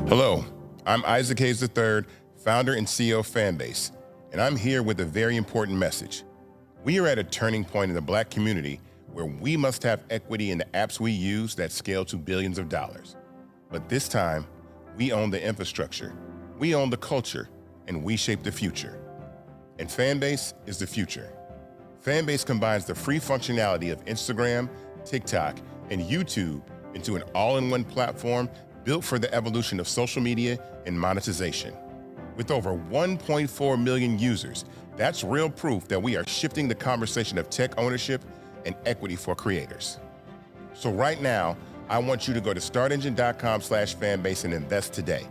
Hello, I'm Isaac Hayes III, founder and CEO of Fanbase, and I'm here with a very important message. We are at a turning point in the Black community where we must have equity in the apps we use that scale to billions of dollars. But this time, we own the infrastructure, we own the culture, and we shape the future. And Fanbase is the future. Fanbase combines the free functionality of Instagram, TikTok, and YouTube into an all-in-one platform built for the evolution of social media and monetization. With over 1.4 million users, that's real proof that we are shifting the conversation of tech ownership and equity for creators. So right now, I want you to go to startengine.com/fanbase and invest today.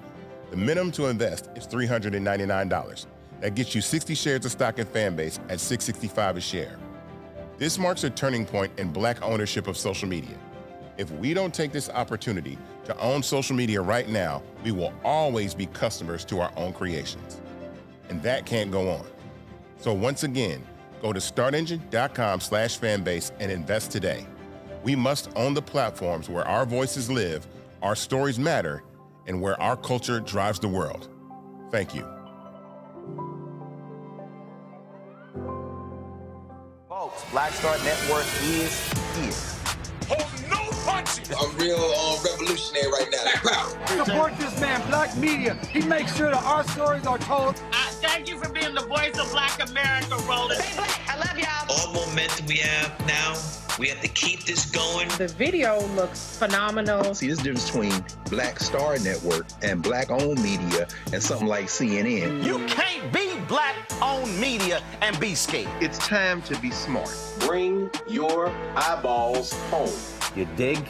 The minimum to invest is $399. That gets you 60 shares of stock in Fanbase at $665 a share. This marks a turning point in Black ownership of social media. If we don't take this opportunity to own social media right now, we will always be customers to our own creations. And that can't go on. So once again, go to startengine.com/fanbase and invest today. We must own the platforms where our voices live, our stories matter, and where our culture drives the world. Thank you. Folks, Black Star Network is here. Hold no punches! I'm real revolutionary right now. Support this man, Black Media. He makes sure that our stories are told. Thank you for being the voice of Black America, Roland. Stay black. I love y'all. All momentum we have now, we have to keep this going. The video looks phenomenal. See, this difference between Black Star Network and Black-owned media and something like CNN. You can't be Black-owned media and be scared. It's time to be smart. Bring your eyeballs home. You dig?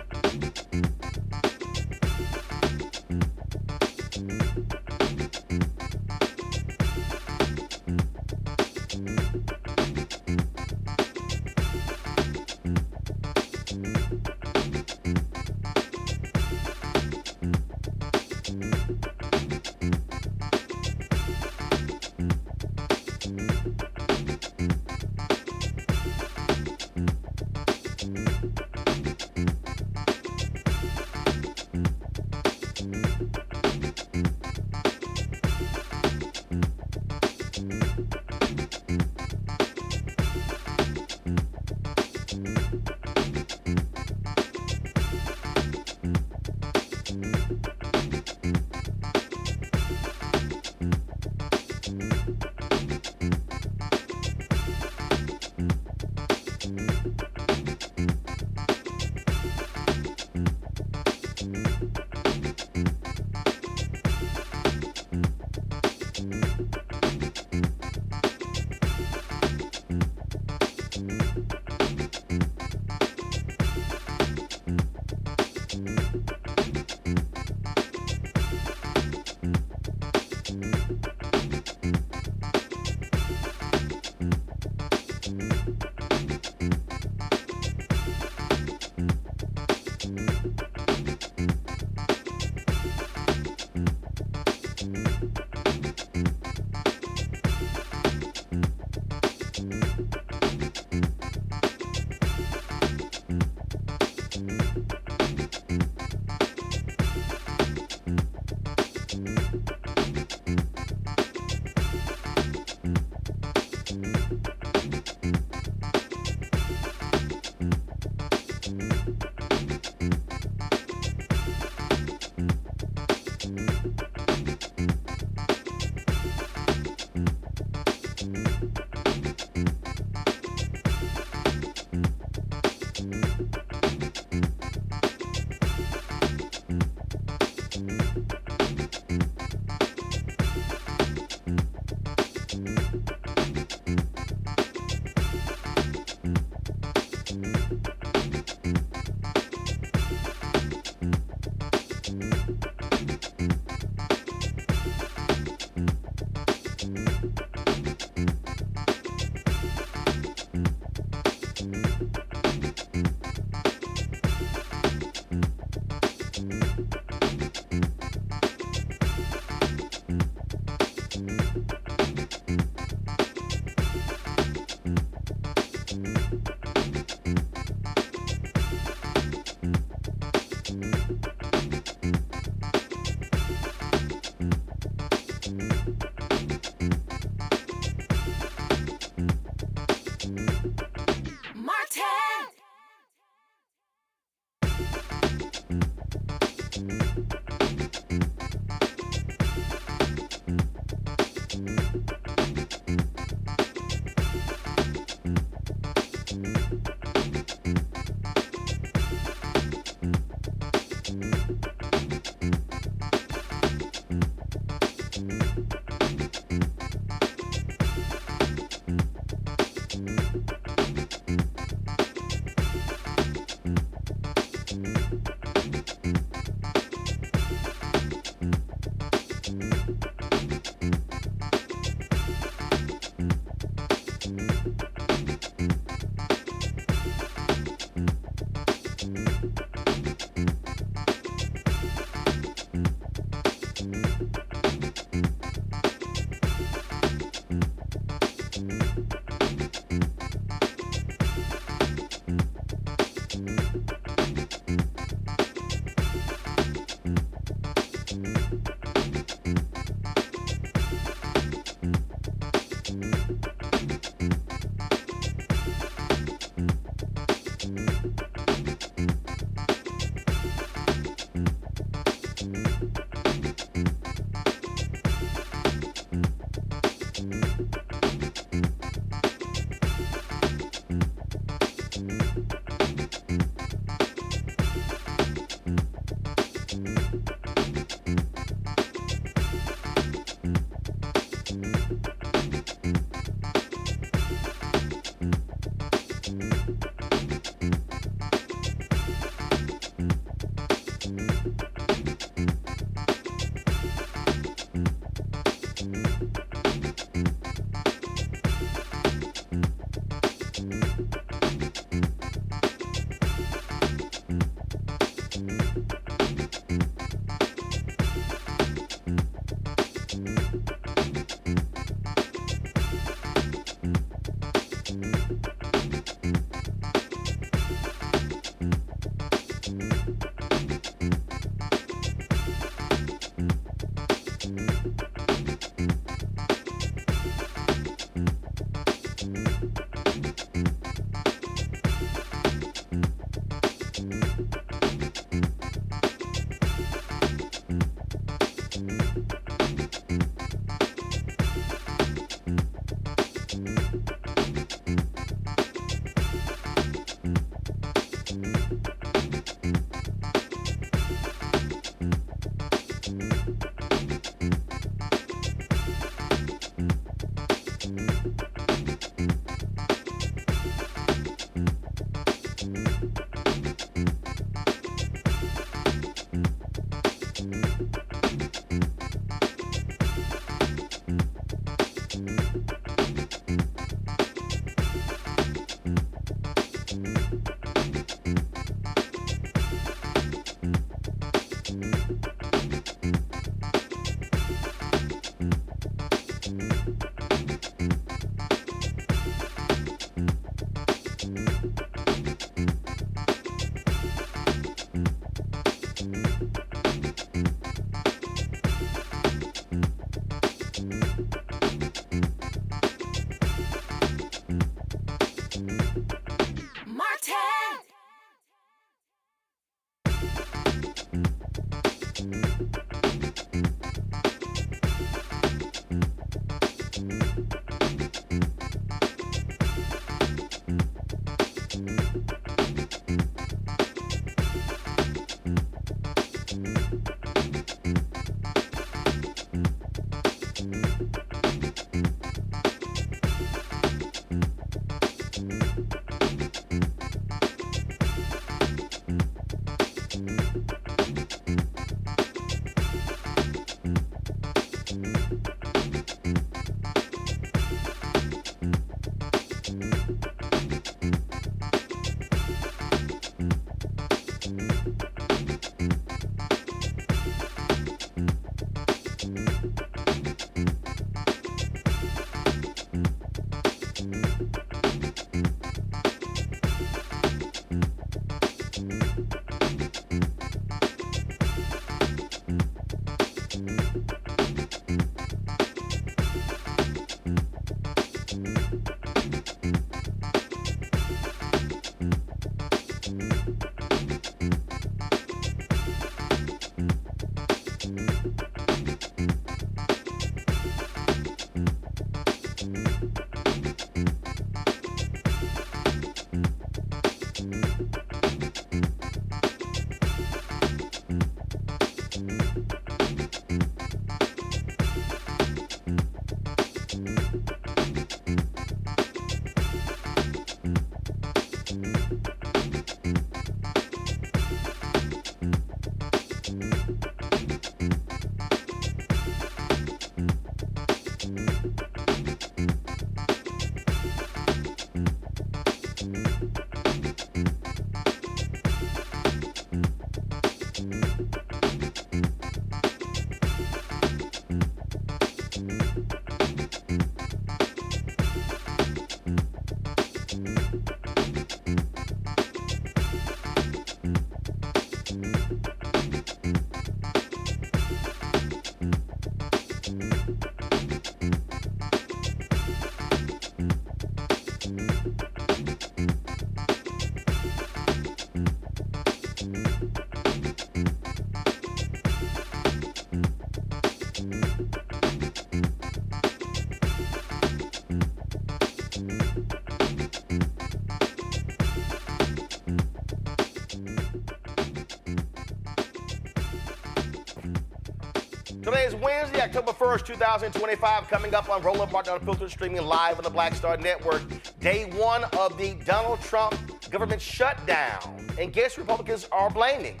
Today is Wednesday, October 1st, 2025, coming up on Roland Martin Unfiltered, streaming live on the Black Star Network. Day one of the Donald Trump government shutdown. And guess Republicans are blaming?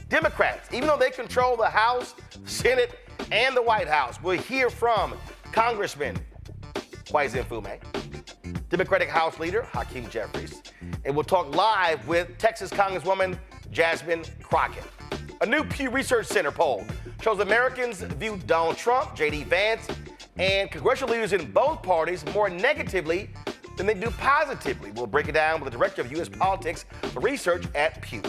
Democrats, even though they control the House, Senate, and the White House. We'll hear from Congressman Kweisi Mfume, Democratic House Leader Hakeem Jeffries, and we'll talk live with Texas Congresswoman Jasmine Crockett. A new Pew Research Center poll shows Americans view Donald Trump, J.D. Vance, and congressional leaders in both parties more negatively than they do positively. We'll break it down with the Director of U.S. Politics for Research at Pew.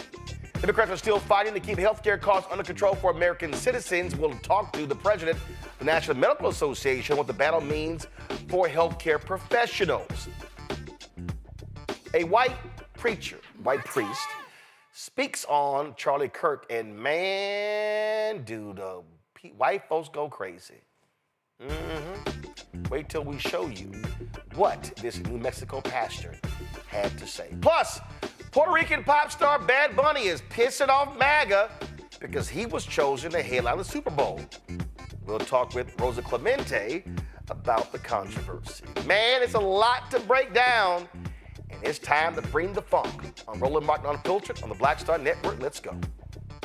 Democrats are still fighting to keep health care costs under control for American citizens. We'll talk to the president of the National Medical Association what the battle means for health care professionals. A white priest, speaks on Charlie Kirk, and man, do the white folks go crazy. Wait till we show you what this New Mexico pastor had to say. Plus, Puerto Rican pop star Bad Bunny is pissing off MAGA because he was chosen to headline the Super Bowl. We'll talk with Rosa Clemente about the controversy. Man, it's a lot to break down, and it's time to bring the funk on Roland Martin Unfiltered on the Black Star Network. Let's go.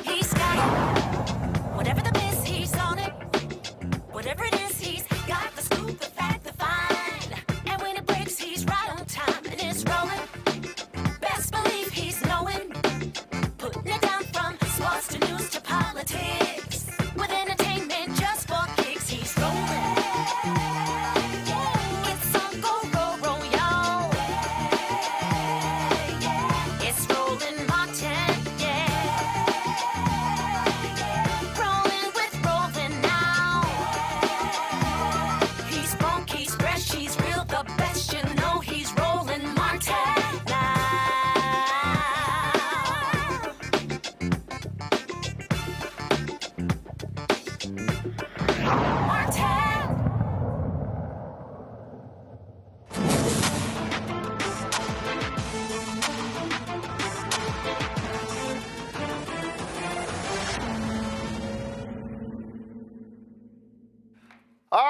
He's got it. Whatever the miss, he's on it. Whatever it is, he's got the scoop, the fact, the find. And when it breaks, he's right on time, and it's rolling. Best believe he's knowing. Putting it down from sports to news to politics.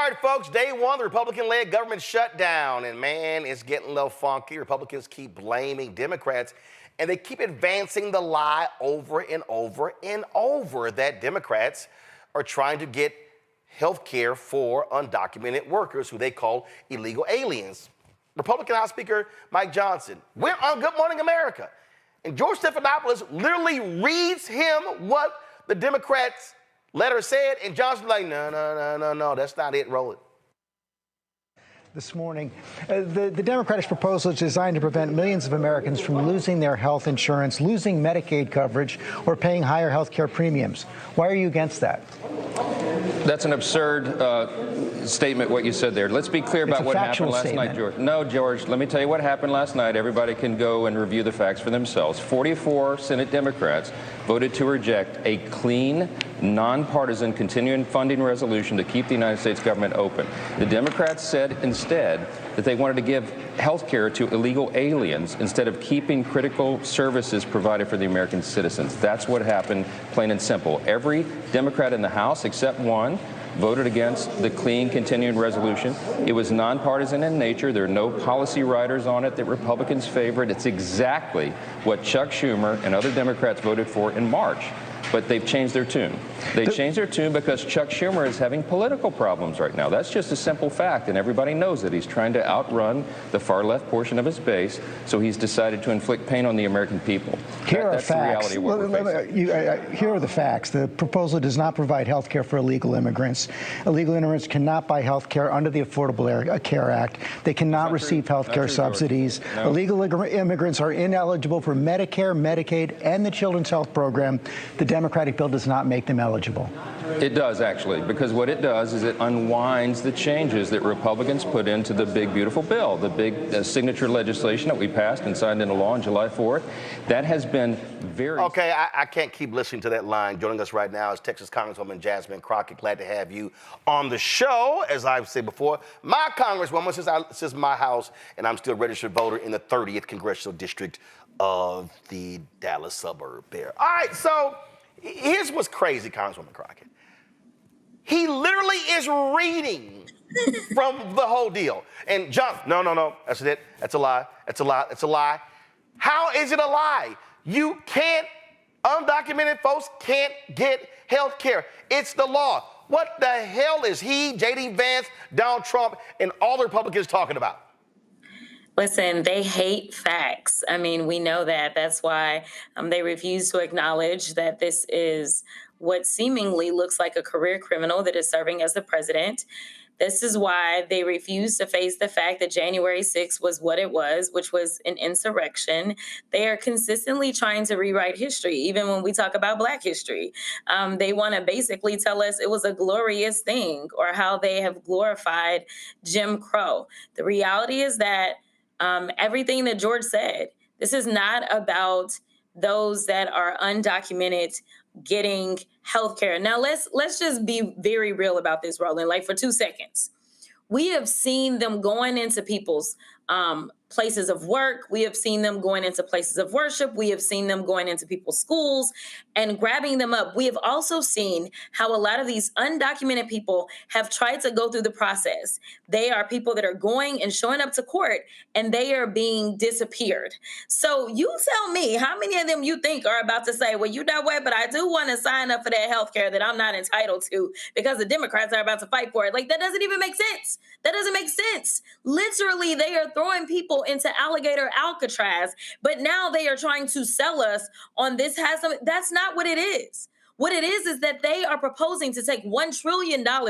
All right, folks, day one, the Republican-led government shutdown. And man, it's getting a little funky. Republicans keep blaming Democrats, and they keep advancing the lie over and over and over that Democrats are trying to get health care for undocumented workers who they call illegal aliens. Republican House Speaker Mike Johnson went on Good Morning America, and George Stephanopoulos literally reads him what the Democrats' letter said, and Johnson's like, no, that's not it, roll it. This morning, the Democratic proposal is designed to prevent millions of Americans from losing their health insurance, losing Medicaid coverage, or paying higher health care premiums. Why are you against that? That's an absurd statement, what you said there. Let's be clear about what happened last night, George. No, George, let me tell you what happened last night. Everybody can go and review the facts for themselves. 44 Senate Democrats voted to reject a clean, nonpartisan continuing funding resolution to keep the United States government open. The Democrats said instead that they wanted to give health care to illegal aliens instead of keeping critical services provided for the American citizens. That's what happened, plain and simple. Every Democrat in the House, except one, voted against the clean continuing resolution. It was nonpartisan in nature. There are no policy riders on it that Republicans favored. It's exactly what Chuck Schumer and other Democrats voted for in March. But they've changed their tune. They changed their tune because Chuck Schumer is having political problems right now. That's just a simple fact, and everybody knows that. He's trying to outrun the far left portion of his base, so he's decided to inflict pain on the American people. That's the reality of what we're facing. Here are the facts. The proposal does not provide health care for illegal immigrants. Illegal immigrants cannot buy health care under the Affordable Care Act. They cannot receive health care subsidies. No. Illegal immigrants are ineligible for Medicare, Medicaid, and the Children's Health Program. The Democratic bill does not make them eligible. It does, actually, because what it does is it unwinds the changes that Republicans put into the big, beautiful bill, the big signature legislation that we passed and signed into law on July 4th. That has been very... Okay, I can't keep listening to that line. Joining us right now is Texas Congresswoman Jasmine Crockett. Glad to have you on the show. As I've said before, my Congresswoman, since is my house, and I'm still a registered voter in the 30th Congressional District of the Dallas suburb there. All right, so... here's what's crazy, Congresswoman Crockett. He literally is reading from the whole deal. And John, no, that's it. That's a lie. That's a lie. That's a lie. How is it a lie? You can't, undocumented folks can't get health care. It's the law. What the hell is he, J.D. Vance, Donald Trump, and all the Republicans talking about? Listen, they hate facts. I mean, we know that. That's why they refuse to acknowledge that this is what seemingly looks like a career criminal that is serving as the president. This is why they refuse to face the fact that January 6th was what it was, which was an insurrection. They are consistently trying to rewrite history, even when we talk about Black history. They want to basically tell us it was a glorious thing, or how they have glorified Jim Crow. The reality is that everything that George said, this is not about those that are undocumented getting health care. Now, let's just be very real about this, Roland, like for 2 seconds. We have seen them going into people's places of work. We have seen them going into places of worship. We have seen them going into people's schools and grabbing them up. We have also seen how a lot of these undocumented people have tried to go through the process. They are people that are going and showing up to court, and they are being disappeared. So you tell me how many of them you think are about to say, well, you know what, but I do want to sign up for that health care that I'm not entitled to because the Democrats are about to fight for it. Like, that doesn't even make sense. That doesn't make sense. Literally, they are throwing people into alligator Alcatraz, but now they are trying to sell us on this has some. That's not what it is. What it is that they are proposing to take $1 trillion out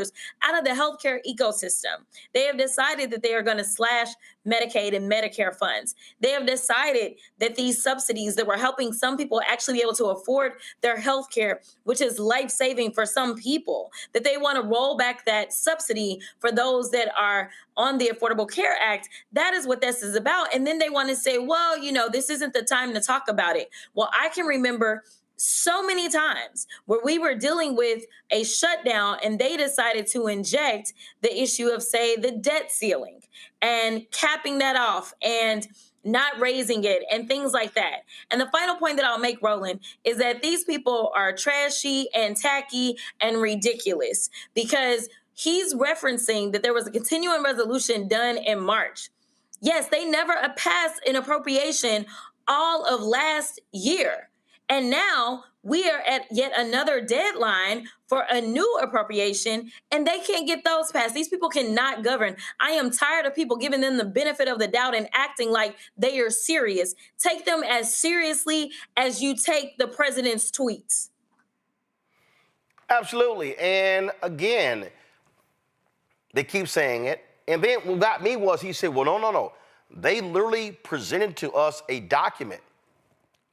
of the healthcare ecosystem. They have decided that they are going to slash Medicaid and Medicare funds. They have decided that these subsidies that were helping some people actually be able to afford their healthcare, which is life-saving for some people, that they want to roll back that subsidy for those that are on the Affordable Care Act. That is what this is about. And then they want to say, well, you know, this isn't the time to talk about it. Well, I can remember so many times where we were dealing with a shutdown and they decided to inject the issue of, say, the debt ceiling and capping that off and not raising it and things like that. And the final point that I'll make, Roland, is that these people are trashy and tacky and ridiculous, because he's referencing that there was a continuing resolution done in March. Yes, they never passed an appropriation all of last year. And now we are at yet another deadline for a new appropriation, and they can't get those passed. These people cannot govern. I am tired of people giving them the benefit of the doubt and acting like they are serious. Take them as seriously as you take the president's tweets. Absolutely. And again, they keep saying it. And then what got me was he said, well, no. They literally presented to us a document.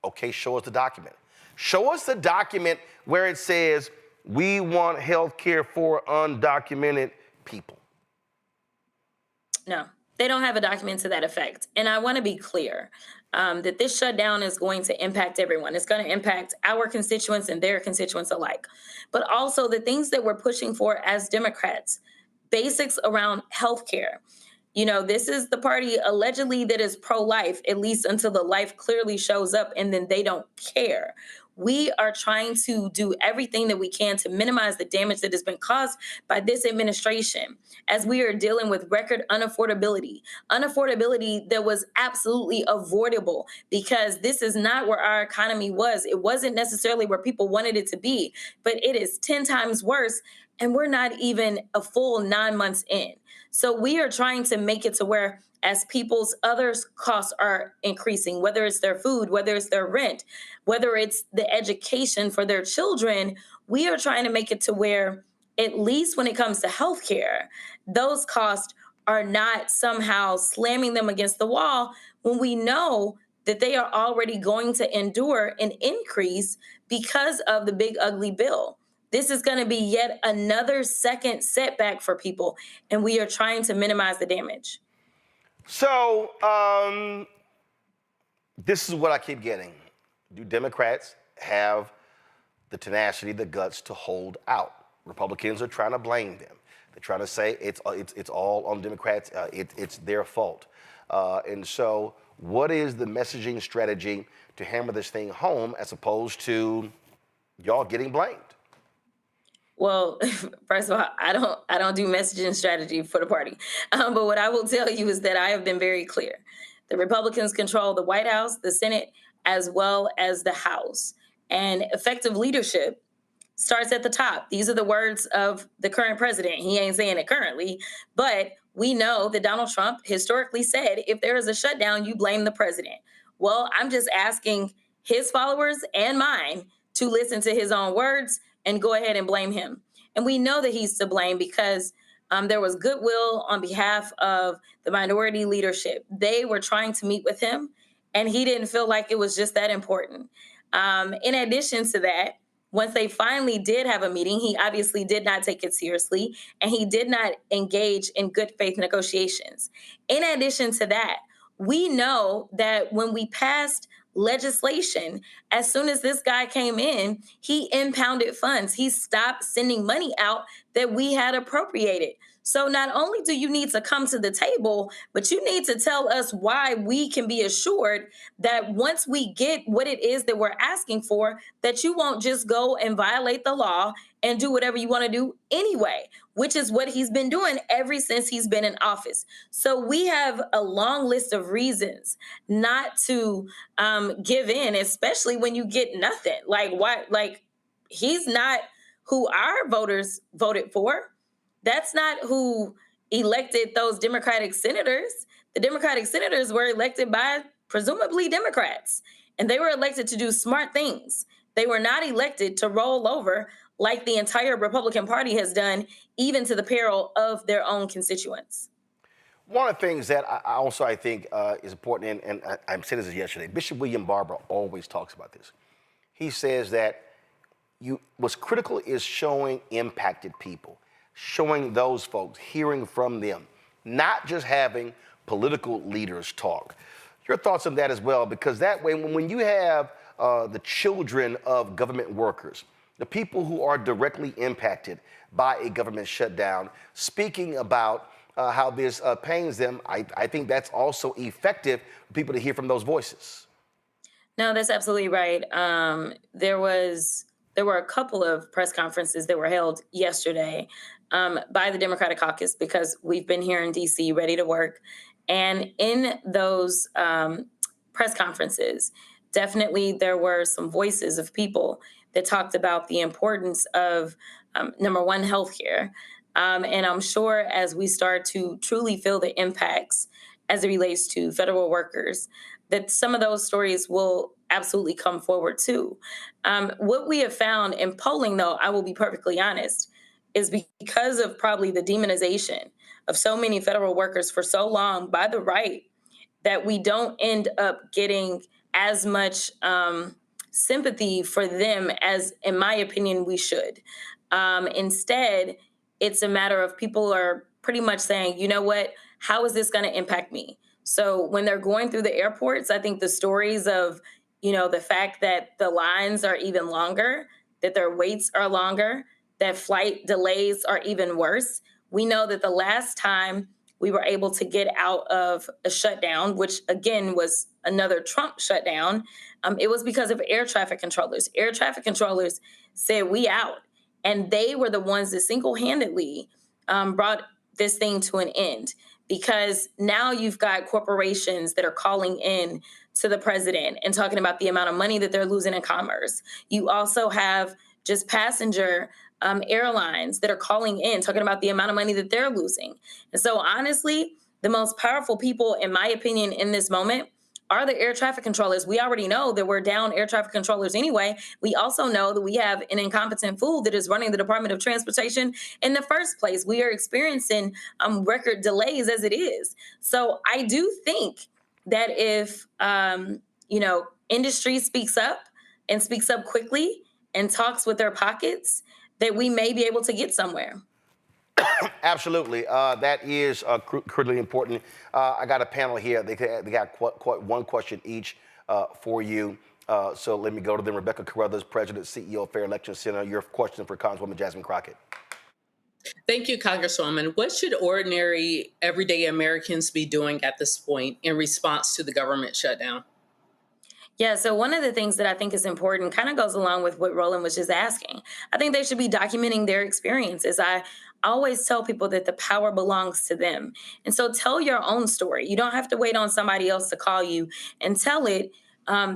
Okay, show us the document. Show us the document where it says we want health care for undocumented people. No, they don't have a document to that effect. And I want to be clear that this shutdown is going to impact everyone. It's going to impact our constituents and their constituents alike. But also the things that we're pushing for as Democrats, basics around health care. You know, this is the party allegedly that is pro-life, at least until the life clearly shows up and then they don't care. We are trying to do everything that we can to minimize the damage that has been caused by this administration as we are dealing with record unaffordability that was absolutely avoidable because this is not where our economy was. It wasn't necessarily where people wanted it to be, but it is 10 times worse. And we're not even a full 9 months in. So we are trying to make it to where as people's other costs are increasing, whether it's their food, whether it's their rent, whether it's the education for their children, we are trying to make it to where, at least when it comes to healthcare, those costs are not somehow slamming them against the wall when we know that they are already going to endure an increase because of the big ugly bill. This is going to be yet another second setback for people, and we are trying to minimize the damage. So this is what I keep getting. Do Democrats have the tenacity, the guts to hold out? Republicans are trying to blame them. They're trying to say it's all on Democrats. It's their fault. And so what is the messaging strategy to hammer this thing home as opposed to y'all getting blamed? Well, first of all, I don't do messaging strategy for the party. But what I will tell you is that I have been very clear. The Republicans control the White House, the Senate, as well as the House. And effective leadership starts at the top. These are the words of the current president. He ain't saying it currently, but we know that Donald Trump historically said, if there is a shutdown, you blame the president. Well, I'm just asking his followers and mine to listen to his own words and go ahead and blame him. And we know that he's to blame because there was goodwill on behalf of the minority leadership. They were trying to meet with him, and he didn't feel like it was just that important. In addition to that, once they finally did have a meeting, he obviously did not take it seriously, and he did not engage in good faith negotiations. In addition to that, we know that when we passed legislation, as soon as this guy came in, he impounded funds. He stopped sending money out that we had appropriated. So not only do you need to come to the table, but you need to tell us why we can be assured that once we get what it is that we're asking for, that you won't just go and violate the law and do whatever you want to do anyway, which is what he's been doing ever since he's been in office. So we have a long list of reasons not to give in, especially when you get nothing. Like, why? Like, he's not who our voters voted for. That's not who elected those Democratic senators. The Democratic senators were elected by presumably Democrats, and they were elected to do smart things. They were not elected to roll over like the entire Republican Party has done, even to the peril of their own constituents. One of the things that I think is important, and I said this yesterday, Bishop William Barber always talks about this. He says that what's critical is showing impacted people, showing those folks, hearing from them, not just having political leaders talk. Your thoughts on that as well, because that way, when you have the children of government workers, the people who are directly impacted by a government shutdown, speaking about how this pains them, I think that's also effective for people to hear from those voices. No, that's absolutely right. There was there were a couple of press conferences that were held yesterday by the Democratic caucus, because we've been here in D.C. ready to work. And in those press conferences, definitely there were some voices of people that talked about the importance of, number one, healthcare. And I'm sure as we start to truly feel the impacts as it relates to federal workers, that some of those stories will absolutely come forward too. What we have found in polling, though, I will be perfectly honest, is because of probably the demonization of so many federal workers for so long by the right, that we don't end up getting as much sympathy for them as, in my opinion, we should. Instead, it's a matter of people are pretty much saying, you know what, how is this going to impact me? So when they're going through the airports, I think the stories of, the fact that the lines are even longer, that their waits are longer, that flight delays are even worse. We know that the last time we were able to get out of a shutdown, which again was another Trump shutdown, it was because of air traffic controllers. Air traffic controllers said, we out. And they were the ones that single-handedly brought this thing to an end, because now you've got corporations that are calling in to the president and talking about the amount of money that they're losing in commerce. You also have just passenger airlines that are calling in, talking about the amount of money that they're losing. And so honestly, the most powerful people, in my opinion, in this moment are the air traffic controllers. We already know that we're down air traffic controllers anyway. We also know that we have an incompetent fool that is running the Department of Transportation in the first place. We are experiencing record delays as it is. So I do think that if, industry speaks up and speaks up quickly and talks with their pockets, that we may be able to get somewhere. Absolutely. That is critically important. I got a panel here. They got one question each for you. So let me go to them. Rebecca Carruthers, President, CEO of Fair Election Center. Your question for Congresswoman Jasmine Crockett. Thank you, Congresswoman. What should ordinary, everyday Americans be doing at this point in response to the government shutdown? Yeah, so one of the things that I think is important kind of goes along with what Roland was just asking. I think they should be documenting their experiences. I always tell people that the power belongs to them. And so tell your own story. You don't have to wait on somebody else to call you and tell it.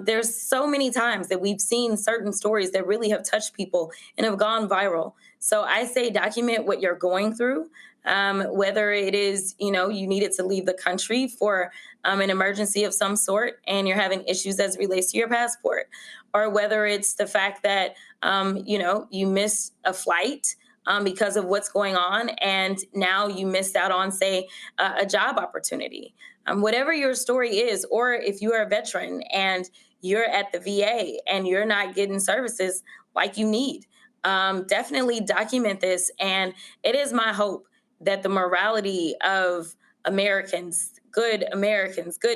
There's so many times that we've seen certain stories that really have touched people and have gone viral. So I say document what you're going through, whether it is, you needed to leave the country for an emergency of some sort and you're having issues as it relates to your passport, or whether it's the fact that, you missed a flight because of what's going on and now you missed out on, say, a job opportunity. Whatever your story is, or if you are a veteran and you're at the VA and you're not getting services like you need, definitely document this. And it is my hope that the morality of Americans, good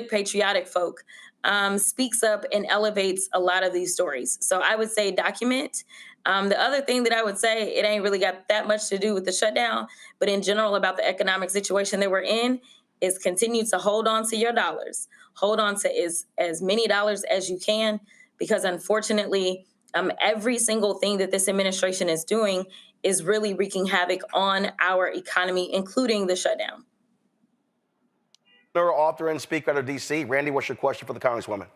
patriotic folk, speaks up and elevates a lot of these stories. So I would say document. The other thing that I would say, it ain't really got that much to do with the shutdown, but in general about the economic situation that we're in, is continue to hold on to your dollars. Hold on to as many dollars as you can, because unfortunately, every single thing that this administration is doing is really wreaking havoc on our economy, including the shutdown. Author and speaker out of D.C. Randy, what's your question for the Congresswoman?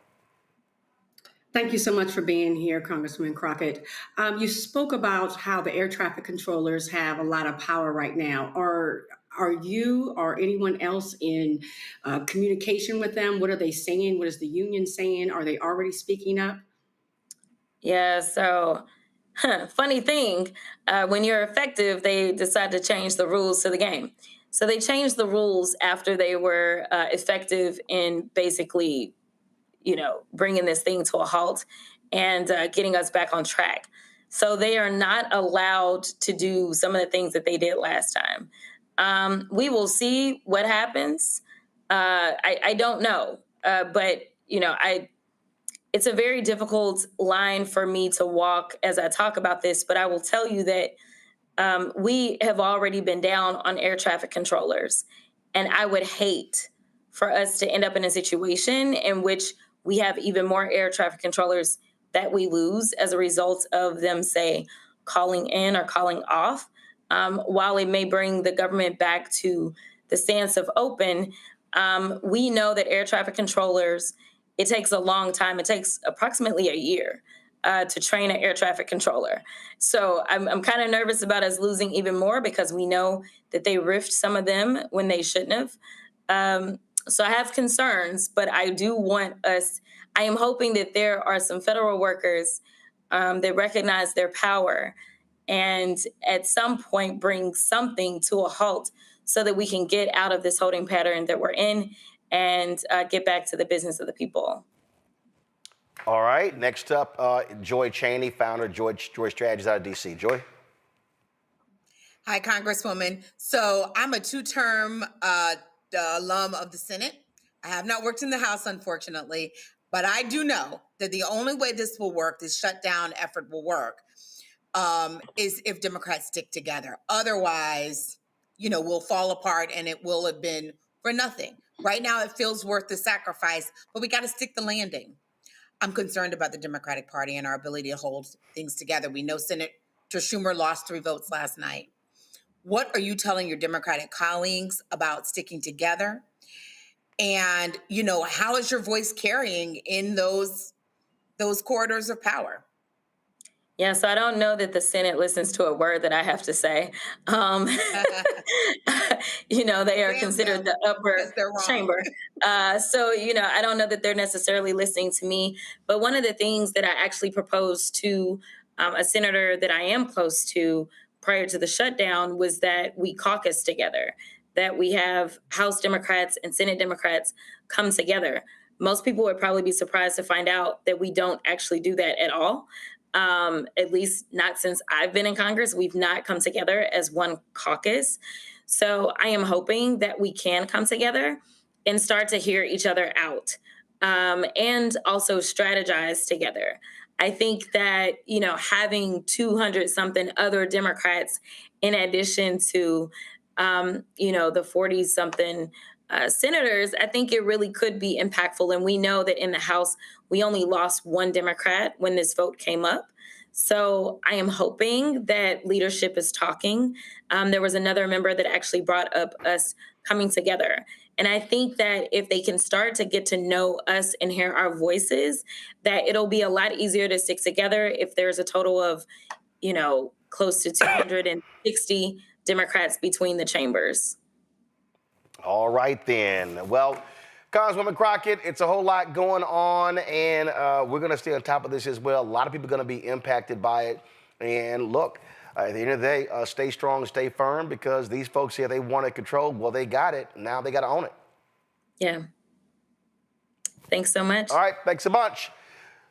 Thank you so much for being here, Congresswoman Crockett. You spoke about how the air traffic controllers have a lot of power right now. Are you or anyone else in communication with them? What are they saying? What is the union saying? Are they already speaking up? Yeah, so funny thing, when you're effective, they decide to change the rules to the game. So they changed the rules after they were effective in basically, bringing this thing to a halt and getting us back on track. So they are not allowed to do some of the things that they did last time. We will see what happens. I don't know, but it's a very difficult line for me to walk as I talk about this, but I will tell you that we have already been down on air traffic controllers, and I would hate for us to end up in a situation in which we have even more air traffic controllers that we lose as a result of them, say, calling in or calling off. While it may bring the government back to the stance of open, we know that air traffic controllers, it takes a long time. It takes approximately a year to train an air traffic controller. So I'm kind of nervous about us losing even more because we know that they riffed some of them when they shouldn't have. So I have concerns, but I do want us, I am hoping that there are some federal workers that recognize their power and at some point bring something to a halt so that we can get out of this holding pattern that we're in and get back to the business of the people. All right, next up, Joy Cheney, founder of Joy Strategies out of D.C. Joy? Hi, Congresswoman. So I'm a two-term alum of the Senate. I have not worked in the House, unfortunately, but I do know that the only way this will work, this shutdown effort will work, is if Democrats stick together. Otherwise, we'll fall apart and it will have been for nothing. Right now, it feels worth the sacrifice, but we got to stick the landing. I'm concerned about the Democratic Party and our ability to hold things together. We know Senator Schumer lost 3 votes last night. What are you telling your Democratic colleagues about sticking together? And, how is your voice carrying in those corridors of power? Yeah, so I don't know that the Senate listens to a word that I have to say. They are considered the upper chamber. So, I don't know that they're necessarily listening to me. But one of the things that I actually proposed to a senator that I am close to prior to the shutdown was that we caucus together, that we have House Democrats and Senate Democrats come together. Most people would probably be surprised to find out that we don't actually do that at all. At least not since I've been in Congress. We've not come together as one caucus. So I am hoping that we can come together and start to hear each other out and also strategize together. I think that, having 200 something other Democrats in addition to, the 40 something senators, I think it really could be impactful. And we know that in the House, we only lost one Democrat when this vote came up. So I am hoping that leadership is talking. There was another member that actually brought up us coming together. And I think that if they can start to get to know us and hear our voices, that it'll be a lot easier to stick together if there's a total of, close to 260 Democrats between the chambers. All right, then. Well, Congresswoman Crockett, it's a whole lot going on, and we're going to stay on top of this as well. A lot of people are going to be impacted by it. And look, at the end of the day, stay strong, stay firm, because these folks here, they wanted control. Well, they got it. Now they got to own it. Yeah. Thanks so much. All right, thanks a bunch.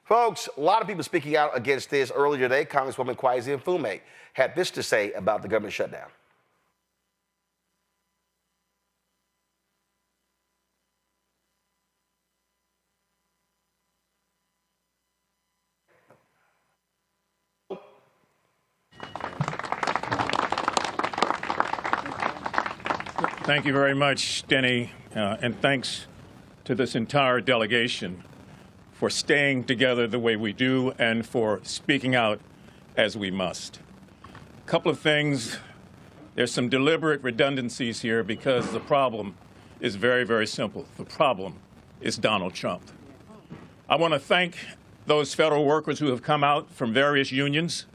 Folks, a lot of people speaking out against this. Earlier today, Congresswoman Kweisi Mfume had this to say about the government shutdown. Thank you very much, Denny, and thanks to this entire delegation for staying together the way we do and for speaking out as we must. A couple of things. There's some deliberate redundancies here because the problem is very, very simple. The problem is Donald Trump. I want to thank those federal workers who have come out from various unions,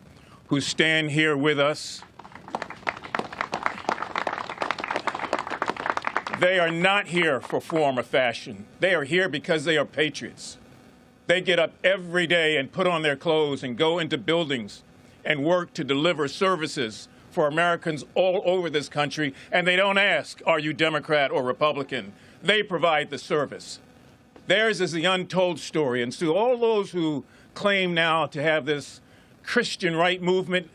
who stand here with us. They are not here for form or fashion. They are here because they are patriots. They get up every day and put on their clothes and go into buildings and work to deliver services for Americans all over this country. And they don't ask, are you Democrat or Republican? They provide the service. Theirs is the untold story. And so all those who claim now to have this Christian right movement,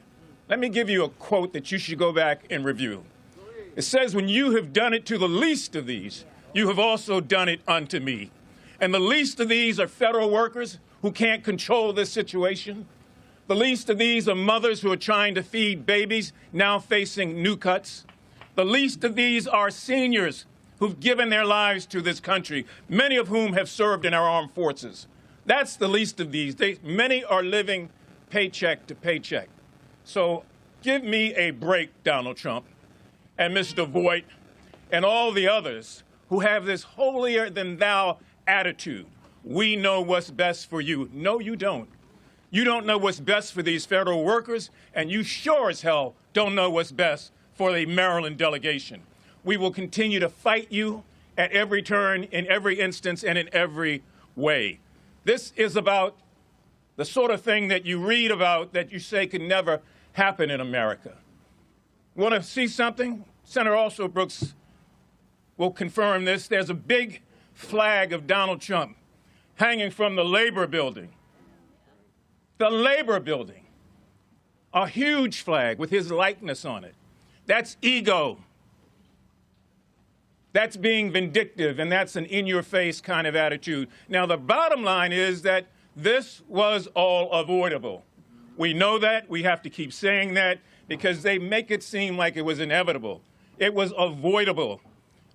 let me give you a quote that you should go back and review. It says, when you have done it to the least of these, you have also done it unto me. And the least of these are federal workers who can't control this situation. The least of these are mothers who are trying to feed babies, now facing new cuts. The least of these are seniors who've given their lives to this country, many of whom have served in our armed forces. That's the least of these. Many are living paycheck to paycheck. So give me a break, Donald Trump and Mr. Voigt and all the others who have this holier-than-thou attitude. We know what's best for you. No, you don't. You don't know what's best for these federal workers, and you sure as hell don't know what's best for the Maryland delegation. We will continue to fight you at every turn, in every instance, and in every way. This is about the sort of thing that you read about that you say could never happen in America. Want to see something? Senator Alsobrooks will confirm this. There's a big flag of Donald Trump hanging from the Labor Building. The Labor Building. A huge flag with his likeness on it. That's ego. That's being vindictive, and that's an in-your-face kind of attitude. Now, the bottom line is that this was all avoidable. We know that. We have to keep saying that because they make it seem like it was inevitable. It was avoidable.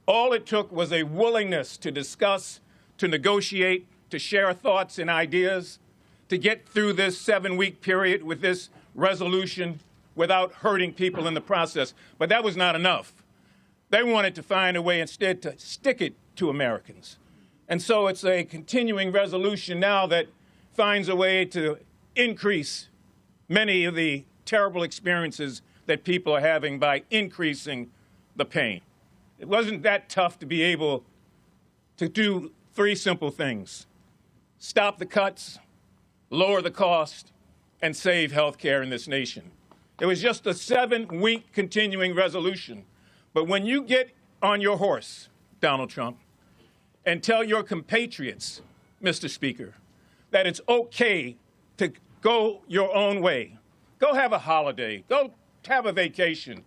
All it took was a willingness to discuss, to negotiate, to share thoughts and ideas, to get through this 7-week period with this resolution without hurting people in the process. But that was not enough. They wanted to find a way instead to stick it to Americans. And so it's a continuing resolution now that finds a way to increase many of the terrible experiences that people are having by increasing the pain. It wasn't that tough to be able to do 3 simple things: stop the cuts, lower the cost, and save health care in this nation. It was just a 7-week continuing resolution. But when you get on your horse, Donald Trump, and tell your compatriots, Mr. Speaker, that it's okay to go your own way, go have a holiday, go have a vacation,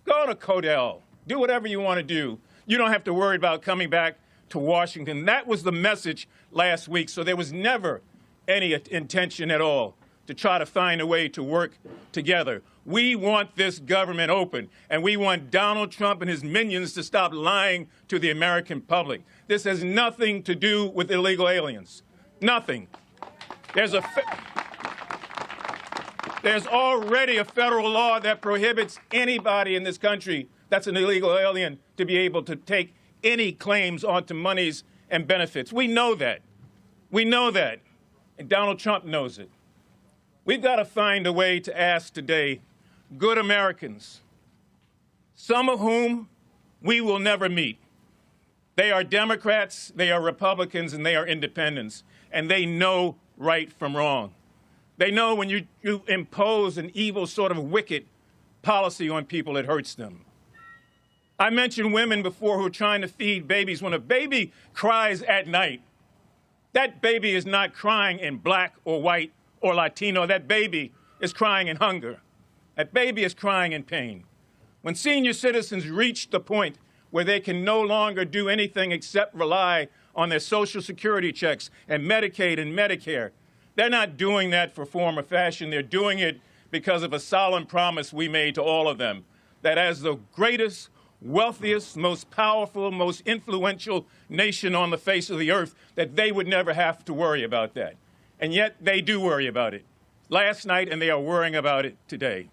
go to Codell, do whatever you want to do. You don't have to worry about coming back to Washington. That was the message last week. So there was never any intention at all to try to find a way to work together. We want this government open, and we want Donald Trump and his minions to stop lying to the American public. This has nothing to do with illegal aliens. Nothing. There's already a federal law that prohibits anybody in this country that's an illegal alien to be able to take any claims onto monies and benefits. We know that. We know that. And Donald Trump knows it. We've got to find a way to ask today good Americans, some of whom we will never meet. They are Democrats, they are Republicans, and they are independents, and they know right from wrong. They know when you impose an evil sort of wicked policy on people, it hurts them. I mentioned women before who are trying to feed babies. When a baby cries at night, that baby is not crying in black or white or Latino. That baby is crying in hunger. That baby is crying in pain. When senior citizens reach the point where they can no longer do anything except rely on their Social Security checks and Medicaid and Medicare, they're not doing that for form or fashion. They're doing it because of a solemn promise we made to all of them, that as the greatest, wealthiest, most powerful, most influential nation on the face of the earth, that they would never have to worry about that. And yet they do worry about it last night, and they are worrying about it today.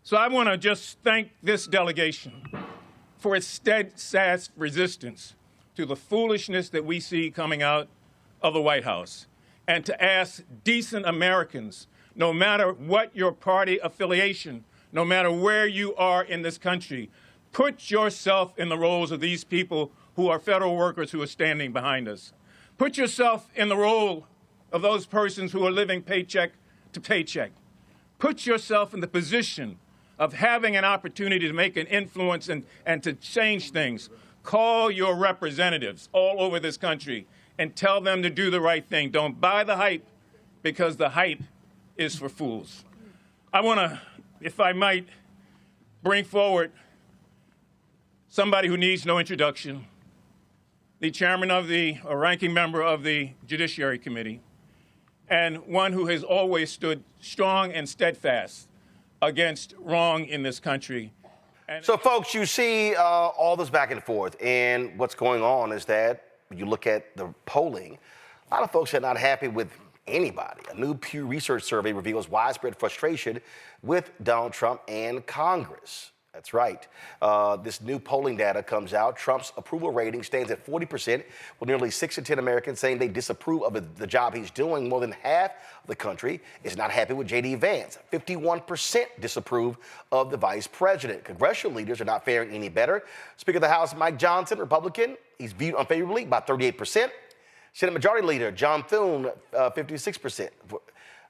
So I want to just thank this delegation for its steadfast resistance to the foolishness that we see coming out of the White House, and to ask decent Americans, no matter what your party affiliation, no matter where you are in this country, put yourself in the roles of these people who are federal workers who are standing behind us. Put yourself in the role of those persons who are living paycheck to paycheck. Put yourself in the position of having an opportunity to make an influence and to change things. Call your representatives all over this country and tell them to do the right thing. Don't buy the hype, because the hype is for fools. I want to, if I might, bring forward somebody who needs no introduction, the chairman of or ranking member of the Judiciary Committee, and one who has always stood strong and steadfast against wrong in this country. So, folks, you see all this back and forth, and what's going on is that you look at the polling, A lot of folks are not happy with anybody. A new Pew Research survey reveals widespread frustration with Donald Trump and Congress. That's right. This new polling data comes out. Trump's approval rating stands at 40%, with nearly 6 in 10 Americans saying they disapprove of the job he's doing. More than half of the country is not happy with J.D. Vance. 51% disapprove of the vice president. Congressional leaders are not faring any better. Speaker of the House Mike Johnson, Republican, he's viewed unfavorably by 38%. Senate Majority Leader John Thune, 56%.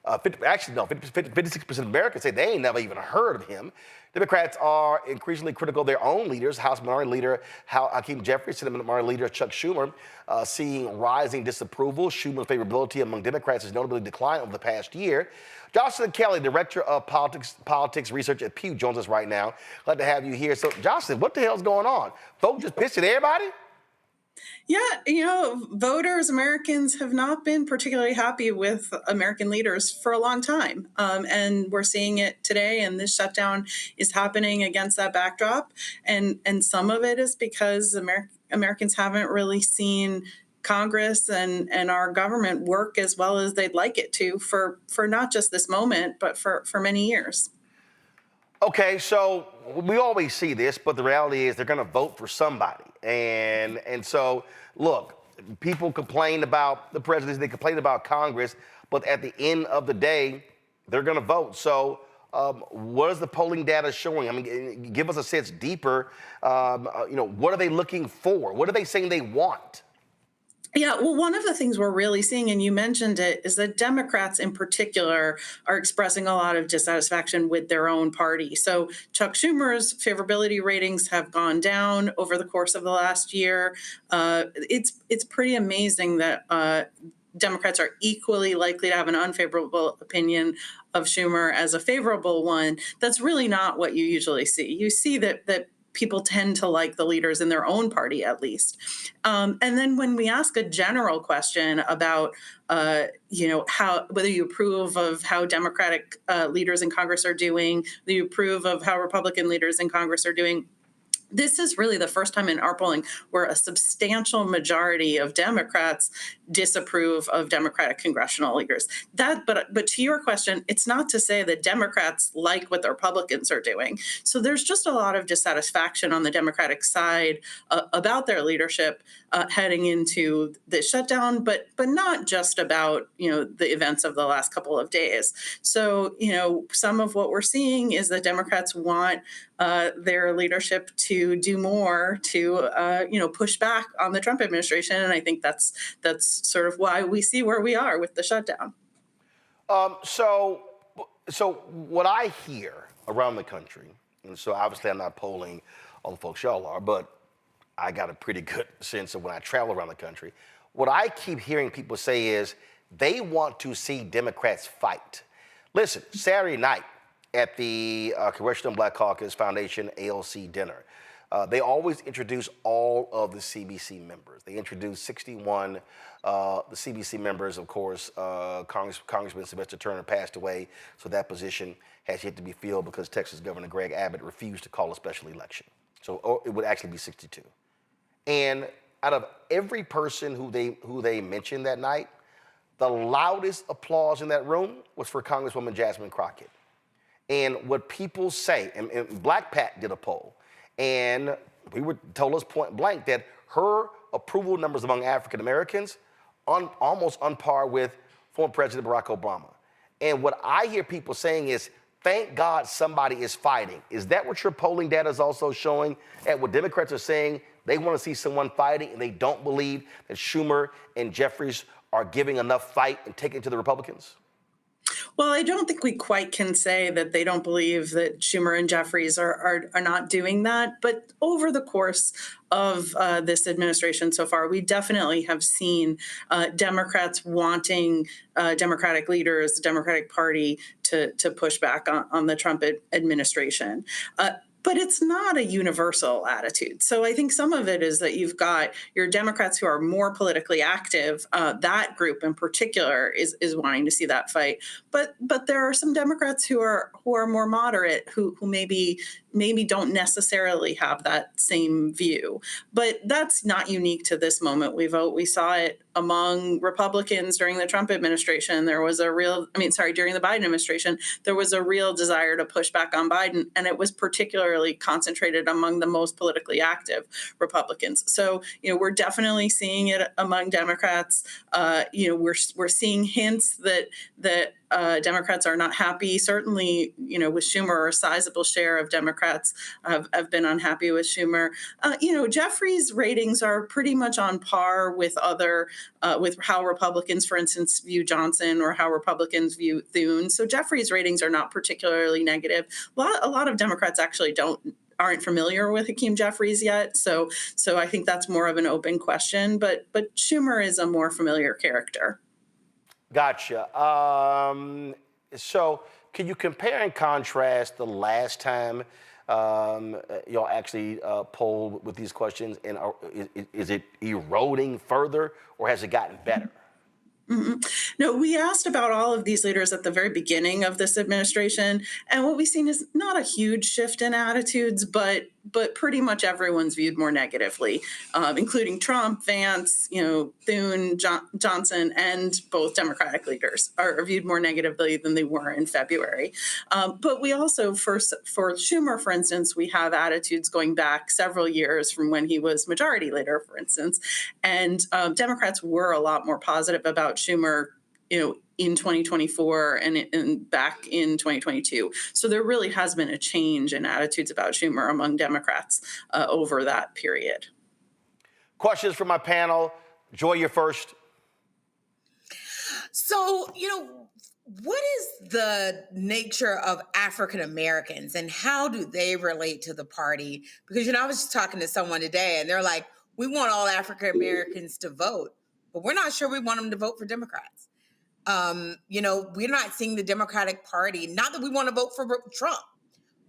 56% of Americans say they ain't never even heard of him. Democrats are increasingly critical of their own leaders. House Minority Leader Hakeem Jeffries, Senate Minority Leader Chuck Schumer, seeing rising disapproval. Schumer's favorability among Democrats has notably declined over the past year. Jocelyn Kelly, Director of Politics Research at Pew, joins us right now. Glad to have you here. So, Jocelyn, what the hell's going on? Folks just pissed at everybody? Yeah, voters, Americans have not been particularly happy with American leaders for a long time. And we're seeing it today, and this shutdown is happening against that backdrop. And some of it is because Americans haven't really seen Congress and our government work as well as they'd like it to for not just this moment, but for many years. Okay, so we always see this, but the reality is they're going to vote for somebody. And so, look, people complain about the presidency, they complain about Congress, but at the end of the day, they're going to vote. So what is the polling data showing? I mean, give us a sense deeper. What are they looking for? What are they saying they want? Yeah, well, one of the things we're really seeing, and you mentioned it, is that Democrats in particular are expressing a lot of dissatisfaction with their own party. So Chuck Schumer's favorability ratings have gone down over the course of the last year. It's pretty amazing that Democrats are equally likely to have an unfavorable opinion of Schumer as a favorable one. That's really not what you usually see. You see that people tend to like the leaders in their own party, at least. And then when we ask a general question about, whether you approve of how Democratic leaders in Congress are doing, whether you approve of how Republican leaders in Congress are doing, this is really the first time in our polling where a substantial majority of Democrats disapprove of Democratic congressional leaders. But to your question, it's not to say that Democrats like what the Republicans are doing. So there's just a lot of dissatisfaction on the Democratic side about their leadership heading into the shutdown, but not just about the events of the last couple of days. So some of what we're seeing is that Democrats want their leadership to do more to push back on the Trump administration, and I think that's sort of why we see where we are with the shutdown. So what I hear around the country, and so obviously I'm not polling all the folks y'all are, but I got a pretty good sense of when I travel around the country. What I keep hearing people say is they want to see Democrats fight. Listen, Saturday night at the Congressional Black Caucus Foundation ALC dinner, they always introduce all of the CBC members. They introduce 61 the CBC members, of course. Congressman Sylvester Turner passed away, so that position has yet to be filled because Texas Governor Greg Abbott refused to call a special election. So it would actually be 62. And out of every person who they mentioned that night, the loudest applause in that room was for Congresswoman Jasmine Crockett. And what people say, and Black Pat did a poll, and we were told us point blank that her approval numbers among African Americans almost on par with former President Barack Obama. And what I hear people saying is, thank God somebody is fighting. Is that what your polling data is also showing? At what Democrats are saying, they want to see someone fighting, and they don't believe that Schumer and Jeffries are giving enough fight and taking it to the Republicans? Well, I don't think we quite can say that they don't believe that Schumer and Jeffries are not doing that. But over the course of this administration so far, we definitely have seen Democrats wanting Democratic leaders, the Democratic Party, to push back on the Trump administration. But it's not a universal attitude. So I think some of it is that you've got your Democrats who are more politically active. That group in particular is wanting to see that fight. But there are some Democrats who are more moderate who maybe don't necessarily have that same view. But that's not unique to this moment. We saw it among Republicans during the Trump administration. During the Biden administration, there was a real desire to push back on Biden, and it was particularly concentrated among the most politically active Republicans. So, we're definitely seeing it among Democrats. We're seeing hints that Democrats are not happy. Certainly, with Schumer, a sizable share of Democrats have been unhappy with Schumer. Jeffries' ratings are pretty much on par with with how Republicans, for instance, view Johnson or how Republicans view Thune. So Jeffries' ratings are not particularly negative. A lot of Democrats actually aren't familiar with Hakeem Jeffries yet. So I think that's more of an open question. But Schumer is a more familiar character. Gotcha. So can you compare and contrast the last time y'all actually polled with these questions, and is it eroding further, or has it gotten better? Mm-hmm. No, we asked about all of these leaders at the very beginning of this administration, and what we've seen is not a huge shift in attitudes, but pretty much everyone's viewed more negatively, including Trump, Vance, Thune, Johnson, and both Democratic leaders are viewed more negatively than they were in February. But we also, for Schumer, for instance, we have attitudes going back several years from when he was majority leader, for instance, and Democrats were a lot more positive about Schumer, in 2024 and back in 2022. So there really has been a change in attitudes about Schumer among Democrats over that period. Questions from my panel. Joy, you're first. So, what is the nature of African Americans and how do they relate to the party? Because, I was just talking to someone today and they're like, we want all African Americans to vote, but we're not sure we want them to vote for Democrats. We're not seeing the Democratic Party, not that we want to vote for Trump,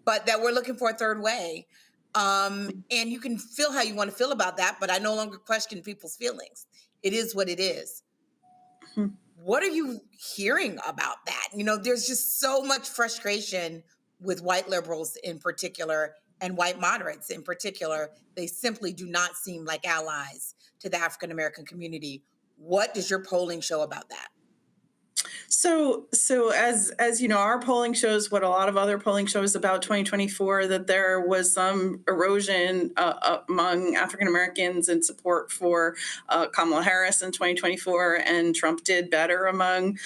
but that we're looking for a third way. And you can feel how you want to feel about that, but I no longer question people's feelings. It is what it is. Mm-hmm. What are you hearing about that? There's just so much frustration with white liberals in particular and white moderates in particular. They simply do not seem like allies to the African American community. What does your polling show about that? So as our polling shows what a lot of other polling shows about 2024, that there was some erosion among African Americans in support for Kamala Harris in 2024, and Trump did better among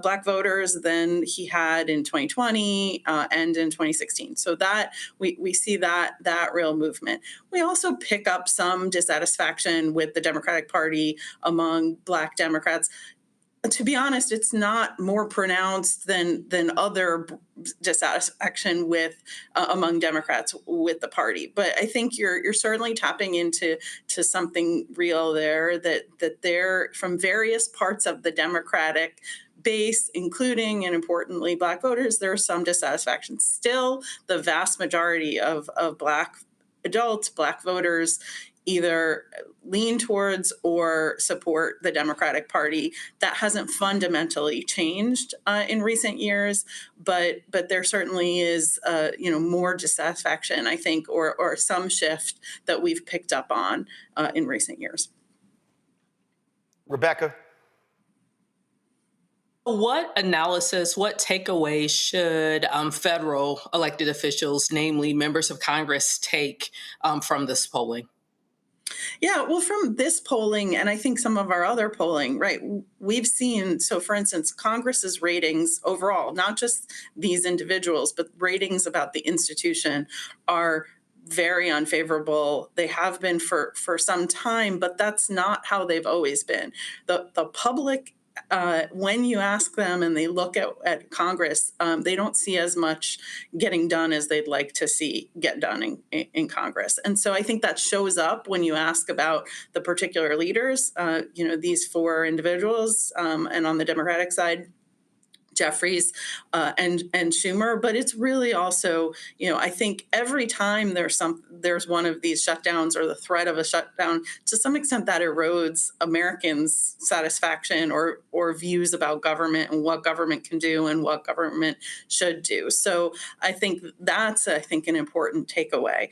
Black voters than he had in 2020 and in 2016. So that we see that real movement. We also pick up some dissatisfaction with the Democratic Party among Black Democrats. To be honest, it's not more pronounced than other dissatisfaction with among Democrats with the party. But I think you're certainly tapping into something real there, that they're from various parts of the Democratic base, including and importantly Black voters. There's some dissatisfaction. Still, the vast majority of Black adults, Black voters, either lean towards or support the Democratic Party. That hasn't fundamentally changed in recent years, but there certainly is more dissatisfaction, I think, or some shift that we've picked up on in recent years. Rebecca? What analysis, what takeaways should federal elected officials, namely members of Congress, take from this polling? Yeah, well, from this polling, and I think some of our other polling, right, we've seen, so for instance, Congress's ratings overall, not just these individuals, but ratings about the institution are very unfavorable. They have been for some time, but that's not how they've always been. The public, when you ask them and they look at Congress, they don't see as much getting done as they'd like to see get done in Congress. And so I think that shows up when you ask about the particular leaders, these four individuals, and on the Democratic side, Jeffries and Schumer, but it's really also, I think every time there's one of these shutdowns or the threat of a shutdown, to some extent that erodes Americans' satisfaction or views about government and what government can do and what government should do. So I think that's an important takeaway.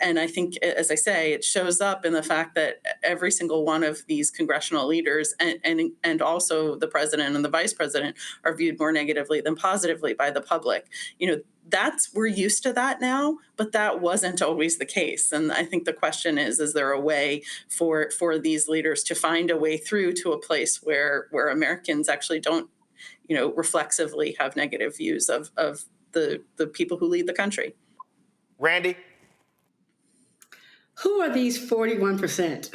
And I think, as I say, it shows up in the fact that every single one of these congressional leaders and also the president and the vice president are viewed more negatively than positively by the public. We're used to that now, but that wasn't always the case. And I think the question is there a way for these leaders to find a way through to a place where Americans actually don't, reflexively have negative views of the people who lead the country? Randy? Who are these 41%?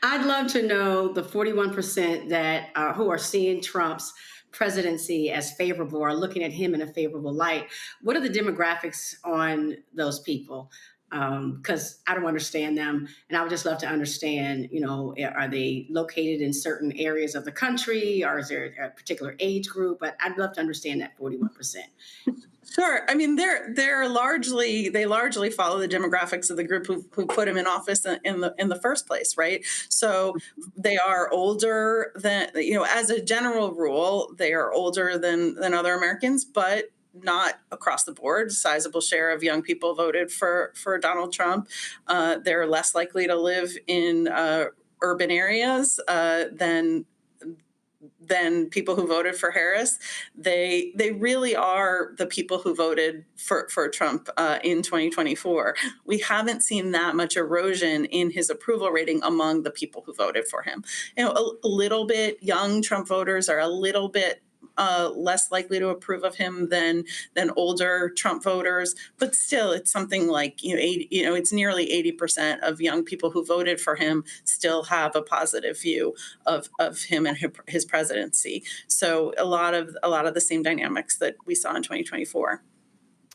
I'd love to know the 41% that who are seeing Trump's presidency as favorable or looking at him in a favorable light. What are the demographics on those people? Because I don't understand them. And I would just love to understand, are they located in certain areas of the country, or is there a particular age group? But I'd love to understand that 41%. Sure. I mean, they largely follow the demographics of the group who put him in office in the first place, right? So they are older than, as a general rule, they are older than other Americans, but not across the board. A sizable share of young people voted for Donald Trump. They're less likely to live in urban areas than people who voted for Harris. They really are the people who voted for Trump in 2024. We haven't seen that much erosion in his approval rating among the people who voted for him. A little bbit, young Trump voters are a little bit less likely to approve of him than older Trump voters, but still, it's something like it's nearly 80% of young people who voted for him still have a positive view of him and his presidency. So a lot of the same dynamics that we saw in 2024.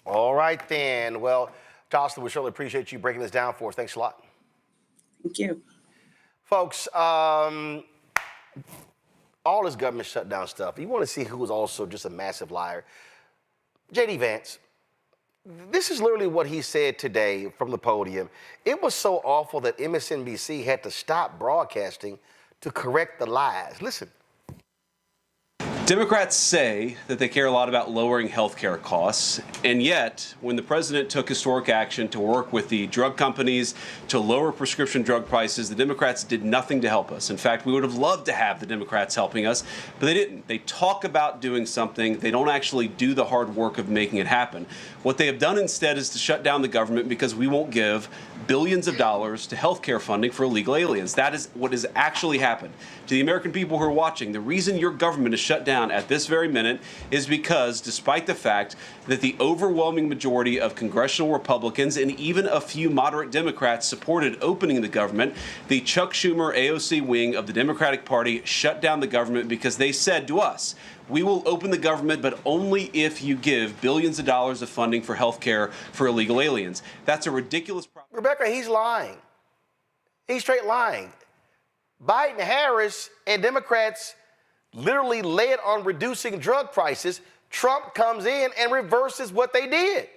All right, then. Well, Jocelyn, we certainly appreciate you breaking this down for us. Thanks a lot. Thank you, folks. All this government shutdown stuff, you want to see who's also just a massive liar. J.D. Vance, this is literally what he said today from the podium. It was so awful that MSNBC had to stop broadcasting to correct the lies. Listen. Democrats say that they care a lot about lowering health care costs, and yet when the president took historic action to work with the drug companies to lower prescription drug prices, the Democrats did nothing to help us. In fact, we would have loved to have the Democrats helping us, but they didn't. They talk about doing something. They don't actually do the hard work of making it happen. What they have done instead is to shut down the government because we won't give billions of dollars to health care funding for illegal aliens. That is what has actually happened. To the American people who are watching, the reason your government is shut down at this very minute is because, despite the fact that the overwhelming majority of congressional Republicans and even a few moderate Democrats supported opening the government, the Chuck Schumer AOC wing of the Democratic Party shut down the government because they said to us, we will open the government, but only if you give billions of dollars of funding for health care for illegal aliens. That's a ridiculous problem. Rebecca, he's lying. He's straight lying. Biden, Harris, and Democrats literally led on reducing drug prices. Trump comes in and reverses what they did.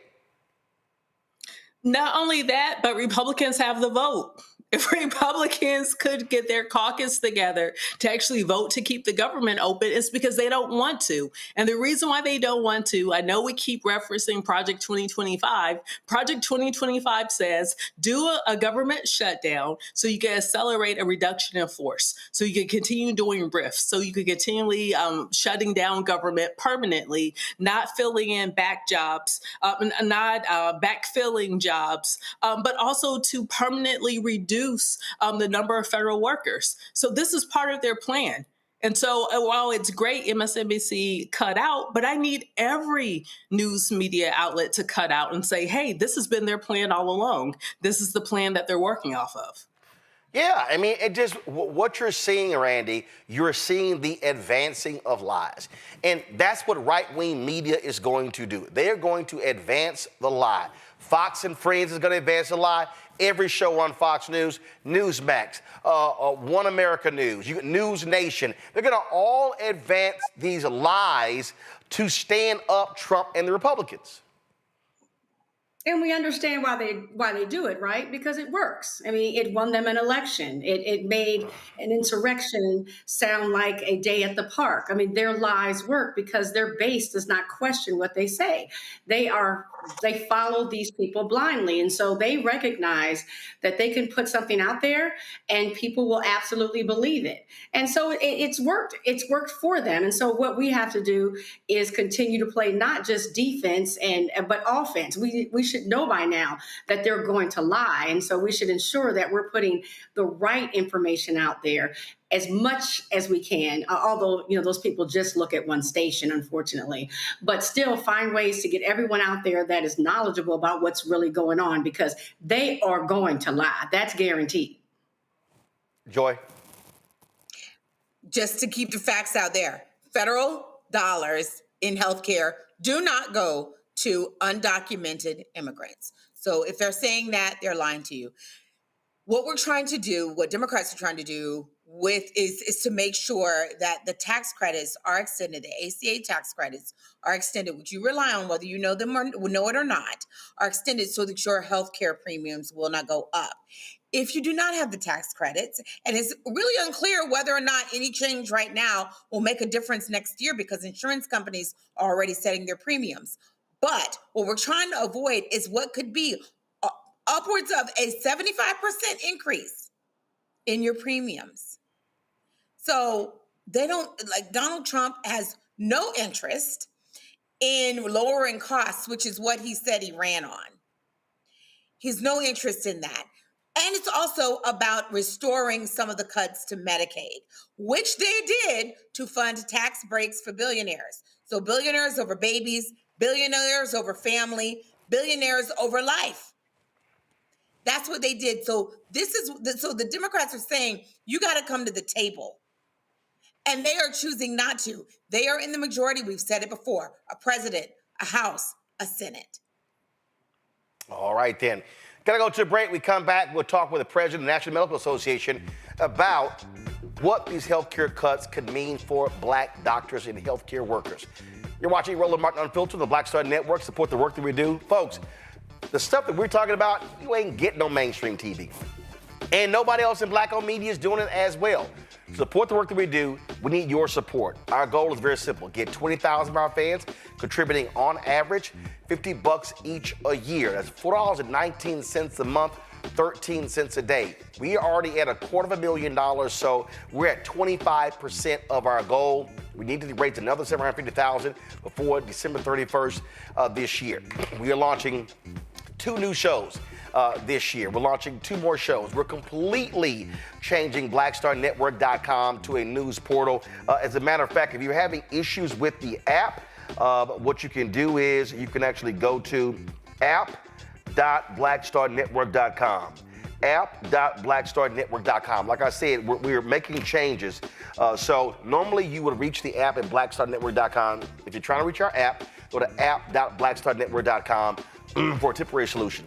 Not only that, but Republicans have the vote. If Republicans could get their caucus together to actually vote to keep the government open, it's because they don't want to. And the reason why they don't want to, I know we keep referencing Project 2025. Project 2025 says do a government shutdown so you can accelerate a reduction in force, so you can continue doing RIFs, so you can continually shutting down government permanently, not filling in back jobs, not backfilling jobs, but also to permanently reduce the number of federal workers. So this is part of their plan. And so while it's great MSNBC cut out, but I need every news media outlet to cut out and say, hey, this has been their plan all along. This is the plan that they're working off of. Yeah, I mean, it just, what you're seeing, Randy, you're seeing the advancing of lies. And that's what right-wing media is going to do. They're going to advance the lie. Fox and Friends is going to advance a lie. Every show on Fox News, Newsmax, One America News, News Nation, they're going to all advance these lies to stand up Trump and the Republicans. And we understand why they do it, right? Because it works. I mean, it won them an election. It made an insurrection sound like a day at the park. I mean, their lies work because their base does not question what they say. They follow these people blindly. And so they recognize that they can put something out there and people will absolutely believe it. And so it's worked. It's worked for them. And so what we have to do is continue to play not just defense but offense. We should know by now that they're going to lie. And so we should ensure that we're putting the right information out there as much as we can, although, those people just look at one station, unfortunately, but still find ways to get everyone out there that is knowledgeable about what's really going on, because they are going to lie. That's guaranteed. Joy? Just to keep the facts out there, federal dollars in healthcare do not go to undocumented immigrants. So if they're saying that, they're lying to you. What we're trying to do, what Democrats are trying to do is to make sure that the tax credits are extended, the ACA tax credits are extended, which you rely on whether you know them or know it or not, are extended so that your health care premiums will not go up. If you do not have the tax credits, and it's really unclear whether or not any change right now will make a difference next year because insurance companies are already setting their premiums. But what we're trying to avoid is what could be upwards of a 75% increase in your premiums. So Donald Trump has no interest in lowering costs, which is what he said he ran on. He's no interest in that. And it's also about restoring some of the cuts to Medicaid, which they did to fund tax breaks for billionaires. So billionaires over babies, billionaires over family, billionaires over life. That's what they did. So so the Democrats are saying, you got to come to the table. And they are choosing not to. They are in the majority. We've said it before, a president, a House, a Senate. All right, then. Gotta go to a break. We come back. We'll talk with the president of the National Medical Association about what these healthcare cuts could mean for Black doctors and healthcare workers. You're watching Roland Martin Unfiltered on the Black Star Network. Support the work that we do. Folks, the stuff that we're talking about, you ain't getting on mainstream TV. And nobody else in Black-owned media is doing it as well. Support the work that we do. We need your support. Our goal is very simple. Get 20,000 of our fans contributing on average $50 each a year. That's $4.19 a month, 13 cents a day. We are already at $250,000, so we're at 25% of our goal. We need to raise another $750,000 before December 31st this year. We are launching 2 new shows this year. We're launching 2 more shows. We're completely changing BlackStarNetwork.com to a news portal. As a matter of fact, if you're having issues with the app, what you can do is you can actually go to app.blackstarnetwork.com. app.blackstarnetwork.com. Like I said, we're making changes. So normally you would reach the app at blackstarnetwork.com. If you're trying to reach our app, go to app.blackstarnetwork.com for a temporary solution.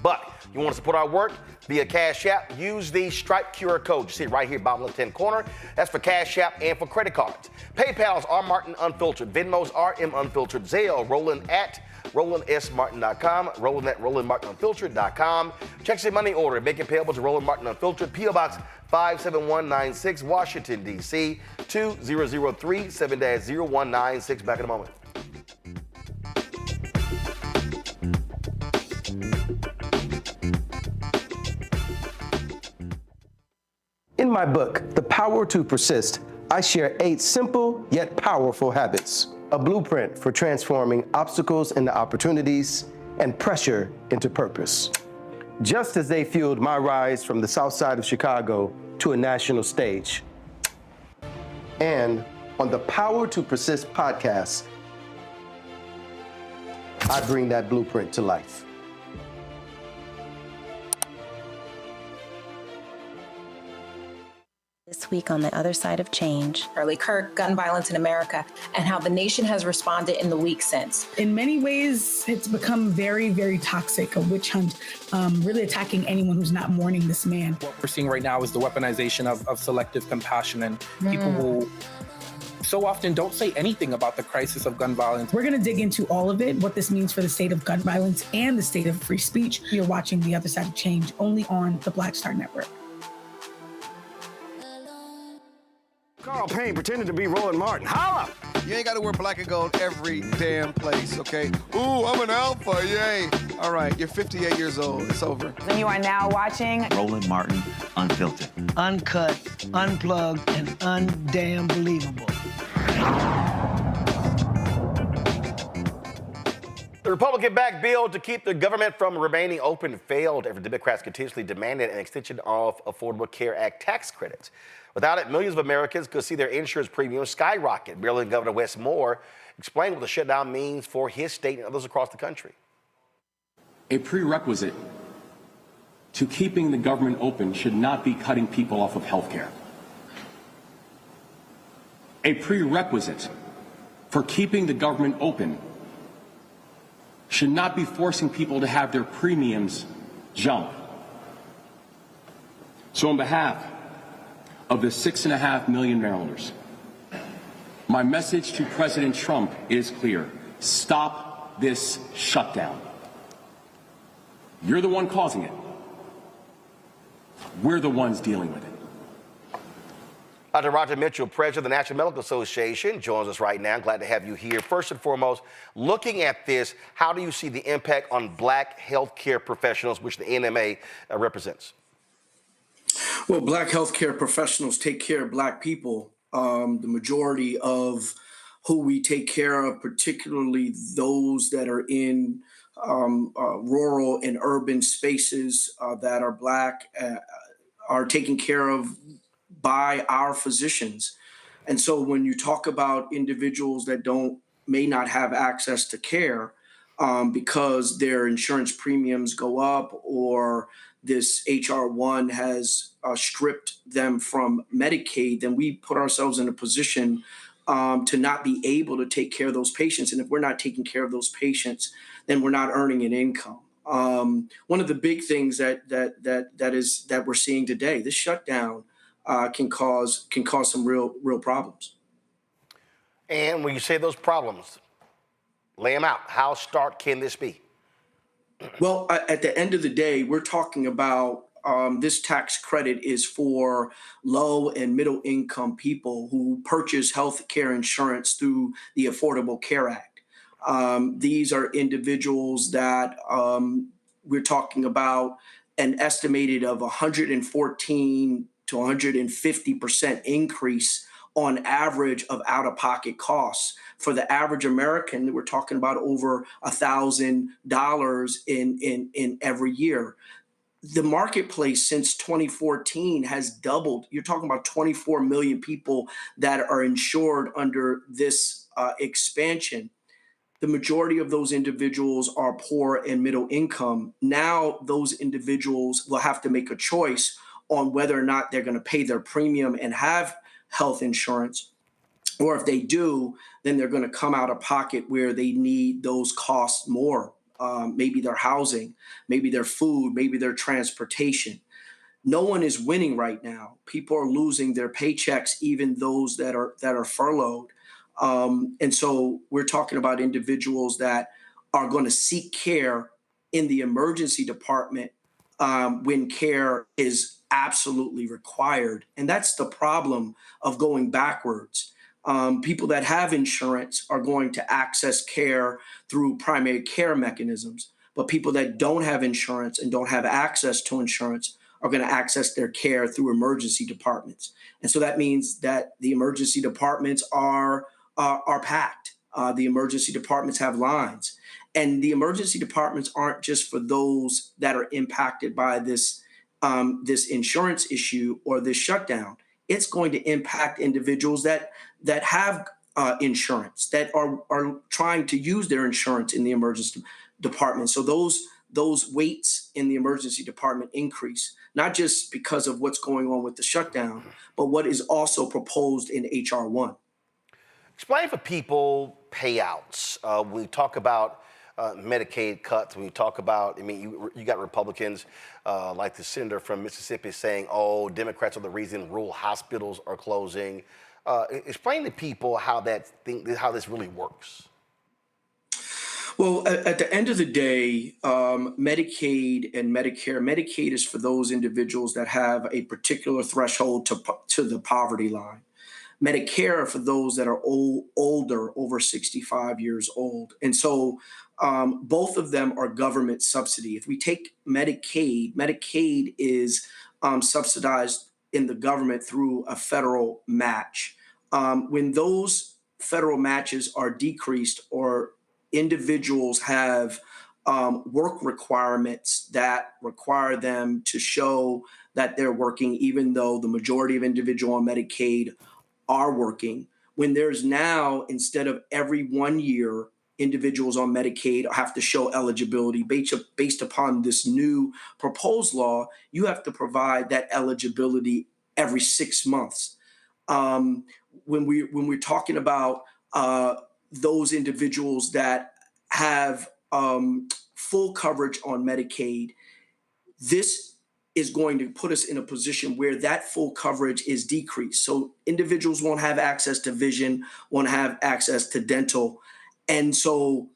But you want to support our work via Cash App, use the Stripe QR code. You see it right here, bottom left-hand corner. That's for Cash App and for credit cards. PayPal's R Martin Unfiltered. Venmo's RM Unfiltered. Zelle, Roland at RolandSMartin.com. Roland at RolandMartinUnfiltered.com. Check your money order. Make it payable to Roland Martin Unfiltered. P.O. Box 57196, Washington, D.C. 2003 7-0196. Back in a moment. In my book, The Power to Persist, I share 8 simple yet powerful habits, a blueprint for transforming obstacles into opportunities and pressure into purpose. Just as they fueled my rise from the South Side of Chicago to a national stage. And on the Power to Persist podcast, I bring that blueprint to life. This week on The Other Side of Change. Charlie Kirk, gun violence in America, and how the nation has responded in the week since. In many ways, it's become very, very toxic, a witch hunt, really attacking anyone who's not mourning this man. What we're seeing right now is the weaponization of selective compassion, and people will so often don't say anything about the crisis of gun violence. We're going to dig into all of it, what this means for the state of gun violence and the state of free speech. You're watching The Other Side of Change only on the Black Star Network. Carl Payne pretending to be Roland Martin. Holla! You ain't got to wear black and gold every damn place, okay? Ooh, I'm an alpha, yay! All right, you're 58 years old. It's over. And you are now watching Roland Martin Unfiltered. Uncut, unplugged, and undamn believable. The Republican-backed bill to keep the government from remaining open failed after Democrats continuously demanded an extension of Affordable Care Act tax credits. Without it, millions of Americans could see their insurance premiums skyrocket. Maryland Governor Wes Moore explained what the shutdown means for his state and others across the country. A prerequisite to keeping the government open should not be cutting people off of health care. A prerequisite for keeping the government open should not be forcing people to have their premiums jump. So on behalf of the 6.5 million Marylanders, my message to President Trump is clear. Stop this shutdown. You're the one causing it. We're the ones dealing with it. Dr. Roger Mitchell, president of the National Medical Association, joins us right now. Glad to have you here. First and foremost, looking at this, how do you see the impact on black healthcare professionals, which the NMA represents? Well, black healthcare professionals take care of black people. The majority of who we take care of, particularly those that are in rural and urban spaces that are black, are taken care of by our physicians. And so when you talk about individuals that may not have access to care because their insurance premiums go up, or this HR1 has stripped them from Medicaid, then we put ourselves in a position to not be able to take care of those patients. And if we're not taking care of those patients, then we're not earning an income. One of the big things that we're seeing today, this shutdown can cause some real problems. And when you say those problems, lay them out. How stark can this be? Well, at the end of the day, we're talking about this tax credit is for low and middle income people who purchase health care insurance through the Affordable Care Act. These are individuals that we're talking about an estimated of 114 to 150% increase on average of out-of-pocket costs. For the average American, we're talking about over $1,000 in every year. The marketplace since 2014 has doubled. You're talking about 24 million people that are insured under this expansion. The majority of those individuals are poor and middle income. Now those individuals will have to make a choice on whether or not they're going to pay their premium and have health insurance, or if they do, then they're going to come out of pocket where they need those costs more. Maybe their housing, maybe their food, maybe their transportation. No one is winning right now. People are losing their paychecks, even those that are furloughed. And so we're talking about individuals that are going to seek care in the emergency department when care is absolutely required. And that's the problem of going backwards. People that have insurance are going to access care through primary care mechanisms, but people that don't have insurance and don't have access to insurance are going to access their care through emergency departments. And so that means that the emergency departments are packed. The emergency departments have lines. And the emergency departments aren't just for those that are impacted by this insurance issue or this shutdown. It's going to impact individuals that have insurance, that are trying to use their insurance in the emergency department. So those those waits in the emergency department increase, not just because of what's going on with the shutdown, but what is also proposed in H.R. 1. Explain for people payouts. When we talk about Medicaid cuts, when we talk about, I mean, you got Republicans like the senator from Mississippi saying, oh, Democrats are the reason rural hospitals are closing. Explain to people how this really works. Well, at the end of the day, Medicaid and Medicaid is for those individuals that have a particular threshold to the poverty line. Medicare are for those that are older, over 65 years old. And so both of them are government subsidy. If we take Medicaid is subsidized in the government through a federal match. When those federal matches are decreased or individuals have work requirements that require them to show that they're working, even though the majority of individuals on Medicaid are working, when there's now, instead of every 1 year, individuals on Medicaid have to show eligibility based upon this new proposed law, you have to provide that eligibility every 6 months. When we're talking about those individuals that have full coverage on Medicaid, this is going to put us in a position where that full coverage is decreased. So individuals won't have access to vision, won't have access to dental. And so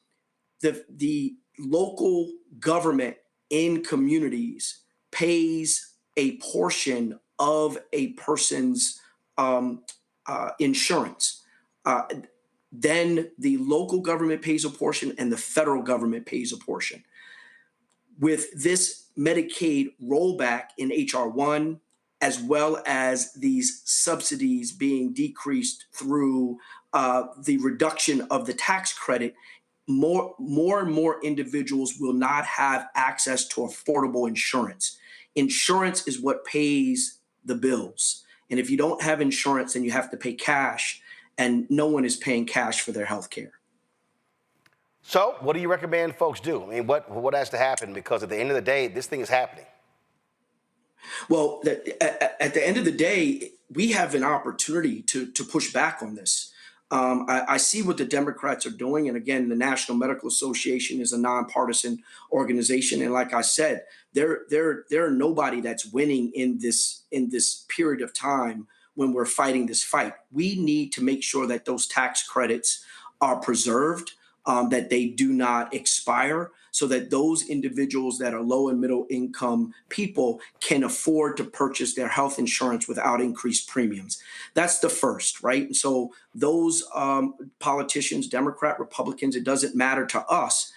the local government in communities pays a portion of a person's insurance. Then the local government pays a portion and the federal government pays a portion. With this Medicaid rollback in H.R. 1, as well as these subsidies being decreased through the reduction of the tax credit, more and more individuals will not have access to affordable insurance. Insurance is what pays the bills. And if you don't have insurance, then you have to pay cash, and no one is paying cash for their health care. So what do you recommend folks do? I mean, what has to happen? Because at the end of the day, this thing is happening. Well, at the end of the day, we have an opportunity to push back on this. I see what the Democrats are doing. And again, the National Medical Association is a nonpartisan organization. And like I said, there are nobody that's winning in this period of time when we're fighting this fight. We need to make sure that those tax credits are preserved, that they do not expire, so that those individuals that are low and middle income people can afford to purchase their health insurance without increased premiums. That's the first, right? And so those politicians, Democrat, Republicans, it doesn't matter to us,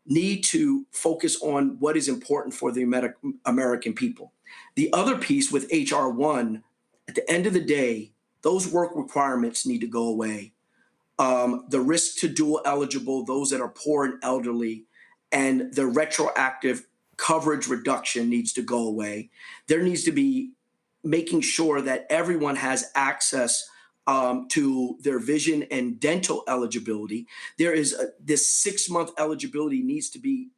need to focus on what is important for the American people. The other piece with H.R. 1, at the end of the day, those work requirements need to go away. The risk to dual eligible, those that are poor and elderly, and the retroactive coverage reduction needs to go away. There needs to be making sure that everyone has access to their vision and dental eligibility. There is this 6-month eligibility needs to be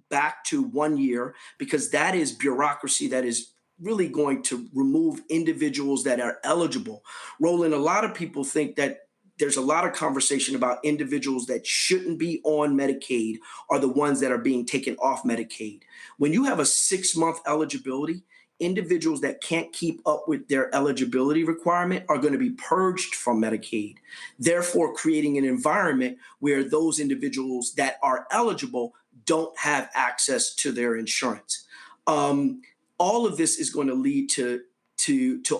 back to 1 year, because that is bureaucracy that is really going to remove individuals that are eligible. Roland, a lot of people think that there's a lot of conversation about individuals that shouldn't be on Medicaid are the ones that are being taken off Medicaid. When you have a 6-month eligibility, individuals that can't keep up with their eligibility requirement are going to be purged from Medicaid, therefore creating an environment where those individuals that are eligible don't have access to their insurance. All of this is going to lead to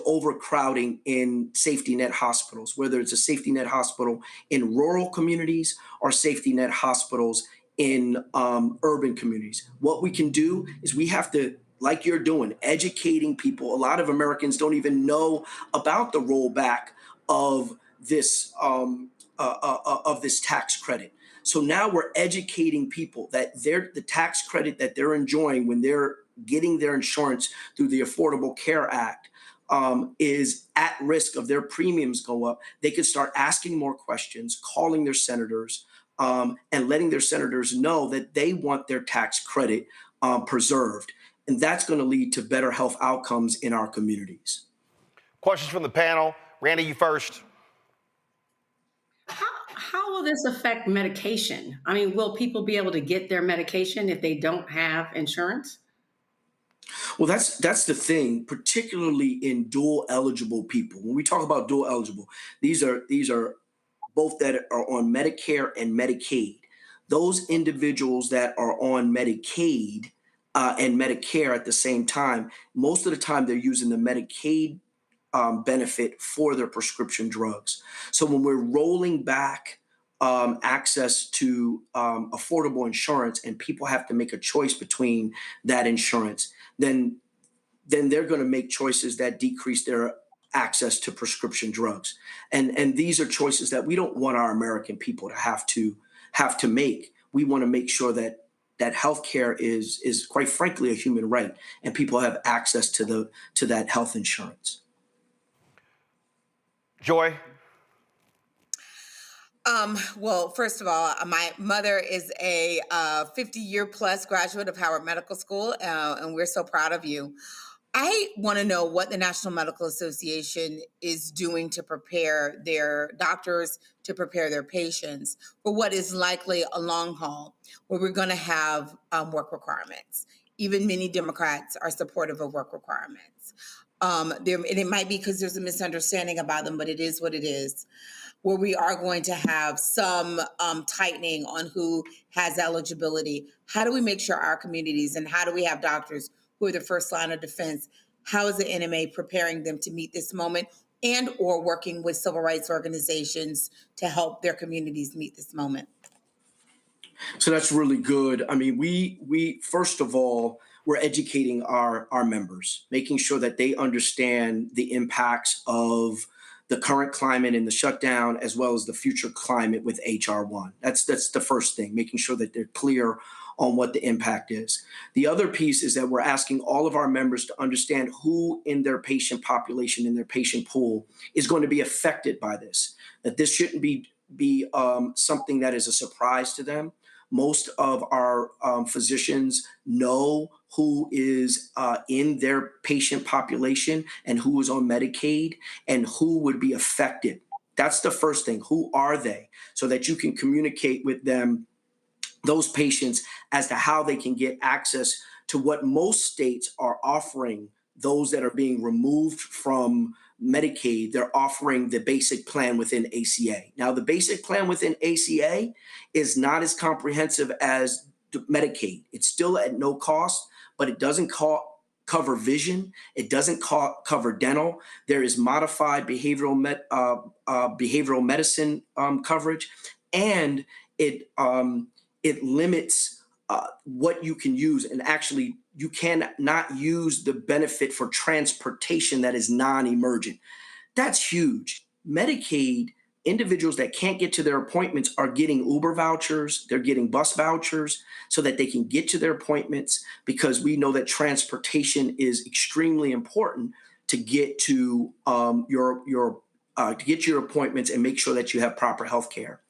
overcrowding in safety net hospitals, whether it's a safety net hospital in rural communities or safety net hospitals in urban communities. What we can do is we have to, like you're doing, educating people. A lot of Americans don't even know about the rollback of this tax credit. So now we're educating people that the tax credit that they're enjoying when they're getting their insurance through the Affordable Care Act is at risk of their premiums go up. They could start asking more questions, calling their senators, and letting their senators know that they want their tax credit preserved. And that's going to lead to better health outcomes in our communities. Questions from the panel. Randy, you first. How will this affect medication? I mean, will people be able to get their medication if they don't have insurance? Well, that's the thing, particularly in dual eligible people. When we talk about dual eligible, these are both that are on Medicare and Medicaid. Those individuals that are on Medicaid and Medicare at the same time, most of the time they're using the Medicaid benefit for their prescription drugs. So when we're rolling back access to affordable insurance and people have to make a choice between that insurance, then they're going to make choices that decrease their access to prescription drugs. And these are choices that we don't want our American people to have to make. We want to make sure that healthcare is quite frankly a human right, and people have access to that health insurance. Joy? Well, first of all, my mother is a 50-year plus graduate of Howard Medical School, and we're so proud of you. I want to know what the National Medical Association is doing to prepare their doctors, to prepare their patients for what is likely a long haul where we're going to have work requirements. Even many Democrats are supportive of work requirements. And it might be because there's a misunderstanding about them, but it is what it is, where we are going to have some tightening on who has eligibility. How do we make sure our communities, and how do we have doctors who are the first line of defense? How is the NMA preparing them to meet this moment and or working with civil rights organizations to help their communities meet this moment? So that's really good. I mean, we first of all, we're educating our members, making sure that they understand the impacts of the current climate and the shutdown, as well as the future climate with HR 1. That's the first thing, making sure that they're clear on what the impact is. The other piece is that we're asking all of our members to understand who in their patient population, in their patient pool, is going to be affected by this, that this shouldn't be something that is a surprise to them. Most of our physicians know who is in their patient population and who is on Medicaid and who would be affected. That's the first thing. Who are they? So that you can communicate with them, those patients, as to how they can get access to what most states are offering those that are being removed from Medicaid. They're offering the basic plan within ACA. Now, the basic plan within ACA is not as comprehensive as Medicaid. It's still at no cost, but it doesn't cover vision. It doesn't cover dental. There is modified behavioral medicine coverage, and it limits what you can use. And actually, you cannot use the benefit for transportation that is non-emergent. That's huge. Medicaid, individuals that can't get to their appointments are getting Uber vouchers, they're getting bus vouchers so that they can get to their appointments, because we know that transportation is extremely important to get to your appointments and make sure that you have proper health care.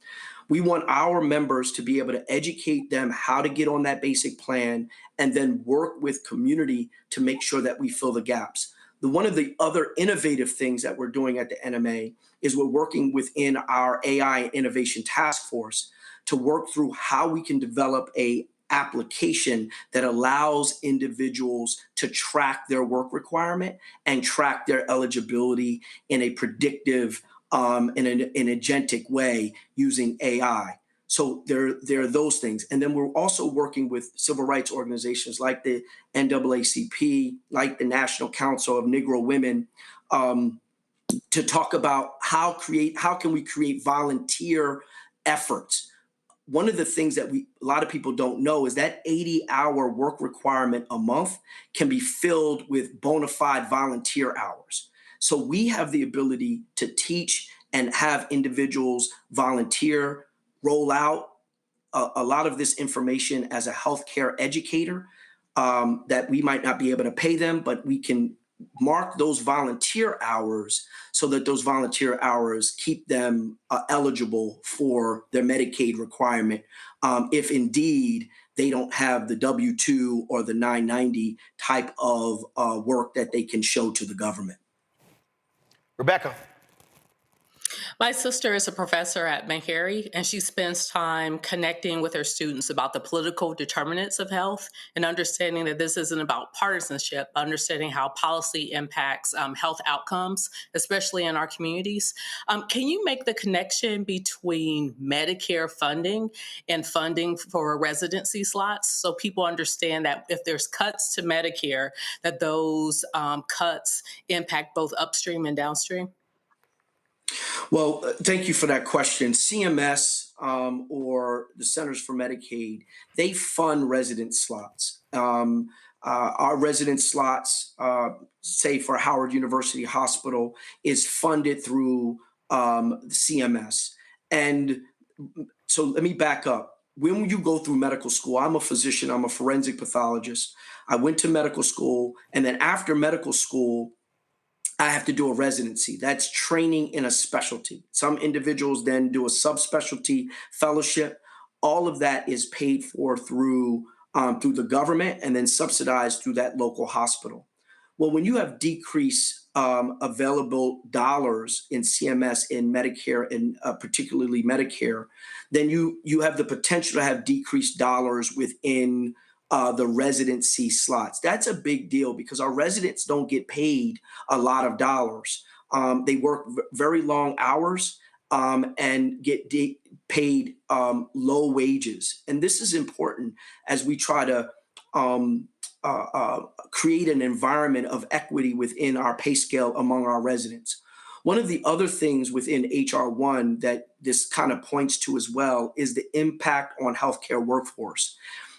We want our members to be able to educate them how to get on that basic plan and then work with community to make sure that we fill the gaps. One of the other innovative things that we're doing at the NMA is we're working within our AI Innovation Task Force to work through how we can develop a application that allows individuals to track their work requirement and track their eligibility in a predictive in an agentic way using AI. So there are those things. And then we're also working with civil rights organizations like the NAACP, like the National Council of Negro Women, to talk about how can we create volunteer efforts. One of the things that a lot of people don't know is that 80-hour work requirement a month can be filled with bona fide volunteer hours. So we have the ability to teach and have individuals volunteer, roll out a lot of this information as a healthcare educator, that we might not be able to pay them, but we can mark those volunteer hours so that those volunteer hours keep them eligible for their Medicaid requirement if indeed they don't have the W-2 or the 990 type of work that they can show to the government. Rebecca. My sister is a professor at Meharry, and she spends time connecting with her students about the political determinants of health and understanding that this isn't about partisanship, understanding how policy impacts health outcomes, especially in our communities. Can you make the connection between Medicare funding and funding for residency slots so people understand that if there's cuts to Medicare, that those cuts impact both upstream and downstream? Well, thank you for that question. CMS or the Centers for Medicaid, they fund resident slots. Our resident slots, say for Howard University Hospital, is funded through CMS. And so let me back up. When you go through medical school, I'm a physician, I'm a forensic pathologist. I went to medical school, and then after medical school, I have to do a residency. That's training in a specialty. Some individuals then do a subspecialty fellowship. All of that is paid for through the government and then subsidized through that local hospital. Well, when you have decreased available dollars in CMS, in Medicare, and particularly Medicare, then you have the potential to have decreased dollars within the residency slots. That's a big deal because our residents don't get paid a lot of dollars. They work very long hours and get paid low wages. And this is important as we try to create an environment of equity within our pay scale among our residents. One of the other things within HR 1 that this kind of points to as well is the impact on healthcare workforce.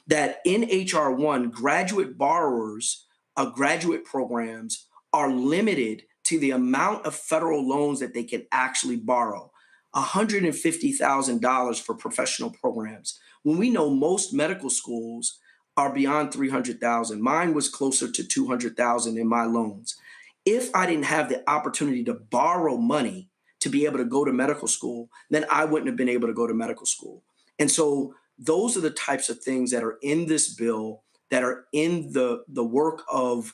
That in HR 1, graduate borrowers of graduate programs are limited to the amount of federal loans that they can actually borrow, $150,000 for professional programs. When we know most medical schools are beyond $300,000, mine was closer to $200,000 in my loans. If I didn't have the opportunity to borrow money to be able to go to medical school, then I wouldn't have been able to go to medical school. And so those are the types of things that are in this bill, that are in the work of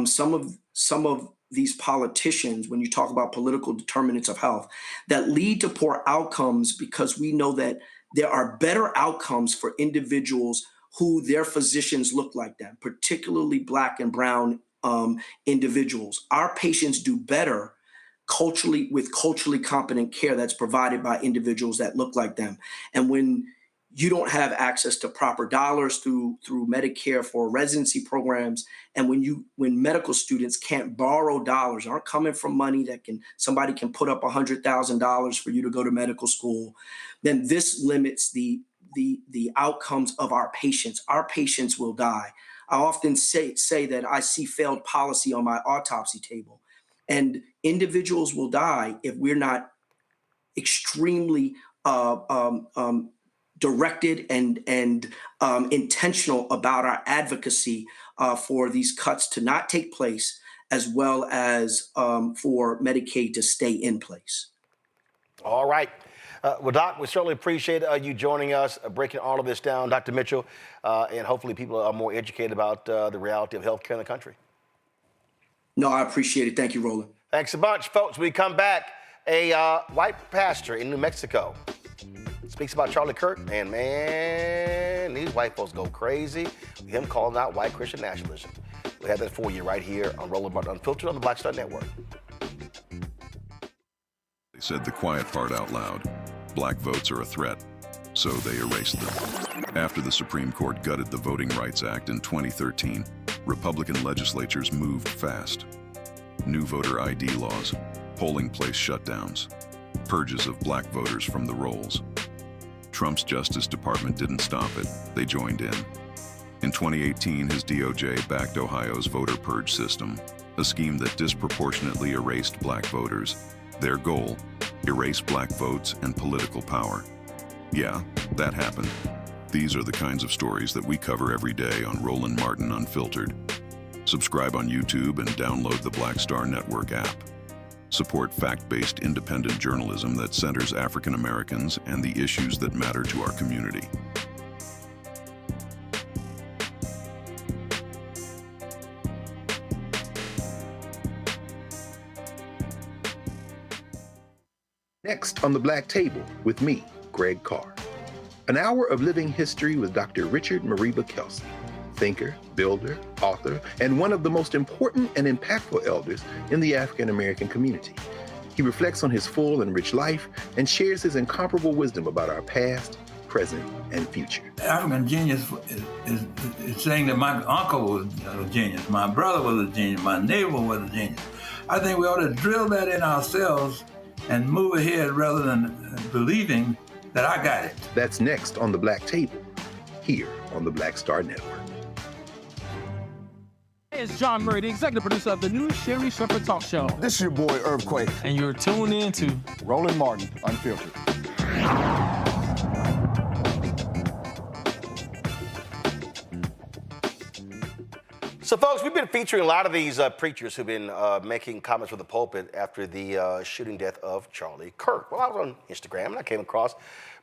some of these politicians when you talk about political determinants of health, that lead to poor outcomes because we know that there are better outcomes for individuals who their physicians look like them, particularly Black and brown individuals. Our patients do better with culturally competent care that's provided by individuals that look like them. And when you don't have access to proper dollars through Medicare for residency programs, and when medical students can't borrow dollars, aren't coming from money that somebody can put up $100,000 for you to go to medical school, then this limits the outcomes of our patients. Our patients will die. I often say that I see failed policy on my autopsy table, and individuals will die if we're not extremely directed and intentional about our advocacy for these cuts to not take place, as well as for Medicaid to stay in place. All right. Well, Doc, we certainly appreciate you joining us, breaking all of this down, Dr. Mitchell, and hopefully people are more educated about the reality of healthcare in the country. No, I appreciate it. Thank you, Roland. Thanks a bunch, folks. We come back. A white pastor in New Mexico speaks about Charlie Kirk, and man, these white folks go crazy with him calling out white Christian nationalism. We have that for you right here on Roland Martin Unfiltered on the Black Star Network. They said the quiet part out loud. Black votes are a threat, so they erased them. After the Supreme Court gutted the Voting Rights Act in 2013, Republican legislatures moved fast. New voter ID laws, polling place shutdowns, purges of black voters from the rolls. Trump's Justice Department didn't stop it, they joined in. In 2018, his DOJ backed Ohio's voter purge system, a scheme that disproportionately erased black voters. Their goal, erase black votes and political power. Yeah, that happened. These are the kinds of stories that we cover every day on Roland Martin Unfiltered. Subscribe on YouTube and download the Black Star Network app. Support fact-based independent journalism that centers African Americans and the issues that matter to our community. Next on the Black Table with me, Greg Carr. An hour of living history with Dr. Richard Mariba Kelsey, thinker, builder, author, and one of the most important and impactful elders in the African American community. He reflects on his full and rich life and shares his incomparable wisdom about our past, present, and future. African genius is saying that my uncle was a genius, my brother was a genius, my neighbor was a genius. I think we ought to drill that in ourselves and move ahead rather than believing that I got it. That's next on the Black Table, here on the Black Star Network. Hey, it's John Murray, the executive producer of the new Sherry Shepherd Talk Show. This is your boy, Earthquake. And you're tuned in to Roland Martin, Unfiltered. So, folks, we've been featuring a lot of these preachers who've been making comments from the pulpit after the shooting death of Charlie Kirk. Well, I was on Instagram and I came across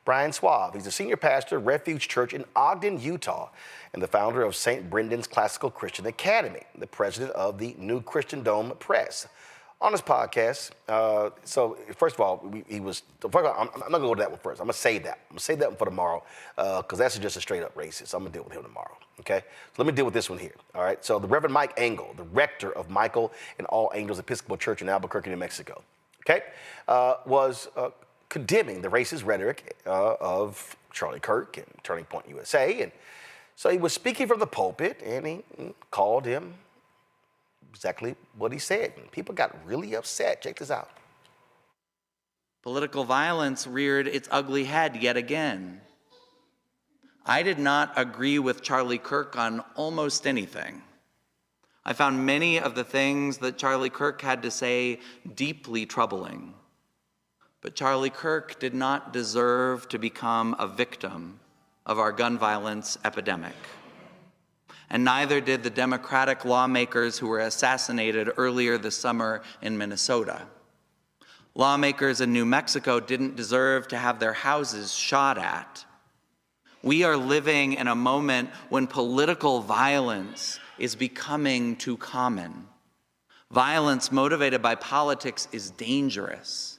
Brian Suave. He's a senior pastor of Refuge Church in Ogden, Utah, and the founder of St. Brendan's Classical Christian Academy, the president of the New Christian Dome Press. On his podcast, so first of all, I'm not gonna go to that one first. I'm gonna save that. I'm gonna save that one for tomorrow, because that's just a straight up racist. So I'm gonna deal with him tomorrow, okay? So let me deal with this one here, all right? So the Reverend Mike Engel, the rector of Michael and All Angels Episcopal Church in Albuquerque, New Mexico, okay, was condemning the racist rhetoric of Charlie Kirk and Turning Point USA. And so he was speaking from the pulpit and he called him exactly what he said. And people got really upset. Check this out. Political violence reared its ugly head yet again. I did not agree with Charlie Kirk on almost anything. I found many of the things that Charlie Kirk had to say deeply troubling. But Charlie Kirk did not deserve to become a victim of our gun violence epidemic. And neither did the Democratic lawmakers who were assassinated earlier this summer in Minnesota. Lawmakers in New Mexico didn't deserve to have their houses shot at. We are living in a moment when political violence is becoming too common. Violence motivated by politics is dangerous.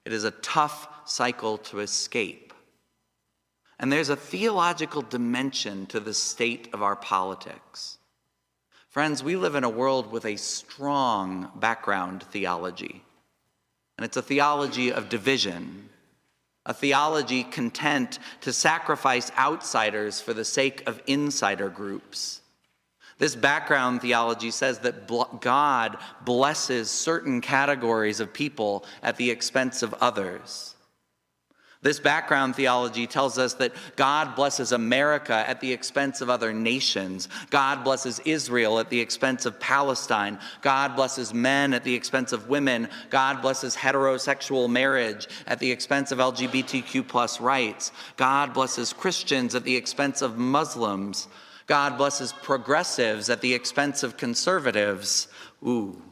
It is a tough cycle to escape. And there's a theological dimension to the state of our politics. Friends, we live in a world with a strong background theology. And it's a theology of division, a theology content to sacrifice outsiders for the sake of insider groups. This background theology says that God blesses certain categories of people at the expense of others. This background theology tells us that God blesses America at the expense of other nations. God blesses Israel at the expense of Palestine. God blesses men at the expense of women. God blesses heterosexual marriage at the expense of LGBTQ+ rights. God blesses Christians at the expense of Muslims. God blesses progressives at the expense of conservatives. Ooh.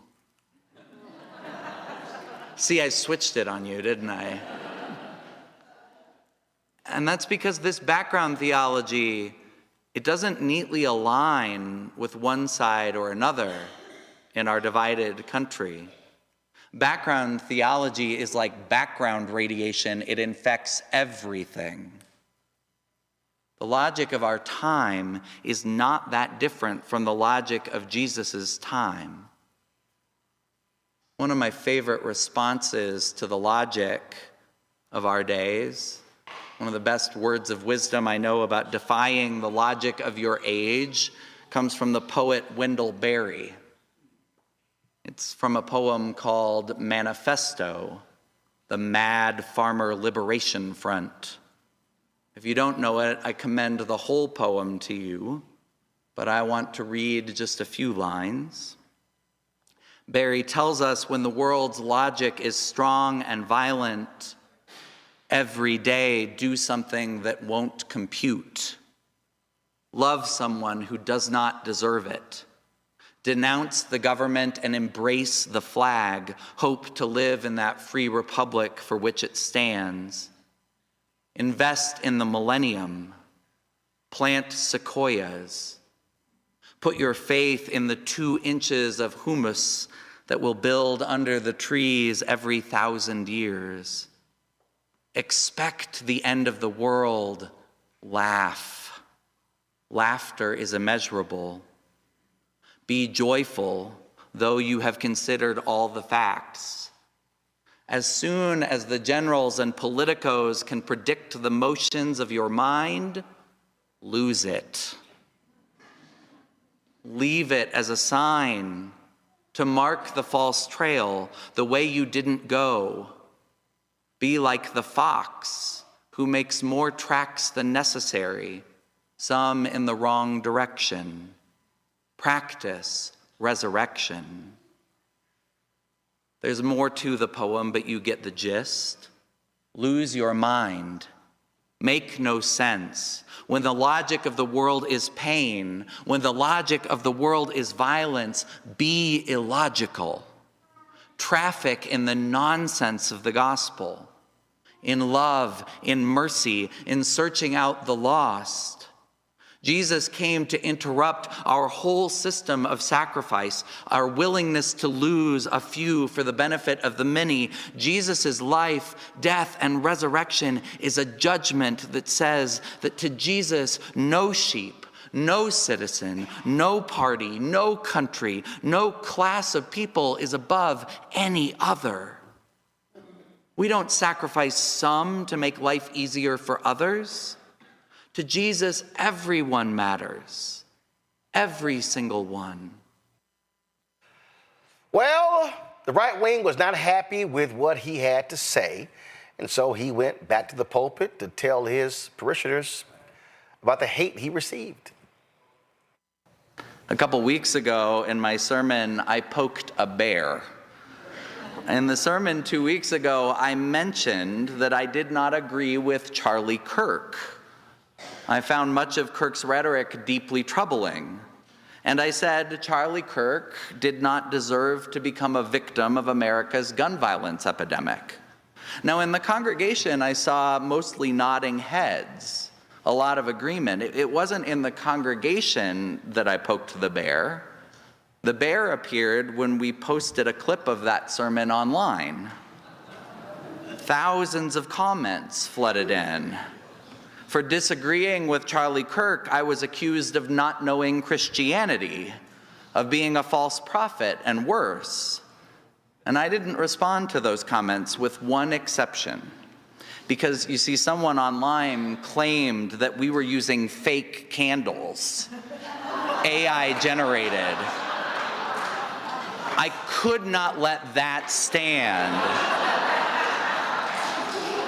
See, I switched it on you, didn't I? And that's because this background theology, it doesn't neatly align with one side or another in our divided country. Background theology is like background radiation. It infects everything. The logic of our time is not that different from the logic of Jesus's time. One of my favorite responses to the logic of our days, one of the best words of wisdom I know about defying the logic of your age, comes from the poet Wendell Berry. It's from a poem called Manifesto, the Mad Farmer Liberation Front. If you don't know it, I commend the whole poem to you, but I want to read just a few lines. Berry tells us when the world's logic is strong and violent, every day, do something that won't compute. Love someone who does not deserve it. Denounce the government and embrace the flag. Hope to live in that free republic for which it stands. Invest in the millennium. Plant sequoias. Put your faith in the 2 inches of humus that will build under the trees every 1,000 years. Expect the end of the world. Laugh. Laughter is immeasurable. Be joyful, though you have considered all the facts. As soon as the generals and politicos can predict the motions of your mind, lose it. Leave it as a sign to mark the false trail, the way you didn't go. Be like the fox who makes more tracks than necessary, some in the wrong direction. Practice resurrection. There's more to the poem, but you get the gist. Lose your mind. Make no sense. When the logic of the world is pain, when the logic of the world is violence, be illogical. Traffic in the nonsense of the gospel, in love, in mercy, in searching out the lost. Jesus came to interrupt our whole system of sacrifice, our willingness to lose a few for the benefit of the many. Jesus' life, death, and resurrection is a judgment that says that to Jesus, no sheep, no citizen, no party, no country, no class of people is above any other. We don't sacrifice some to make life easier for others. To Jesus, everyone matters. Every single one. Well, the right wing was not happy with what he had to say, and so he went back to the pulpit to tell his parishioners about the hate he received. A couple weeks ago in my sermon, I poked a bear. In the sermon 2 weeks ago, I mentioned that I did not agree with Charlie Kirk. I found much of Kirk's rhetoric deeply troubling. And I said Charlie Kirk did not deserve to become a victim of America's gun violence epidemic. Now, in the congregation, I saw mostly nodding heads, a lot of agreement. It wasn't in the congregation that I poked the bear. The bear appeared when we posted a clip of that sermon online. Thousands of comments flooded in. For disagreeing with Charlie Kirk, I was accused of not knowing Christianity, of being a false prophet, and worse. And I didn't respond to those comments with one exception. Because, you see, someone online claimed that we were using fake candles, AI generated. I could not let that stand.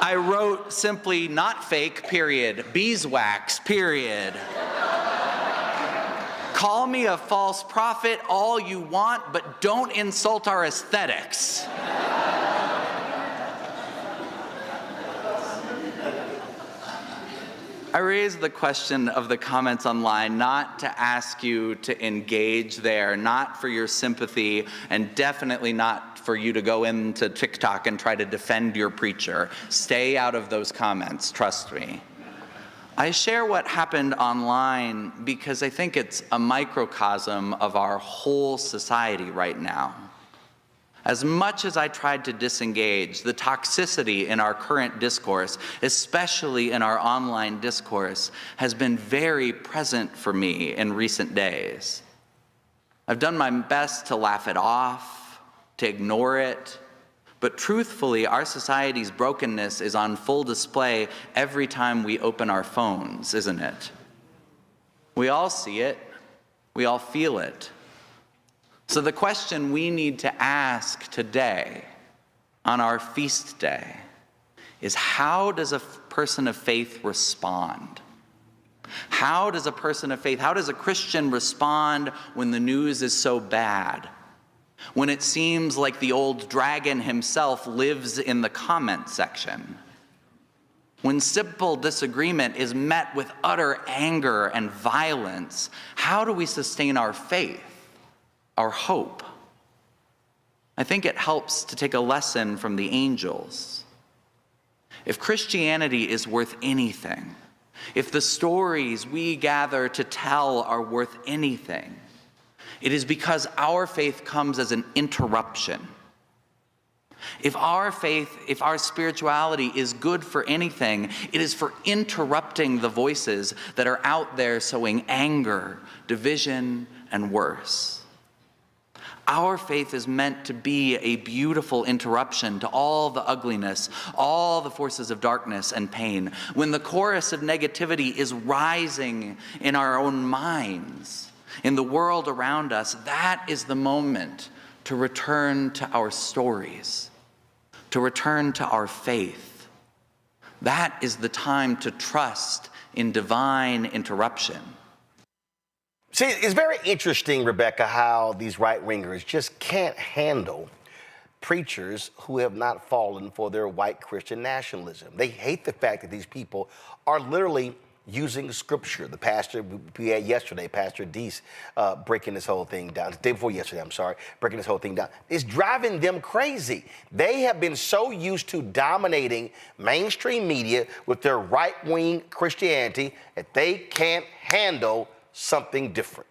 I wrote simply, not fake, period, beeswax, period. Call me a false prophet all you want, but don't insult our aesthetics. I raised the question of the comments online not to ask you to engage there, not for your sympathy, and definitely not for you to go into TikTok and try to defend your preacher. Stay out of those comments, trust me. I share what happened online because I think it's a microcosm of our whole society right now. As much as I tried to disengage, the toxicity in our current discourse, especially in our online discourse, has been very present for me in recent days. I've done my best to laugh it off, to ignore it, but truthfully, our society's brokenness is on full display every time we open our phones, isn't it? We all see it, we all feel it. So the question we need to ask today, on our feast day, is how does a person of faith respond? How does a person of faith, how does a Christian respond when the news is so bad? When it seems like the old dragon himself lives in the comment section? When simple disagreement is met with utter anger and violence, how do we sustain our faith, our hope. I think it helps to take a lesson from the angels. If Christianity is worth anything, if the stories we gather to tell are worth anything, it is because our faith comes as an interruption. If our faith, if our spirituality is good for anything, it is for interrupting the voices that are out there sowing anger, division, and worse. Our faith is meant to be a beautiful interruption to all the ugliness, all the forces of darkness and pain. When the chorus of negativity is rising in our own minds, in the world around us, that is the moment to return to our stories, to return to our faith. That is the time to trust in divine interruption. See, it's very interesting, Rebecca, how these right-wingers just can't handle preachers who have not fallen for their white Christian nationalism. They hate the fact that these people are literally using scripture. The pastor we had yesterday, Pastor Deese, breaking this whole thing down. The day before yesterday, I'm sorry, breaking this whole thing down. It's driving them crazy. They have been so used to dominating mainstream media with their right-wing Christianity that they can't handle something different.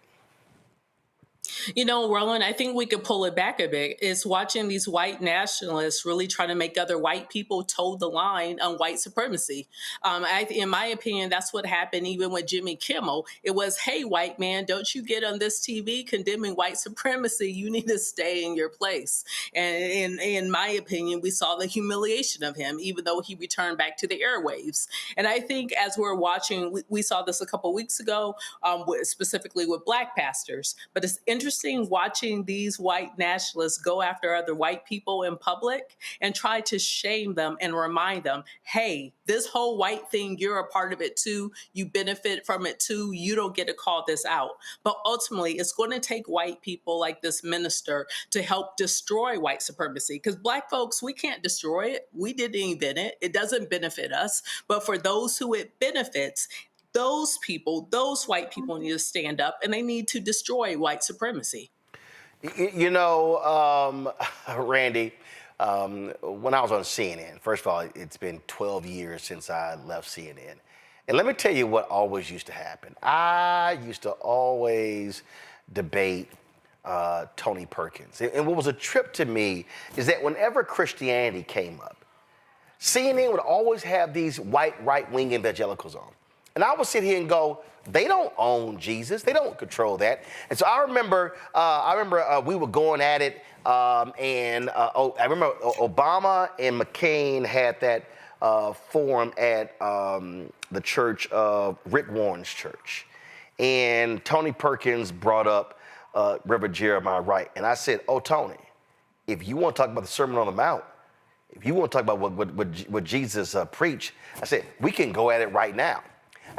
You know, Roland, I think we could pull it back a bit. It's watching these white nationalists really try to make other white people toe the line on white supremacy. In my opinion, that's what happened even with Jimmy Kimmel. It was, hey, white man, don't you get on this TV condemning white supremacy. You need to stay in your place. And in my opinion, we saw the humiliation of him, even though he returned back to the airwaves. And I think as we're watching, we saw this a couple weeks ago, specifically with black pastors. But it's interesting watching these white nationalists go after other white people in public and try to shame them and remind them, hey, this whole white thing, you're a part of it too. You benefit from it too. You don't get to call this out. But ultimately, it's going to take white people like this minister to help destroy white supremacy. Because black folks, we can't destroy it. We didn't invent it. It doesn't benefit us. But for those who it benefits, those people, those white people need to stand up and they need to destroy white supremacy. You know, Randy, when I was on CNN, first of all, it's been 12 years since I left CNN. And let me tell you what always used to happen. I used to always debate Tony Perkins. And what was a trip to me is that whenever Christianity came up, CNN would always have these white right-wing evangelicals on. And I would sit here and go, they don't own Jesus. They don't control that. And so I remember we were going at it, I remember Obama and McCain had that forum at the church of Rick Warren's church. And Tony Perkins brought up Reverend Jeremiah Wright. And I said, oh, Tony, if you want to talk about the Sermon on the Mount, if you want to talk about what Jesus preached, I said, we can go at it right now.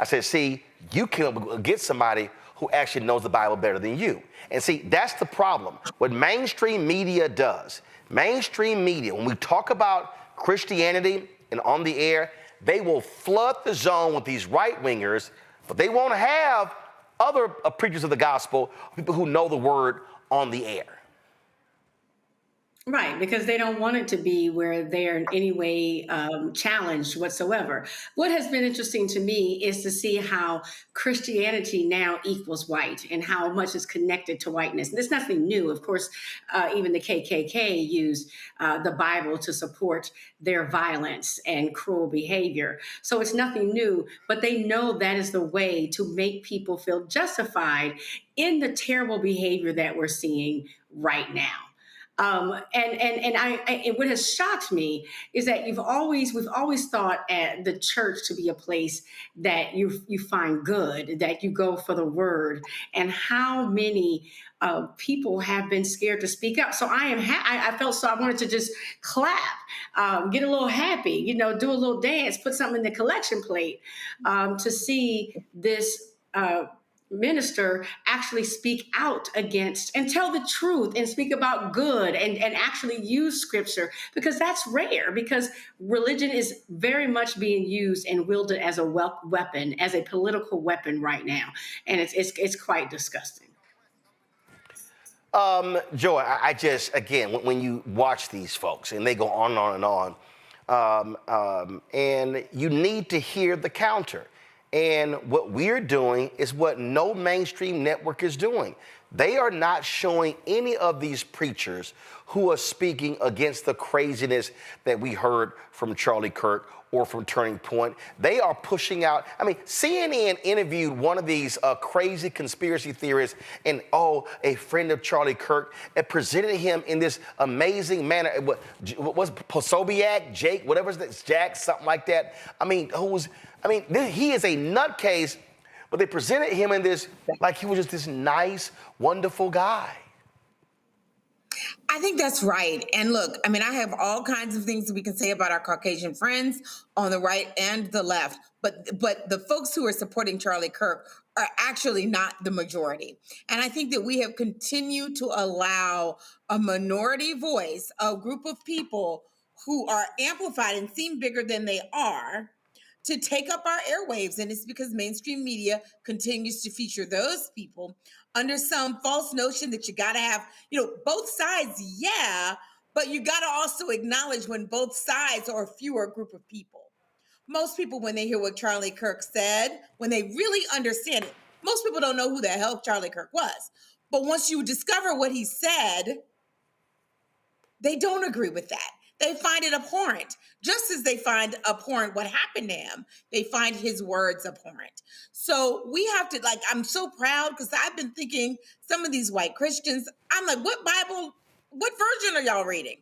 I said, see, you can get somebody who actually knows the Bible better than you. And see, that's the problem. What mainstream media does, mainstream media, when we talk about Christianity and on the air, they will flood the zone with these right-wingers, but they won't have other preachers of the gospel, people who know the word on the air. Right, because they don't want it to be where they're in any way challenged whatsoever. What has been interesting to me is to see how Christianity now equals white and how much is connected to whiteness. And there's nothing new. Of course, even the KKK used the Bible to support their violence and cruel behavior. So it's nothing new, but they know that is the way to make people feel justified in the terrible behavior that we're seeing right now. And what has shocked me is that we've always thought at the church to be a place that you find good, that you go for the word, and how many people have been scared to speak up. So I felt so I wanted to just clap, get a little happy, do a little dance, put something in the collection plate to see this minister actually speak out against and tell the truth and speak about good and actually use scripture, because that's rare, because religion is very much being used and wielded as a weapon, as a political weapon right now. And it's quite disgusting. Joy, I just, again, when you watch these folks and they go on and on and on, and you need to hear the counter. And what we're doing is what no mainstream network is doing. They are not showing any of these preachers who are speaking against the craziness that we heard from Charlie Kirk or from Turning Point. They are pushing out, I mean, CNN interviewed one of these crazy conspiracy theorists and, a friend of Charlie Kirk, and presented him in this amazing manner. What was Posobiec, Jake, whatever his name, Jack, something like that. He is a nutcase, but they presented him in this, like he was just this nice, wonderful guy. I think that's right. And look, I mean, I have all kinds of things that we can say about our Caucasian friends on the right and the left, but the folks who are supporting Charlie Kirk are actually not the majority. And I think that we have continued to allow a minority voice, a group of people who are amplified and seem bigger than they are, to take up our airwaves. And it's because mainstream media continues to feature those people under some false notion that you got to have, both sides, yeah, but you got to also acknowledge when both sides are a fewer group of people. Most people, when they hear what Charlie Kirk said, when they really understand it, most people don't know who the hell Charlie Kirk was. But once you discover what he said, they don't agree with that. They find it abhorrent, just as they find abhorrent what happened to him. They find his words abhorrent. So we have to, I'm so proud because I've been thinking some of these white Christians, I'm like, what Bible, what version are y'all reading?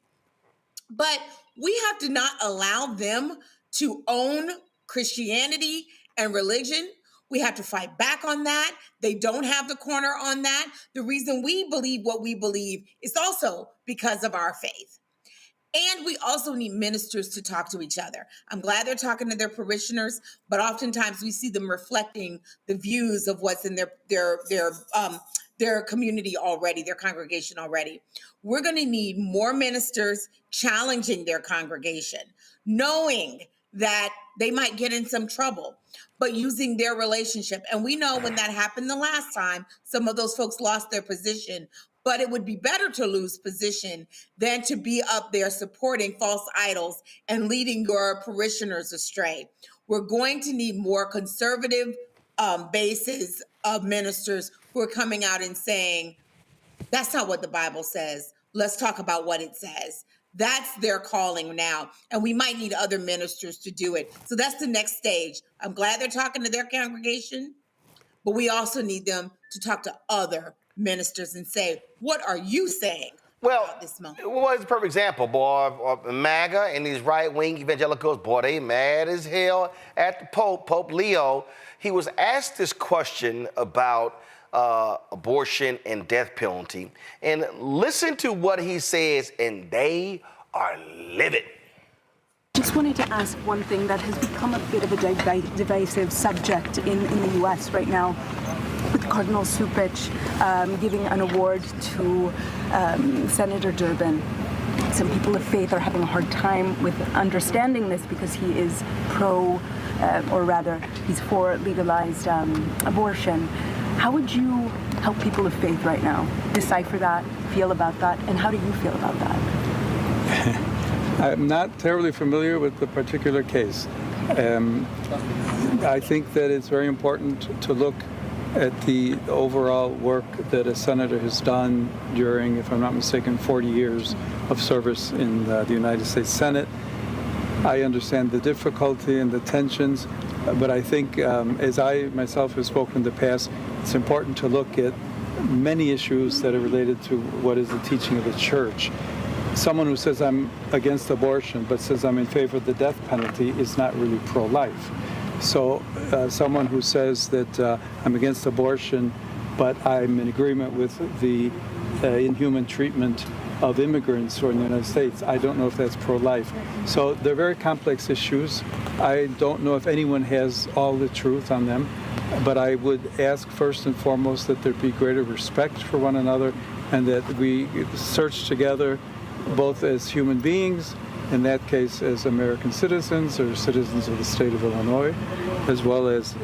But we have to not allow them to own Christianity and religion. We have to fight back on that. They don't have the corner on that. The reason we believe what we believe is also because of our faith. And we also need ministers to talk to each other. I'm glad they're talking to their parishioners, but oftentimes we see them reflecting the views of what's in their community already, their congregation already. We're going to need more ministers challenging their congregation, knowing that they might get in some trouble, but using their relationship. And we know when that happened the last time, some of those folks lost their position. But it would be better to lose position than to be up there supporting false idols and leading your parishioners astray. We're going to need more conservative bases of ministers who are coming out and saying, that's not what the Bible says. Let's talk about what it says. That's their calling now. And we might need other ministers to do it. So that's the next stage. I'm glad they're talking to their congregation, but we also need them to talk to other ministers and say, what are you saying about this moment? Well, it's a perfect example, boy. MAGA and these right-wing evangelicals, boy, they mad as hell at the Pope, Pope Leo. He was asked this question about abortion and death penalty. And listen to what he says, and they are livid. Just wanted to ask one thing that has become a bit of a divisive subject in the U.S. right now, with Cardinal Cupich giving an award to Senator Durbin. Some people of faith are having a hard time with understanding this because he is he's for legalized abortion. How would you help people of faith right now decipher that, feel about that, and how do you feel about that? I'm not terribly familiar with the particular case. I think that it's very important to look at the overall work that a senator has done during, if I'm not mistaken, 40 years of service in the United States Senate. I understand the difficulty and the tensions, but I think, as I myself have spoken in the past, it's important to look at many issues that are related to what is the teaching of the church. Someone who says I'm against abortion but says I'm in favor of the death penalty is not really pro-life. So someone who says that I'm against abortion but I'm in agreement with the inhuman treatment of immigrants who are in the United States, I don't know if that's pro-life. So they're very complex issues. I don't know if anyone has all the truth on them, but I would ask first and foremost that there be greater respect for one another and that we search together both as human beings, in that case as American citizens or citizens of the state of Illinois, as well as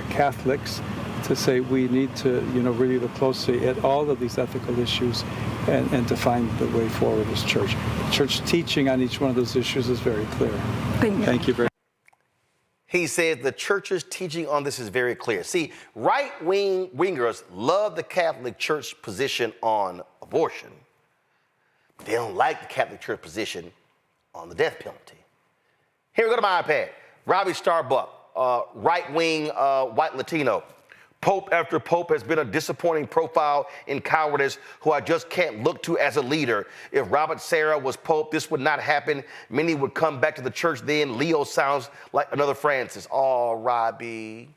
Catholics, to say we need to, really look closely at all of these ethical issues and to find the way forward as church. Church teaching on each one of those issues is very clear. Thank you very much. He said the church's teaching on this is very clear. See, right-wingers love the Catholic Church position on abortion. They don't like the Catholic Church position on the death penalty. Here we go to my iPad. Robbie Starbuck, right-wing white Latino. Pope after Pope has been a disappointing profile in cowardice who I just can't look to as a leader. If Robert Sarah was Pope, this would not happen. Many would come back to the church then. Leo sounds like another Francis. Oh, Robbie,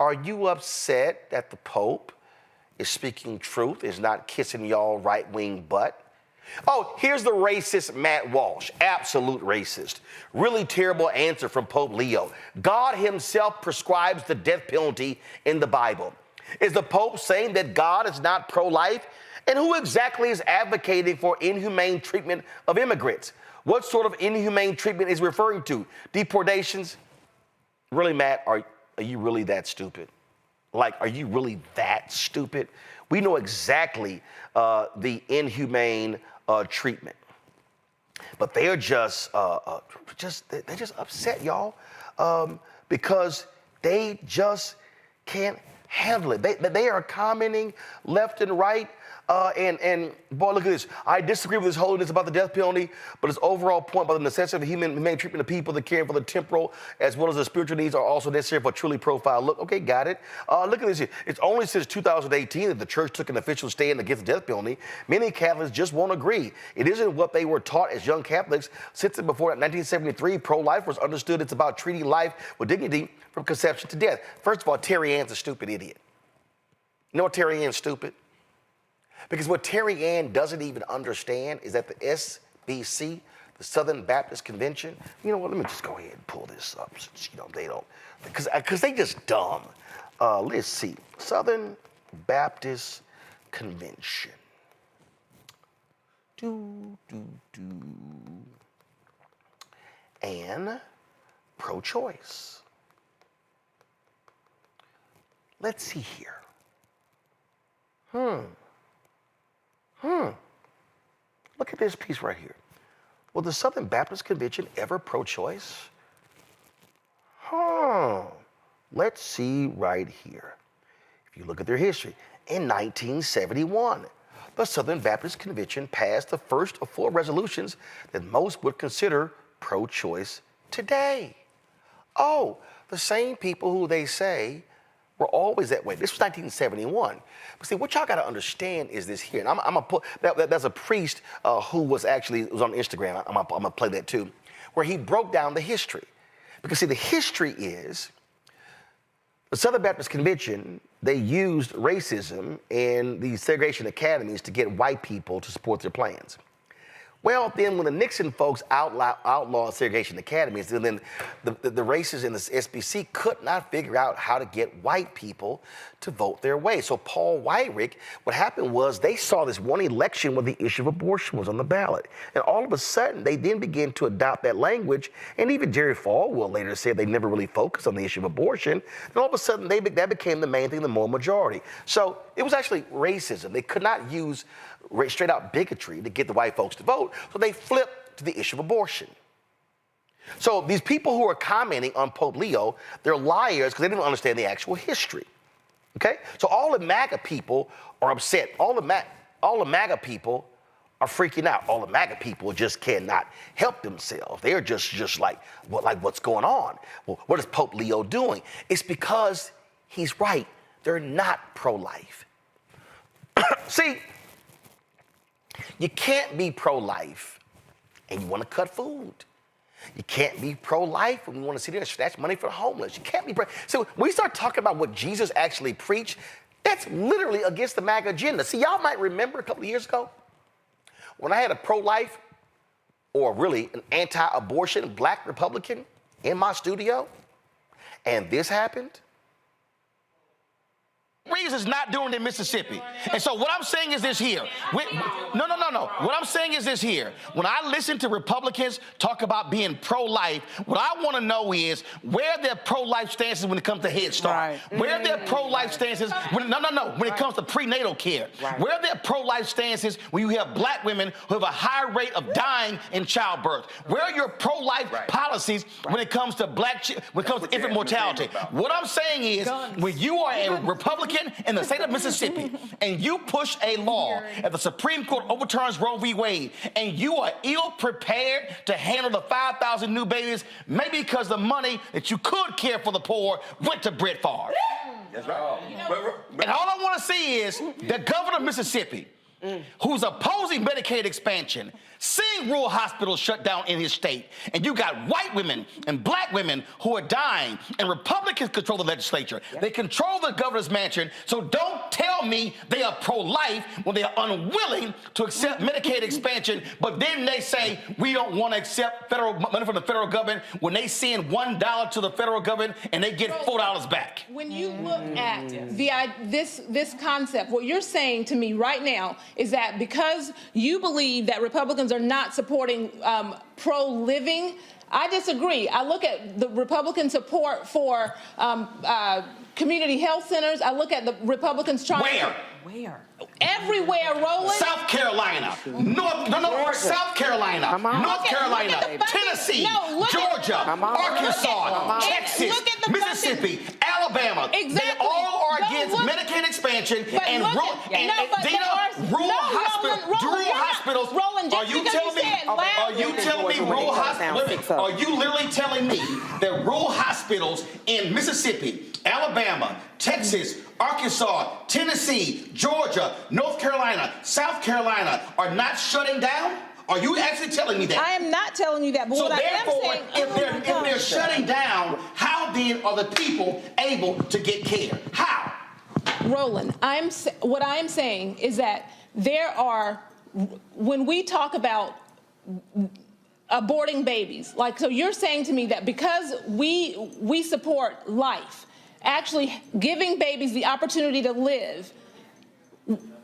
are you upset that the Pope is speaking truth, is not kissing y'all right-wing butt? Oh, here's the racist Matt Walsh, absolute racist. Really terrible answer from Pope Leo. God himself prescribes the death penalty in the Bible. Is the Pope saying that God is not pro-life? And who exactly is advocating for inhumane treatment of immigrants? What sort of inhumane treatment is referring to? Deportations? Really, Matt, are you really that stupid? Like, are you really that stupid? We know exactly the inhumane treatment, but they are just upset, y'all, because they just can't handle it. They are commenting left and right. And boy, look at this. I disagree with his holiness about the death penalty, but his overall point about the necessity of humane treatment of people, the caring for the temporal as well as the spiritual needs are also necessary for a truly profile look. Okay, got it. Look at this here. It's only since 2018 that the church took an official stand against the death penalty. Many Catholics just won't agree. It isn't what they were taught as young Catholics. Since and before 1973, pro-life was understood. It's about treating life with dignity from conception to death. First of all, Terry Ann's a stupid idiot. You know what Terry Ann's stupid? Because what Terry Ann doesn't even understand is that the SBC, the Southern Baptist Convention, you know what, let me just go ahead and pull this up since, they don't, because they just dumb. Let's see, Southern Baptist Convention. And pro-choice. Let's see here. Look at this piece right here. Was the Southern Baptist Convention ever pro-choice? Let's see right here. If you look at their history, in 1971, the Southern Baptist Convention passed the first of 4 resolutions that most would consider pro-choice today. Oh, the same people who they say were always that way. This was 1971. But see, what y'all got to understand is this here. And I'm going to put, that's a priest who was on Instagram. I'm going to play that too, where he broke down the history. Because see, the history is the Southern Baptist Convention, they used racism in the segregation academies to get white people to support their plans. Well, then when the Nixon folks outlawed segregation academies, then the racists in the SBC could not figure out how to get white people to vote their way. So Paul Weyrich, what happened was they saw this one election where the issue of abortion was on the ballot. And all of a sudden, they then began to adopt that language. And even Jerry Falwell later said they never really focused on the issue of abortion. And all of a sudden, that became the main thing, the moral majority. So it was actually racism. They could not use straight out bigotry to get the white folks to vote. So they flipped to the issue of abortion. So these people who are commenting on Pope Leo, they're liars because they didn't understand the actual history. Okay? So all the MAGA people are upset. All the MAGA people are freaking out. All the MAGA people just cannot help themselves. They're just like what's going on? Well, what is Pope Leo doing? It's because he's right. They're not pro-life. See, you can't be pro-life and you want to cut food. You can't be pro-life when you want to sit there and snatch money for the homeless. You can't be So when we start talking about what Jesus actually preached, that's literally against the MAGA agenda. See, y'all might remember a couple of years ago when I had a pro-life or really an anti-abortion black Republican in my studio and this happened. Reeves is not doing it in Mississippi. And so what I'm saying is this here. No. What I'm saying is this here. When I listen to Republicans talk about being pro-life, what I want to know is where their pro-life stances when it comes to Head Start. Right. Where their pro-life stances when it comes to prenatal care. Right. Where their pro-life stances when you have black women who have a high rate of dying in childbirth. Where are your pro-life policies when it comes to infant mortality? What I'm saying is when you are a Republican in the state of Mississippi, and you push a law and the Supreme Court overturns Roe v. Wade, and you are ill-prepared to handle the 5,000 new babies, maybe because the money that you could care for the poor went to Brett Favre. That's right. And all I want to see is the governor of Mississippi, who's opposing Medicaid expansion, seeing rural hospitals shut down in his state, and you got white women and black women who are dying, and Republicans control the legislature. They control the governor's mansion, so don't tell me they are pro-life when they are unwilling to accept Medicaid expansion, but then they say we don't want to accept federal money from the federal government when they send $1 to the federal government and they get $4 back. When you look at this concept, what you're saying to me right now is that because you believe that Republicans are not supporting pro-living, I disagree. I look at the Republican support for community health centers. I look at the Republicans trying Where? Everywhere, Roland. South Carolina, South Carolina, North Carolina, Tennessee, Georgia, Arkansas, Texas, Mississippi, Alabama. Exactly. They all are against Medicaid expansion and rural hospitals. Are you telling me rural hospitals? Are you literally telling me that rural hospitals in Mississippi, Alabama, Texas, Arkansas, Tennessee, Georgia, North Carolina, South Carolina are not shutting down? Are you actually telling me that? I am not telling you that. But so what therefore, I am saying, if they're shutting down, how then are the people able to get care? How? Roland, what I am saying is that there are, when we talk about aborting babies, so you're saying to me that because we support life, actually giving babies the opportunity to live.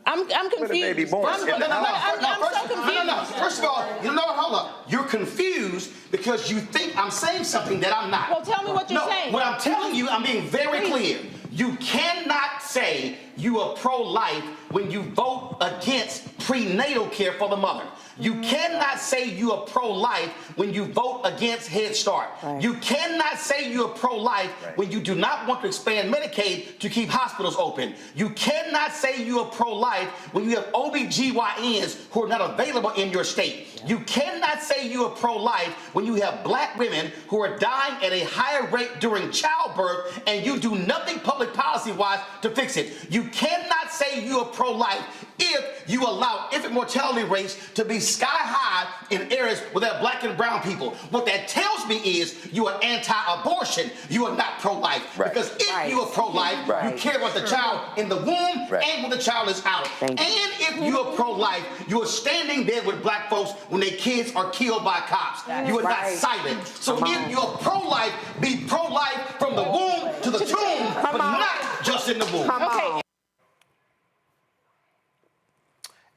I'm confused. I'm so confused. First of all, hold up. You're confused because you think I'm saying something that I'm not. Well, tell me what you're saying. What I'm telling you, I'm being very clear. You cannot say you are pro-life when you vote against prenatal care for the mother. You cannot say you are pro-life when you vote against Head Start. Right. You cannot say you are pro-life when you do not want to expand Medicaid to keep hospitals open. You cannot say you are pro-life when you have OBGYNs who are not available in your state. You cannot say you are pro-life when you have black women who are dying at a higher rate during childbirth and you do nothing public policy-wise to fix it. You cannot say you are pro-life if you allow infant mortality rates to be sky high in areas where there are black and brown people. What that tells me is you are anti-abortion. You are not pro-life. Because if you are pro-life, you care about the child in the womb and when the child is out. And if you are pro-life, you are standing there with black folks when their kids are killed by cops. You are not silent. So if you are pro-life, be pro-life from the womb to the tomb, but not just in the womb. Okay.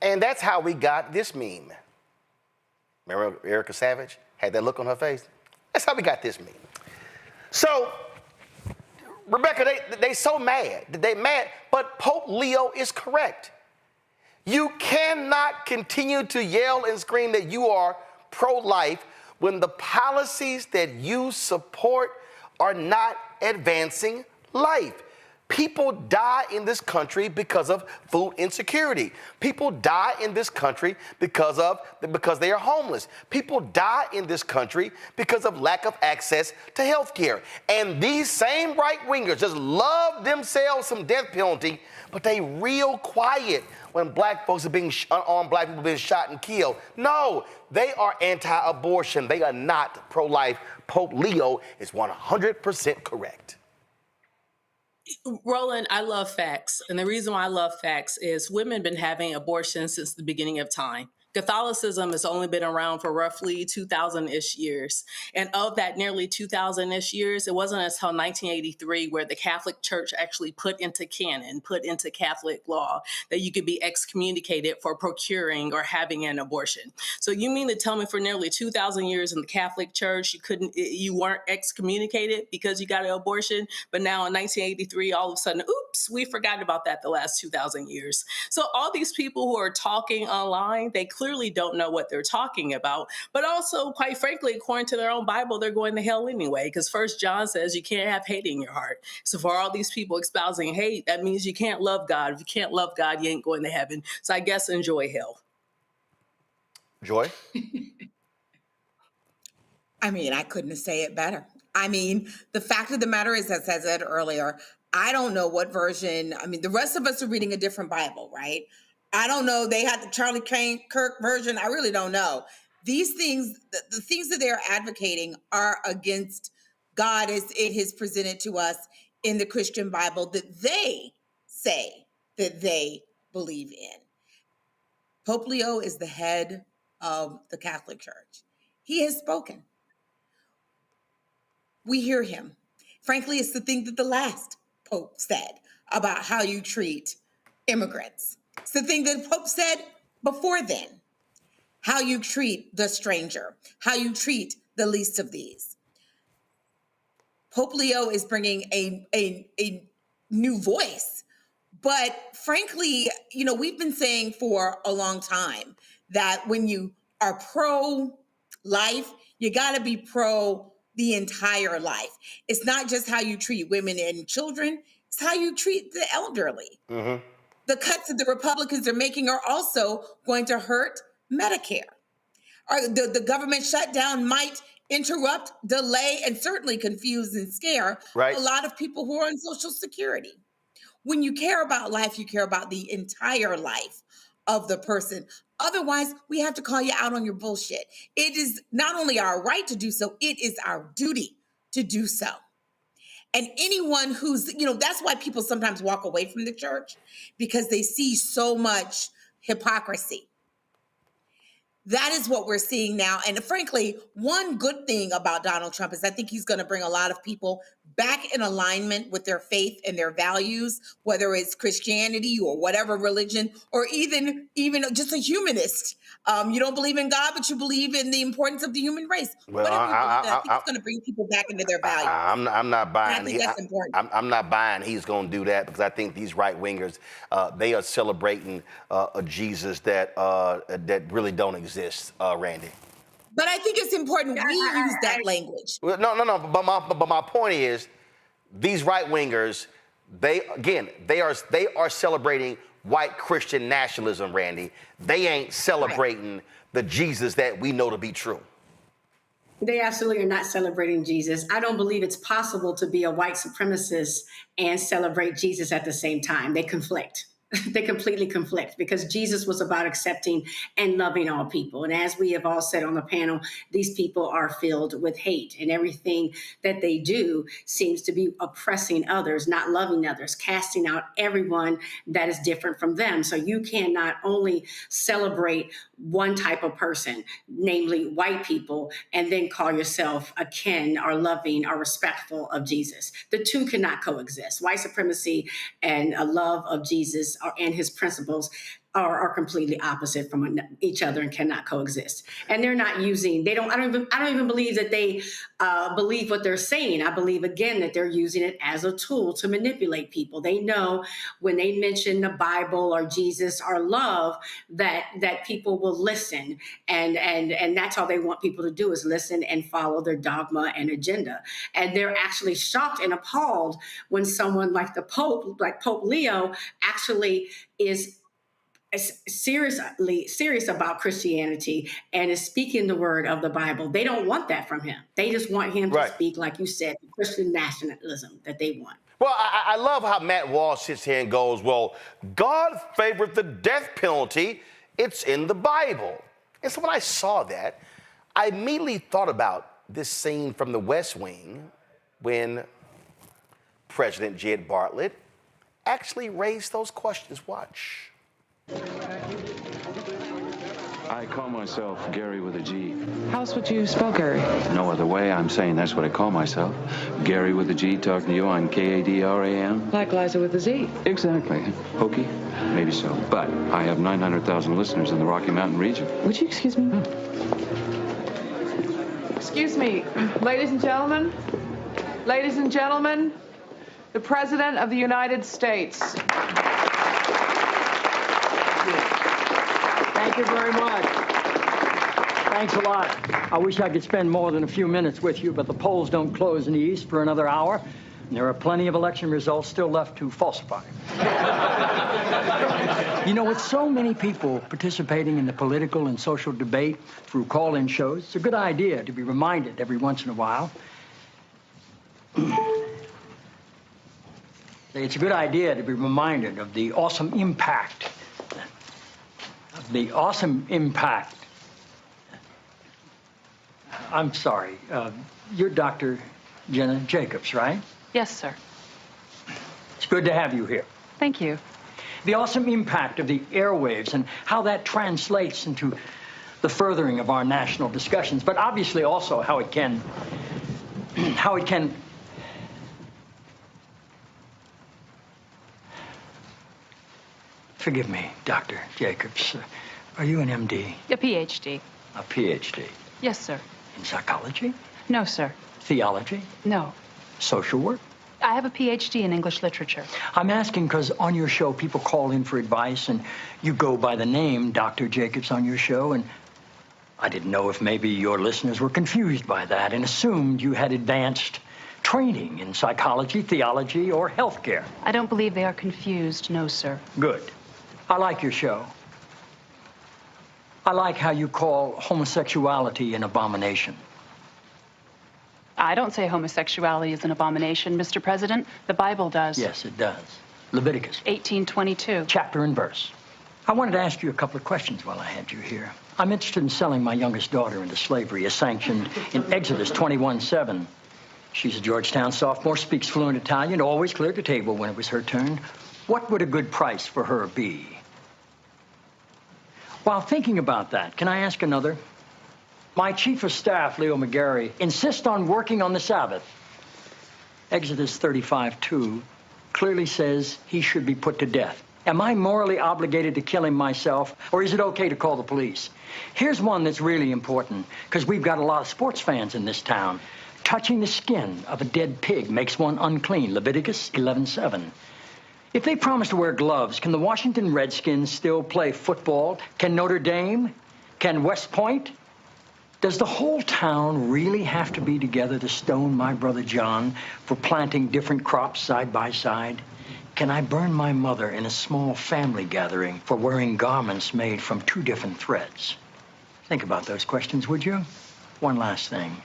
And that's how we got this meme. Remember Erica Savage had that look on her face? That's how we got this meme. So, Rebecca, they so mad. They mad, but Pope Leo is correct. You cannot continue to yell and scream that you are pro-life when the policies that you support are not advancing life. People die in this country because of food insecurity. People die in this country because they are homeless. People die in this country because of lack of access to health care. And these same right-wingers just love themselves some death penalty, but they real quiet when black folks are being unarmed black people being shot and killed. No, they are anti-abortion. They are not pro-life. Pope Leo is 100% correct. Roland, I love facts. And the reason why I love facts is women have been having abortions since the beginning of time. Catholicism has only been around for roughly 2,000-ish years. And of that nearly 2,000-ish years, it wasn't until 1983 where the Catholic Church actually put into canon, put into Catholic law, that you could be excommunicated for procuring or having an abortion. So you mean to tell me for nearly 2,000 years in the Catholic Church, you weren't excommunicated because you got an abortion, but now in 1983, all of a sudden, oops, we forgot about that the last 2,000 years. So all these people who are talking online, they clearly don't know what they're talking about, but also, quite frankly, according to their own Bible, they're going to hell anyway, because 1 John says you can't have hate in your heart. So for all these people espousing hate, that means you can't love God. If you can't love God, you ain't going to heaven. So I guess enjoy hell. Joy? I mean, I couldn't say it better. I mean, the fact of the matter is, as I said earlier, I don't know what version. I mean, the rest of us are reading a different Bible, right? I don't know. They had the Charlie Kirk version. I really don't know. These things, the things that they're advocating are against God as it is presented to us in the Christian Bible that they say that they believe in. Pope Leo is the head of the Catholic Church. He has spoken. We hear him. Frankly, it's the thing that the last Pope said about how you treat immigrants. It's the thing that Pope said before then, how you treat the stranger, how you treat the least of these. Pope Leo is bringing a new voice. But frankly, you know, we've been saying for a long time that when you are pro-life, you got to be pro the entire life. It's not just how you treat women and children, it's how you treat the elderly. Mm-hmm. The cuts that the Republicans are making are also going to hurt Medicare. The government shutdown might interrupt, delay, and certainly confuse and scare a lot of people who are on Social Security. When you care about life, you care about the entire life of the person. Otherwise, we have to call you out on your bullshit. It is not only our right to do so, it is our duty to do so. And anyone who's, you know, that's why people sometimes walk away from the church, because they see so much hypocrisy. That is what we're seeing now. And frankly, one good thing about Donald Trump is I think he's going to bring a lot of people back in alignment with their faith and their values, whether it's Christianity or whatever religion, or even just a humanist. You don't believe in God, but you believe in the importance of the human race. Well, I think it's going to bring people back into their values. I'm not buying. And I think that's important. I'm not buying he's going to do that, because I think these right wingers, they are celebrating a Jesus that really don't exist, Randy. But I think it's important we use that language. Well, no. But my point is, these right wingers, they are celebrating white Christian nationalism, Randy. They ain't celebrating the Jesus that we know to be true. They absolutely are not celebrating Jesus. I don't believe it's possible to be a white supremacist and celebrate Jesus at the same time. They conflict. They completely conflict, because Jesus was about accepting and loving all people. And as we have all said on the panel, these people are filled with hate, and everything that they do seems to be oppressing others, not loving others, casting out everyone that is different from them. So you can not only celebrate one type of person, namely white people, and then call yourself a kin or loving or respectful of Jesus. The two cannot coexist. White supremacy and a love of Jesus and his principles are completely opposite from each other and cannot coexist. And they're not using, I don't even believe that they believe what they're saying. I believe, again, that they're using it as a tool to manipulate people. They know when they mention the Bible or Jesus or love, that people will listen. And that's all they want people to do, is listen and follow their dogma and agenda. And they're actually shocked and appalled when someone like the Pope, like Pope Leo, actually is serious about Christianity and is speaking the word of the Bible. They don't want that from him. They just want him to speak, like you said, the Christian nationalism that they want. Well, I love how Matt Walsh sits here and goes, well, God favored the death penalty. It's in the Bible. And so when I saw that, I immediately thought about this scene from The West Wing when President Jed Bartlett actually raised those questions. Watch. I call myself Gary with a G. How else would you spell Gary? No other way. I'm saying that's what I call myself. Gary with a G, talking to you on KADRAM. Like Liza with a Z. Exactly. Hokey? Maybe so. But I have 900,000 listeners in the Rocky Mountain region. Would you excuse me? Excuse me, ladies and gentlemen. Ladies and gentlemen, the President of the United States. Thank you very much. Thanks a lot. I wish I could spend more than a few minutes with you, but the polls don't close in the East for another hour, and there are plenty of election results still left to falsify. You know, with so many people participating in the political and social debate through call-in shows, it's a good idea to be reminded every once in a while. It's a good idea to be reminded of the awesome impact. I'm sorry. You're Dr. Jenna Jacobs, right? Yes, sir. It's good to have you here. Thank you. The awesome impact of the airwaves and how that translates into the furthering of our national discussions, but obviously also how it can Forgive me, Dr. Jacobs. Are you an MD? A PhD. A PhD? Yes, sir. In psychology? No, sir. Theology? No. Social work? I have a PhD in English literature. I'm asking because on your show, people call in for advice, and you go by the name Dr. Jacobs on your show, and I didn't know if maybe your listeners were confused by that and assumed you had advanced training in psychology, theology, or healthcare. I don't believe they are confused, no, sir. Good. I like your show. I like how you call homosexuality an abomination. I don't say homosexuality is an abomination, Mr. President. The Bible does. Yes, it does. Leviticus. 18:22. Chapter and verse. I wanted to ask you a couple of questions while I had you here. I'm interested in selling my youngest daughter into slavery as sanctioned in Exodus 21:7. She's a Georgetown sophomore, speaks fluent Italian, always cleared the table when it was her turn. What would a good price for her be? While thinking about that, can I ask another? My chief of staff, Leo McGarry, insists on working on the Sabbath. Exodus 35:2 clearly says he should be put to death. Am I morally obligated to kill him myself, or is it okay to call the police? Here's one that's really important, because we've got a lot of sports fans in this town. Touching the skin of a dead pig makes one unclean, Leviticus 11:7. If they promise to wear gloves, can the Washington Redskins still play football? Can Notre Dame? Can West Point? Does the whole town really have to be together to stone my brother John for planting different crops side by side? Can I burn my mother in a small family gathering for wearing garments made from two different threads? Think about those questions, would you? One last thing.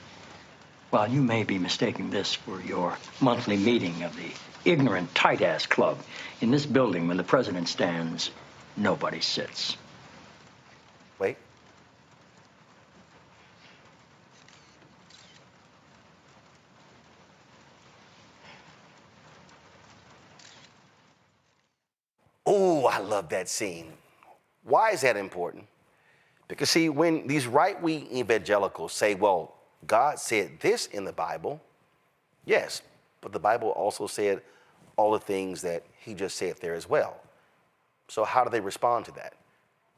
While you may be mistaking this for your monthly meeting of the ignorant tight-ass club, in this building when the president stands, nobody sits. Wait. Oh, I love that scene. Why is that important? Because, see, when these right-wing evangelicals say, well, God said this in the Bible, yes, but the Bible also said all the things that he just said there as well. So how do they respond to that?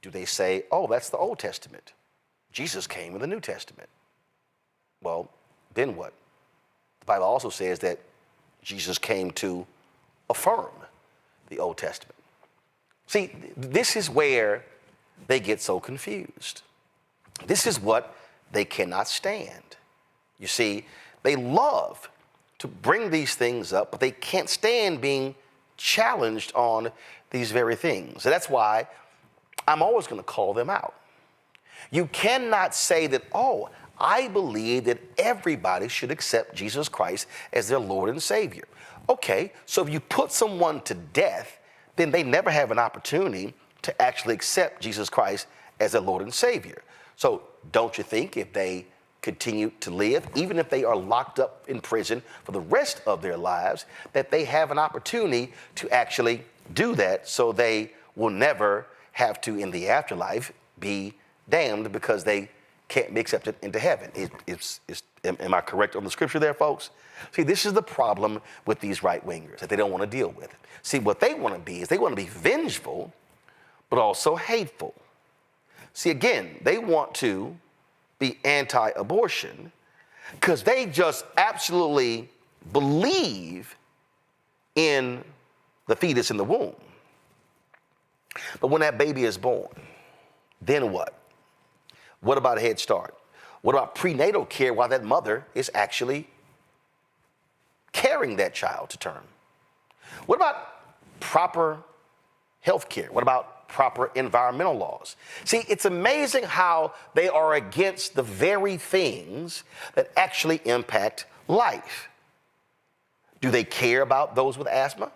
Do they say, oh, that's the Old Testament. Jesus came in the New Testament. Well, then what? The Bible also says that Jesus came to affirm the Old Testament. See, this is where they get so confused. This is what they cannot stand. You see, they love to bring these things up, but they can't stand being challenged on these very things. And that's why I'm always going to call them out. You cannot say that, oh, I believe that everybody should accept Jesus Christ as their Lord and Savior. Okay, so if you put someone to death, then they never have an opportunity to actually accept Jesus Christ as their Lord and Savior. So don't you think if they continue to live, even if they are locked up in prison for the rest of their lives, that they have an opportunity to actually do that so they will never have to, in the afterlife, be damned because they can't be accepted into heaven. Am I correct on the scripture there, folks? See, this is the problem with these right-wingers, that they don't want to deal with it. See, what they want to be is they want to be vengeful, but also hateful. See, again, they want to be anti-abortion because they just absolutely believe in the fetus in the womb. But when that baby is born, then what? What about a Head Start? What about prenatal care while that mother is actually carrying that child to term? What about proper health care? What about proper environmental laws? See, it's amazing how they are against the very things that actually impact life. Do they care about those with asthma?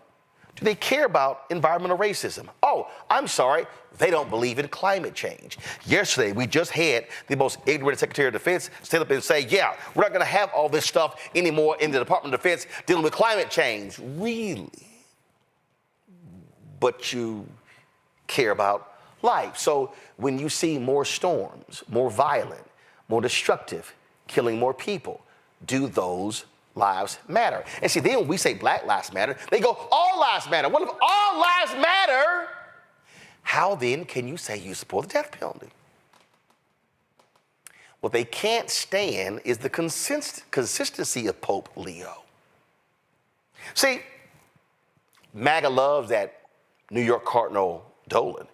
Do they care about environmental racism? Oh, I'm sorry, they don't believe in climate change. Yesterday, we just had the most ignorant Secretary of Defense stand up and say, yeah, we're not gonna have all this stuff anymore in the Department of Defense dealing with climate change. Really? But you care about life. So when you see more storms, more violent, more destructive, killing more people, do those lives matter? And see, then when we say Black lives matter, they go, all lives matter. What if all lives matter? How then can you say you support the death penalty? What they can't stand is the consistency of Pope Leo. See, MAGA loves that New York Cardinal Dolan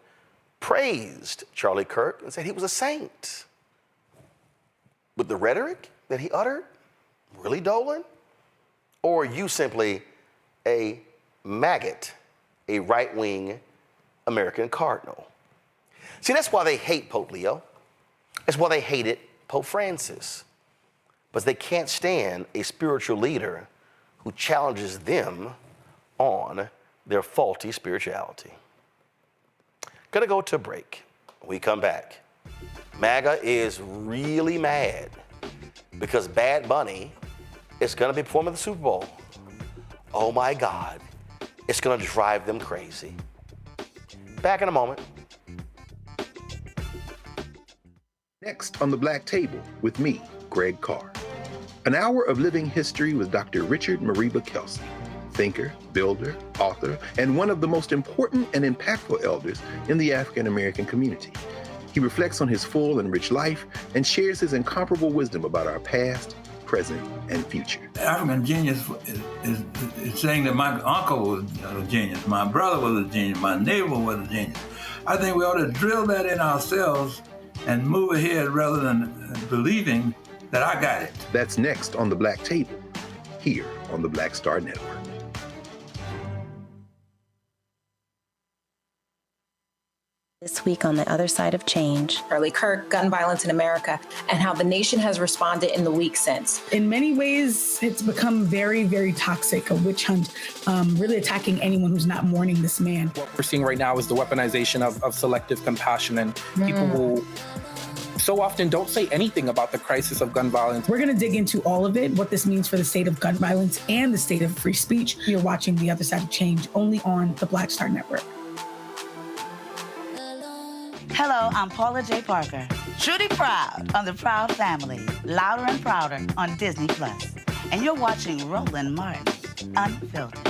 praised Charlie Kirk and said he was a saint. But the rhetoric that he uttered, really, Dolan? Or are you simply a maggot, a right-wing American cardinal? See, that's why they hate Pope Leo. That's why they hated Pope Francis. But they can't stand a spiritual leader who challenges them on their faulty spirituality. Gonna go to a break. When we come back, MAGA is really mad because Bad Bunny is gonna be performing at the Super Bowl. Oh my God, it's gonna drive them crazy. Back in a moment. Next on the Black Table with me, Greg Carr. An hour of living history with Dr. Richard Mariba Kelsey, thinker, builder, author, and one of the most important and impactful elders in the African American community. He reflects on his full and rich life and shares his incomparable wisdom about our past, present, and future. African genius is saying that my uncle was a genius, my brother was a genius, my neighbor was a genius. I think we ought to drill that in ourselves and move ahead rather than believing that I got it. That's next on the Black Table, here on the Black Star Network. This week on The Other Side of Change. Charlie Kirk, gun violence in America, and how the nation has responded in the week since. In many ways, it's become very, very toxic, a witch hunt, really attacking anyone who's not mourning this man. What we're seeing right now is the weaponization of selective compassion, and people will so often don't say anything about the crisis of gun violence. We're going to dig into all of it, what this means for the state of gun violence and the state of free speech. You're watching The Other Side of Change only on the Black Star Network. Hello, I'm Paula J. Parker. Truly proud on the Proud Family, Louder and Prouder on Disney+. And you're watching Roland Martin, Unfiltered.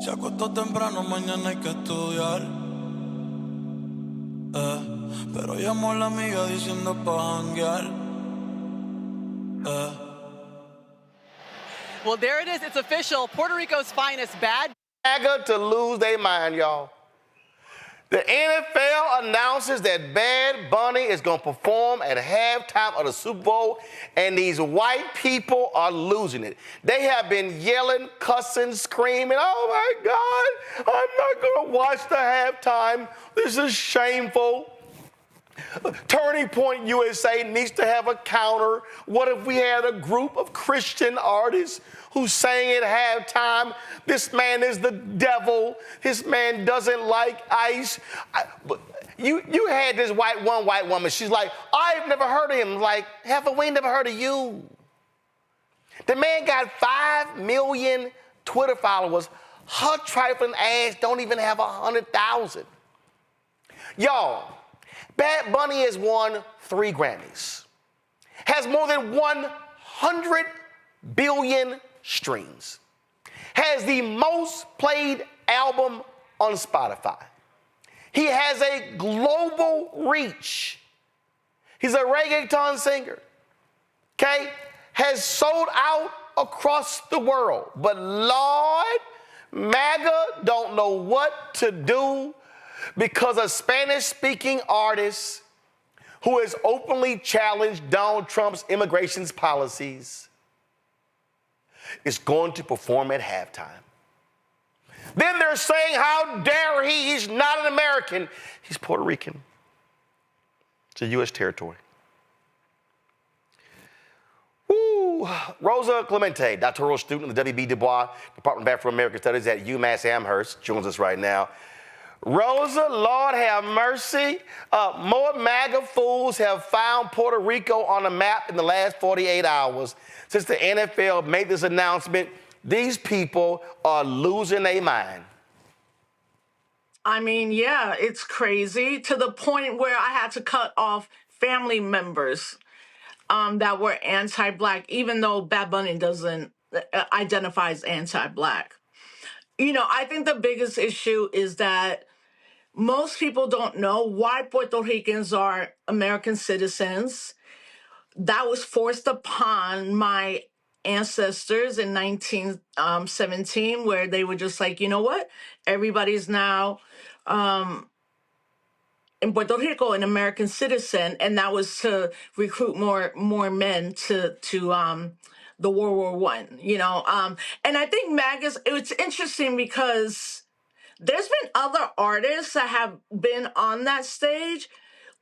Se acostó temprano, mañana hay que estudiar. Pero llamó a la amiga diciendo pa' janguear. Well, there it is. It's official. Puerto Rico's finest bad. MAGA to lose their mind, y'all. The NFL announces that Bad Bunny is going to perform at halftime of the Super Bowl, and these white people are losing it. They have been yelling, cussing, screaming, oh my God, I'm not going to watch the halftime. This is shameful. Turning Point USA needs to have a counter. What if we had a group of Christian artists who sang at halftime? This man is the devil. This man doesn't like ice. You had this one white woman. She's like, I've never heard of him. Like, Heifer, we ain't never heard of you. The man got 5 million Twitter followers. Her trifling ass don't even have 100,000. Y'all, Bad Bunny has won 3 Grammys, has more than 100 billion streams, has the most played album on Spotify. He has a global reach. He's a reggaeton singer, okay? Has sold out across the world. But Lord, MAGA don't know what to do because a Spanish-speaking artist who has openly challenged Donald Trump's immigration policies is going to perform at halftime. Then they're saying, how dare he? He's not an American. He's Puerto Rican. It's a U.S. territory. Woo. Rosa Clemente, doctoral student in the W.B. Du Bois Department of Afro-American Studies at UMass Amherst, joins us right now. Rosa, Lord have mercy. More MAGA fools have found Puerto Rico on the map in the last 48 hours. Since the NFL made this announcement, these people are losing their mind. I mean, yeah, it's crazy to the point where I had to cut off family members that were anti-Black, even though Bad Bunny doesn't identify as anti-Black. You know, I think the biggest issue is that most people don't know why Puerto Ricans are American citizens. That was forced upon my ancestors in 1917, where they were just like, you know what? Everybody's now in Puerto Rico an American citizen, and that was to recruit more men to the World War I. You know, and I think it's interesting because there's been other artists that have been on that stage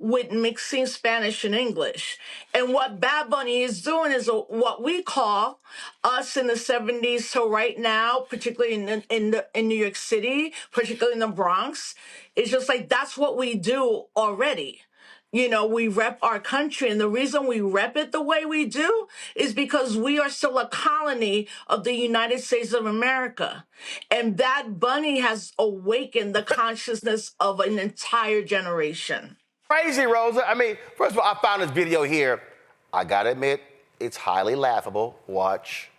with mixing Spanish and English. And what Bad Bunny is doing is what we call us in the 70s to right now, particularly in New York City, particularly in the Bronx, it's just like that's what we do already. You know, we rep our country, and the reason we rep it the way we do is because we are still a colony of the United States of America. And Bad Bunny has awakened the consciousness of an entire generation. Crazy, Rosa. I mean, first of all, I found this video here. I gotta admit, it's highly laughable. Watch.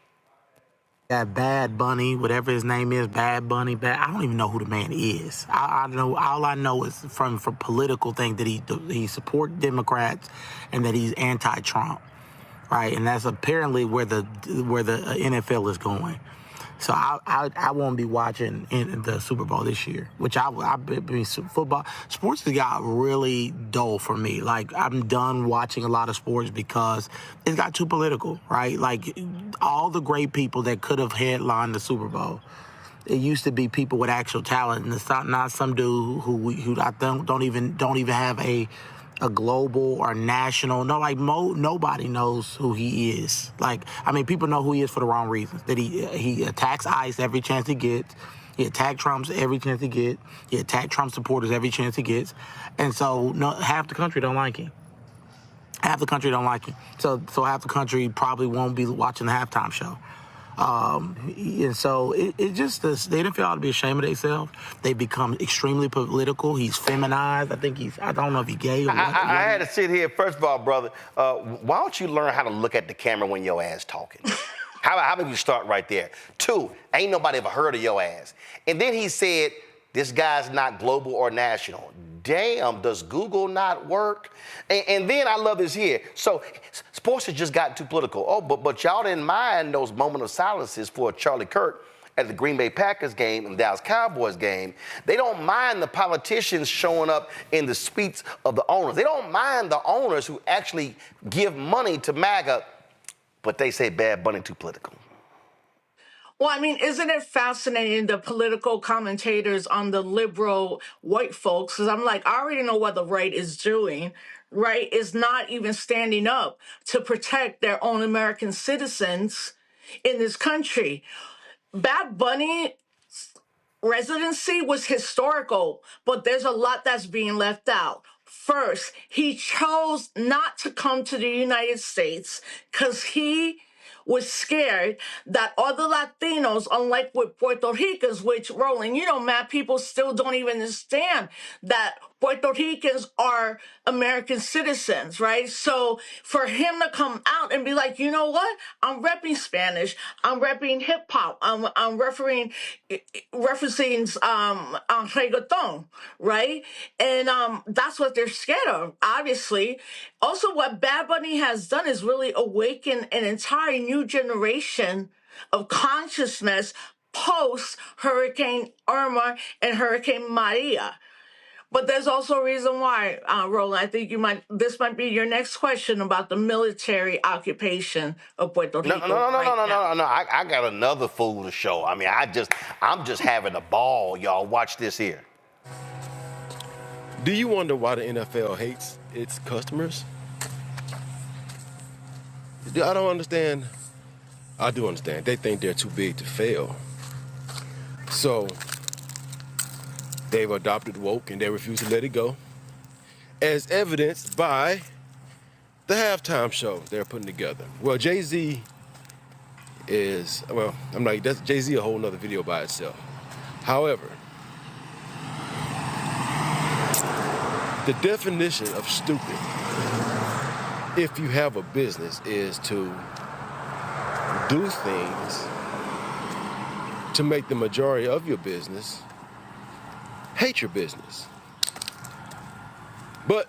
That Bad Bunny, whatever his name is, Bad Bunny, I don't even know who the man is. I know, all I know is from political thing that he supports Democrats and that he's anti-Trump, right? And that's apparently where the NFL is going. So I won't be watching in the Super Bowl this year, which I mean, football, sports has got really dull for me. Like, I'm done watching a lot of sports because it's got too political, right? Like, all the great people that could have headlined the Super Bowl, it used to be people with actual talent, and it's not some dude who I don't even have a global or national. No, like nobody knows who he is. Like, I mean, people know who he is for the wrong reasons. That he attacks ICE every chance he gets. He attacks Trump every chance he gets. He attacks Trump supporters every chance he gets. And so half the country don't like him. Half the country don't like him. So half the country probably won't be watching the halftime show. And so it just, the NFL ought to be ashamed of themselves. They become extremely political. He's feminized. I don't know if he's gay or what. I had to sit here. First of all, brother, why don't you learn how to look at the camera when your ass talking? How about you start right there? 2, ain't nobody ever heard of your ass. And then he said, this guy's not global or national. Damn, does Google not work? And then I love this here. So sports has just gotten too political. Oh, but y'all didn't mind those moment of silences for Charlie Kirk at the Green Bay Packers game and Dallas Cowboys game. They don't mind the politicians showing up in the suites of the owners. They don't mind the owners who actually give money to MAGA, but they say Bad Bunny too political. Well, I mean, isn't it fascinating, the political commentators on the liberal white folks? Because I'm like, I already know what the right is doing. Right is not even standing up to protect their own American citizens in this country. Bad Bunny residency was historical, but there's a lot that's being left out. First, he chose not to come to the United States because he was scared that other Latinos, unlike with Puerto Ricans, which, Roland, you know, mad people still don't even understand that Puerto Ricans are American citizens, right? So for him to come out and be like, you know what? I'm repping Spanish. I'm repping hip hop. I'm referencing reggaeton, right? And that's what they're scared of, obviously. Also, what Bad Bunny has done is really awaken an entire new generation of consciousness post Hurricane Irma and Hurricane Maria. But there's also a reason why, Roland. I think this might be your next question about the military occupation of Puerto Rico. No. I got another fool to show. I mean, I'm just having a ball, y'all. Watch this here. Do you wonder why the NFL hates its customers? I don't understand. I do understand. They think they're too big to fail. So they've adopted woke and they refuse to let it go, as evidenced by the halftime show they're putting together. Well, Jay-Z is, well, I'm like, that's Jay-Z a whole nother video by itself. However, the definition of stupid, if you have a business, is to do things to make the majority of your business hate your business. But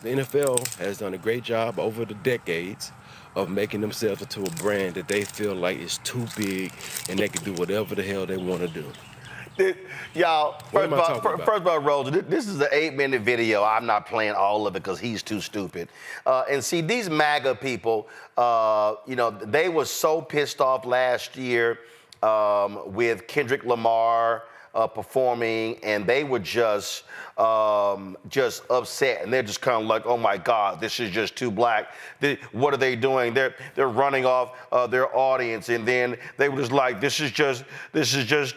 the NFL has done a great job over the decades of making themselves into a brand that they feel like is too big and they can do whatever the hell they want to do. Y'all, first of all, Rose, this is an 8-minute video. I'm not playing all of it because he's too stupid. And see, these MAGA people, you know, they were so pissed off last year with Kendrick Lamar performing, and they were just upset, and they're just kind of like, oh my God, this is just too black. What are they doing? They're running off their audience, and then they were just like, this is just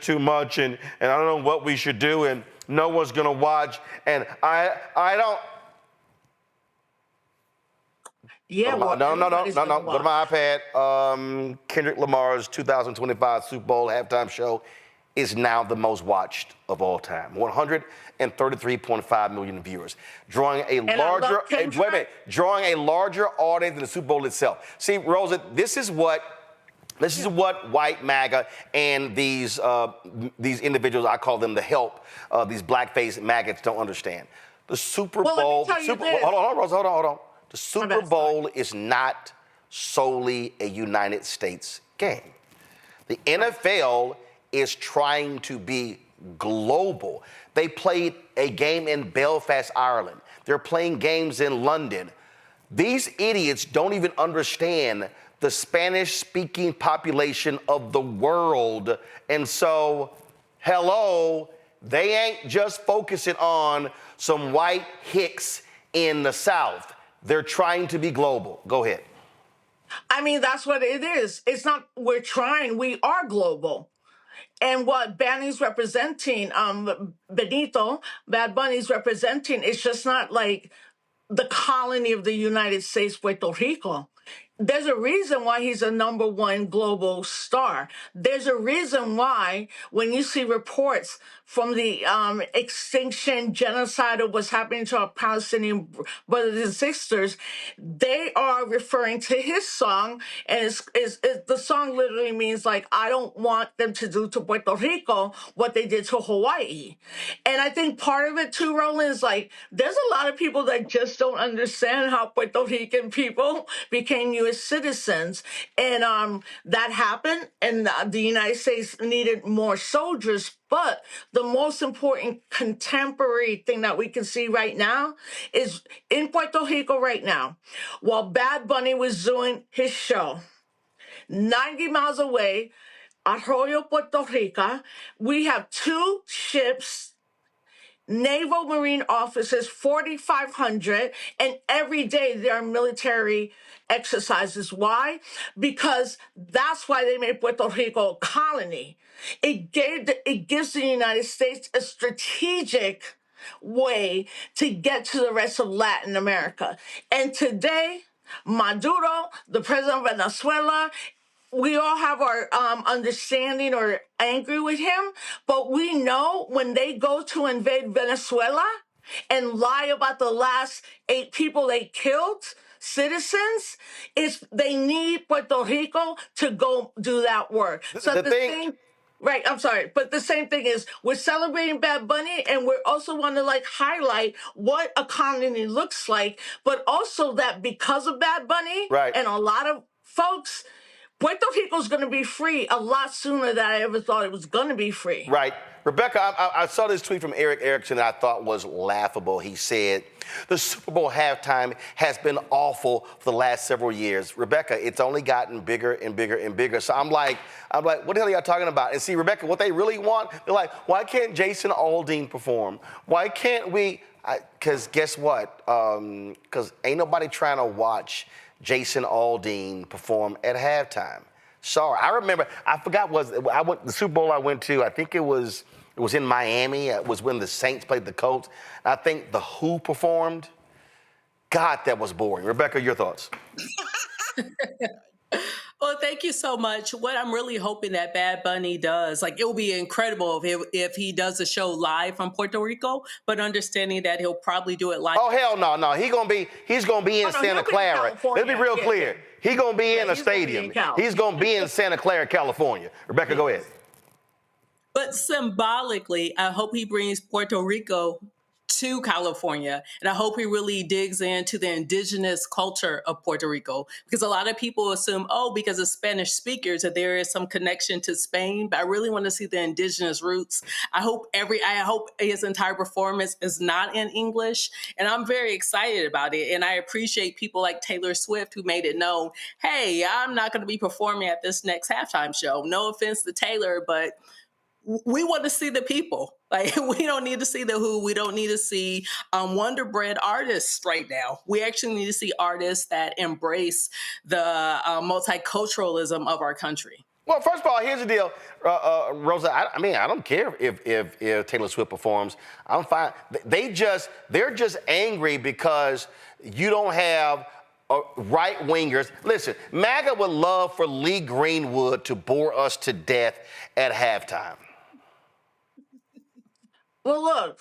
too much, and I don't know what we should do, and no one's gonna watch, and I don't. Yeah, no. Go to my iPad. Kendrick Lamar's 2025 Super Bowl halftime show is now the most watched of all time. 133.5 million viewers, drawing a larger audience than the Super Bowl itself. See, Rosa, this is what white MAGA and these individuals, I call them the help, these blackface MAGAs don't understand. The Super Bowl. Hold on, Rosa, hold on. The Super Bowl is not solely a United States game. The NFL is trying to be global. They played a game in Belfast, Ireland. They're playing games in London. These idiots don't even understand the Spanish-speaking population of the world. And so, hello, they ain't just focusing on some white hicks in the South. They're trying to be global. Go ahead. I mean, that's what it is. It's not we're trying, we are global. And what Bunny's representing, Bad Bunny's representing, it's just not like the colony of the United States, Puerto Rico. There's a reason why he's a #1 global star. There's a reason why when you see reports from the extinction, genocide of what's happening to our Palestinian brothers and sisters, they are referring to his song, and the song literally means like, I don't want them to do to Puerto Rico what they did to Hawaii. And I think part of it too, Roland, is like, there's a lot of people that just don't understand how Puerto Rican people became U.S. citizens. And that happened, and the United States needed more soldiers. But the most important contemporary thing that we can see right now is in Puerto Rico right now, while Bad Bunny was doing his show, 90 miles away, Arroyo, Puerto Rico, we have 2 ships, naval marine officers, 4,500, and every day there are military exercises. Why? Because that's why they made Puerto Rico a colony. It gives the United States a strategic way to get to the rest of Latin America. And today, Maduro, the president of Venezuela, we all have our understanding or angry with him, but we know when they go to invade Venezuela and lie about the last 8 people they killed, citizens, is they need Puerto Rico to go do that work. Right, I'm sorry, but the same thing is we're celebrating Bad Bunny, and we're also want to like highlight what a colony looks like, but also that because of Bad Bunny and a lot of folks, Puerto Rico's going to be free a lot sooner than I ever thought it was going to be free. Right. Rebecca, I saw this tweet from Eric Erickson that I thought was laughable. He said, the Super Bowl halftime has been awful for the last several years. Rebecca, it's only gotten bigger and bigger and bigger. So I'm like, what the hell are y'all talking about? And see, Rebecca, what they really want, they're like, why can't Jason Aldean perform? Why can't we? Because guess what? Because ain't nobody trying to watch Jason Aldean perform at halftime. Sorry, I remember. I forgot the Super Bowl I went to. I think it was in Miami. It was when the Saints played the Colts. I think the Who performed. God, that was boring. Rebecca, your thoughts? Well, thank you so much. What I'm really hoping that Bad Bunny does, like, it will be incredible if he does a show live from Puerto Rico, but understanding that he'll probably do it live. Oh, hell no. He's gonna be in Santa Clara. Let's be real clear. He's gonna be in a stadium. He's gonna be in Santa Clara, California. Rebecca, go ahead. But symbolically, I hope he brings Puerto Rico to California. And I hope he really digs into the indigenous culture of Puerto Rico, because a lot of people assume, because of Spanish speakers, that there is some connection to Spain, but I really want to see the indigenous roots. I hope his entire performance is not in English, and I'm very excited about it. And I appreciate people like Taylor Swift who made it known, hey, I'm not going to be performing at this next halftime show. No offense to Taylor, but we want to see the people. Like, we don't need to see the Who. We don't need to see Wonder Bread artists right now. We actually need to see artists that embrace the multiculturalism of our country. Well, first of all, here's the deal, Rosa. I mean, I don't care if Taylor Swift performs. I'm fine. They're just angry because you don't have right-wingers. Listen, MAGA would love for Lee Greenwood to bore us to death at halftime. Well, look,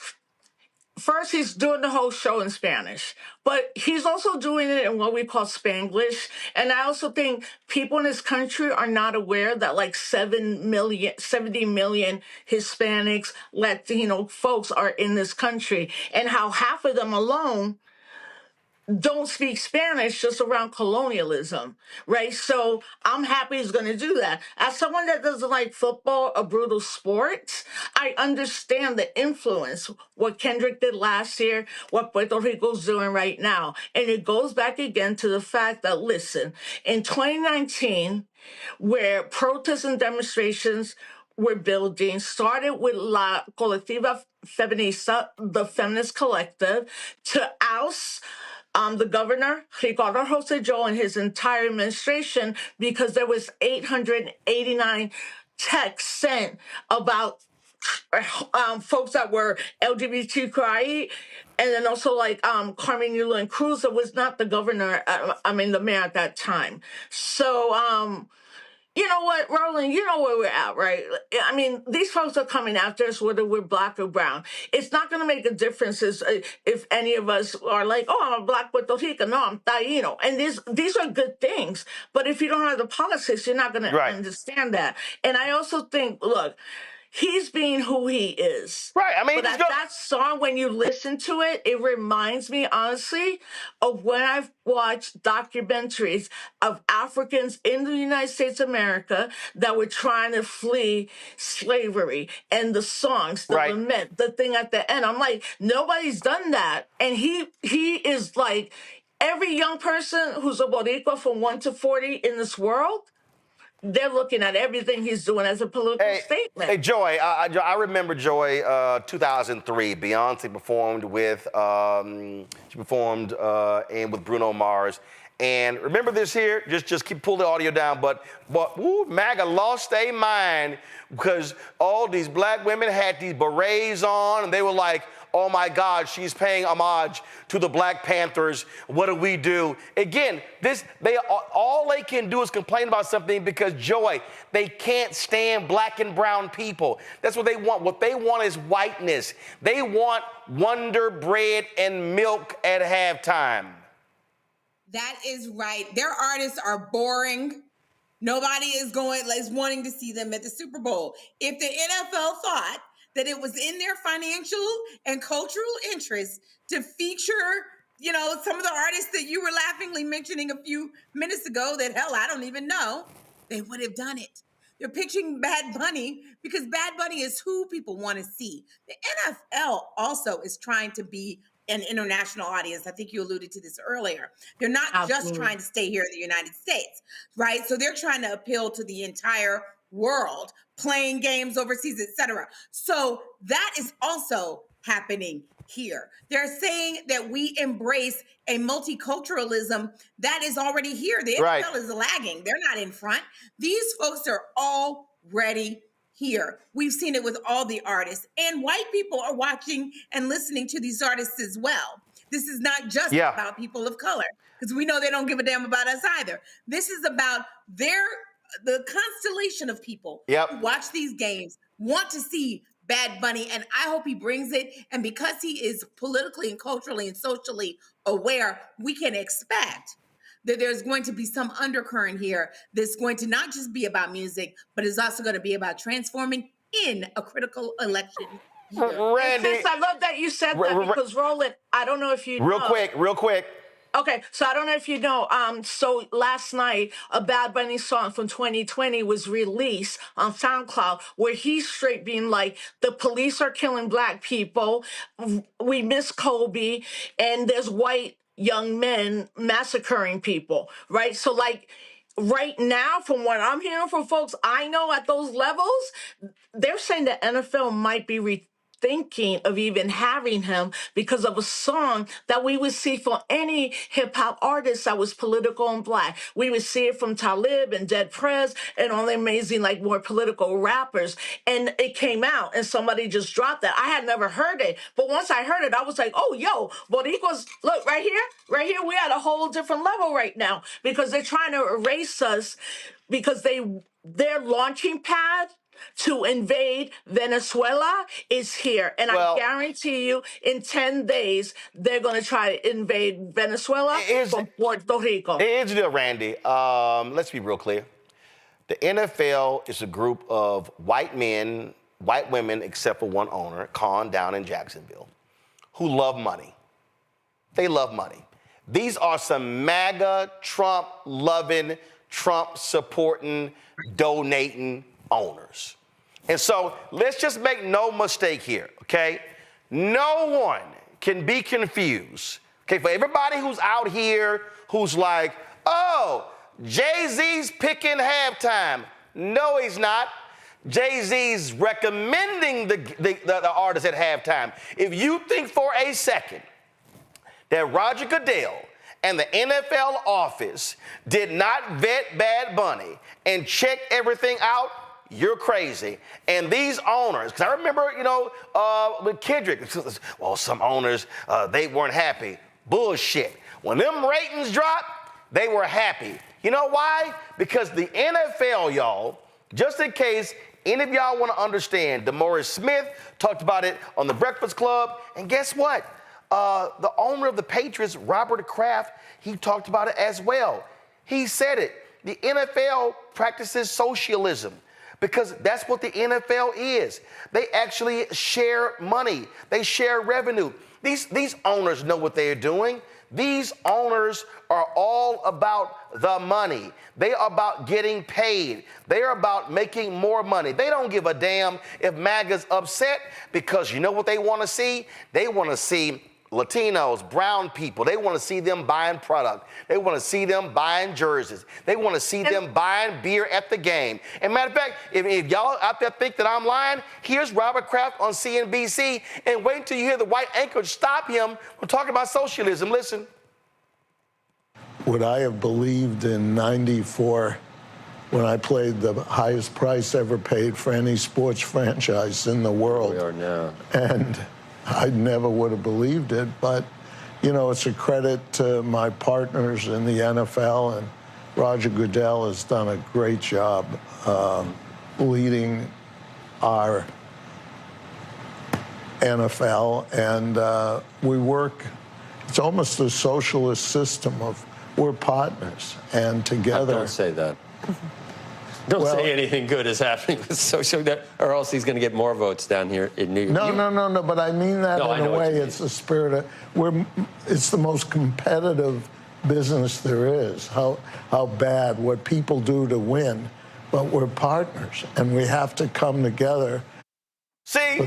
first he's doing the whole show in Spanish, but he's also doing it in what we call Spanglish. And I also think people in this country are not aware that like 70 million Hispanics, Latino folks are in this country, and how half of them alone don't speak Spanish just around colonialism, right? So I'm happy he's going to do that. As someone that doesn't like football, a brutal sport, I understand the influence, what Kendrick did last year, what Puerto Rico's doing right now. And it goes back again to the fact that, listen, in 2019, where protests and demonstrations were building, started with La Colectiva Feminista, the feminist collective, to oust the governor, Ricardo Rosselló, and his entire administration, because there was 889 texts sent about folks that were LGBTQI, and then also like Carmen Yulín Cruz, that was not the governor, the mayor at that time. So You know what, Roland, you know where we're at, right? I mean, these folks are coming after us whether we're black or brown. It's not going to make a difference if any of us are like, oh, I'm a black Puerto Rican. No, I'm Taino. And these are good things. But if you don't have the politics, you're not going to understand that. And I also think, look, he's being who he is. Right. I mean, but that song, when you listen to it, it reminds me, honestly, of when I've watched documentaries of Africans in the United States of America that were trying to flee slavery, and the songs, the lament, the thing at the end. I'm like, nobody's done that. And he is like every young person who's a Boricua from 1 to 40 in this world. They're looking at everything he's doing as a political statement. Hey, Joy, I remember, Joy, 2003, Beyonce performed with, and with Bruno Mars. And remember this here, just pull the audio down, but MAGA lost their mind because all these black women had these berets on, and they were like, oh my God, she's paying homage to the Black Panthers. What do we do? Again, all they can do is complain about something because, Joy, they can't stand black and brown people. That's what they want. What they want is whiteness. They want Wonder Bread and milk at halftime. That is right. Their artists are boring. Nobody is wanting to see them at the Super Bowl. If the NFL thought that it was in their financial and cultural interest to feature, some of the artists that you were laughingly mentioning a few minutes ago that, hell, I don't even know, they would have done it. They're pitching Bad Bunny because Bad Bunny is who people want to see. The NFL also is trying to be an international audience. I think you alluded to this earlier. They're not just trying to stay here in the United States, right? So they're trying to appeal to the entire world, playing games overseas, etc. So that is also happening here. They're saying that we embrace a multiculturalism that is already here. The NFL is lagging. They're not in front. These folks are already here. We've seen it with all the artists, and white people are watching and listening to these artists as well. This is not just about people of color, because we know they don't give a damn about us either. This is about the constellation of people who watch these games, want to see Bad Bunny, and I hope he brings it. And because he is politically and culturally and socially aware, we can expect that there's going to be some undercurrent here that's going to not just be about music, but is also going to be about transforming in a critical election year. Randy, Sis, I love that you said that because, Roland, I don't know if you know. Real quick. Okay, so I don't know if you know, so last night, a Bad Bunny song from 2020 was released on SoundCloud where he's straight being like, the police are killing black people, we miss Kobe, and there's white young men massacring people, right? So like, right now, from what I'm hearing from folks I know at those levels, they're saying the NFL might be thinking of even having him because of a song that we would see from any hip-hop artist that was political and black. We would see it from Talib and Dead Prez and all the amazing, like, more political rappers. And it came out and somebody just dropped that. I had never heard it. But once I heard it, I was like, oh, yo, Boricuas, look, right here, we at a whole different level right now because they're trying to erase us because their launching pad to invade Venezuela is here. And I guarantee you, in 10 days, they're going to try to invade Venezuela from Puerto Rico. Here's the deal, Randy. Let's be real clear. The NFL is a group of white men, white women, except for one owner, Con, down in Jacksonville, who love money. They love money. These are some MAGA, Trump-loving, Trump-supporting, donating owners. And so let's just make no mistake here, okay? No one can be confused, okay? For everybody who's out here who's like, oh, Jay-Z's picking halftime. No, he's not. Jay-Z's recommending the artist at halftime. If you think for a second that Roger Goodell and the NFL office did not vet Bad Bunny and check everything out, you're crazy. And these owners, because I remember, with Kendrick, well, some owners, they weren't happy. Bullshit. When them ratings dropped, they were happy. You know why? Because the NFL, y'all, just in case any of y'all want to understand, DeMaurice Smith talked about it on the Breakfast Club. And guess what? The owner of the Patriots, Robert Kraft, he talked about it as well. He said it. The NFL practices socialism because that's what the NFL is. They actually share money. They share revenue. These owners know what they're doing. These owners are all about the money. They are about getting paid. They are about making more money. They don't give a damn if MAGA's upset because you know what they want to see? They want to see Latinos, brown people. They want to see them buying product. They want to see them buying jerseys. They want to see them buying beer at the game. And matter of fact, if y'all out there think that I'm lying, here's Robert Kraft on CNBC, and wait until you hear the white anchor stop him from talking about socialism. Listen. Would I have believed in '94 when I played the highest price ever paid for any sports franchise in the world? We are now. And I never would have believed it, but, you know, it's a credit to my partners in the NFL, and Roger Goodell has done a great job leading our NFL, and we work, it's almost a socialist system of we're partners, and together. Don't say that. Don't say anything good is happening with social, or else he's going to get more votes down here in New York. No, but I mean that in a way. It's the spirit of, it's the most competitive business there is, how bad, what people do to win, but we're partners, and we have to come together. See,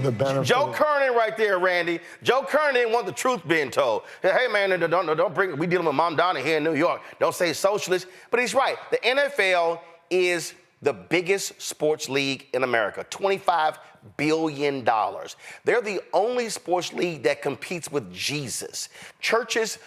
Joe Kernan right there, Randy. Joe Kernan didn't want the truth being told. Hey, man, don't bring, we dealing with Mom Donna here in New York. Don't say socialist. But he's right. The NFL is the biggest sports league in America, $25 billion. They're the only sports league that competes with Jesus. Churches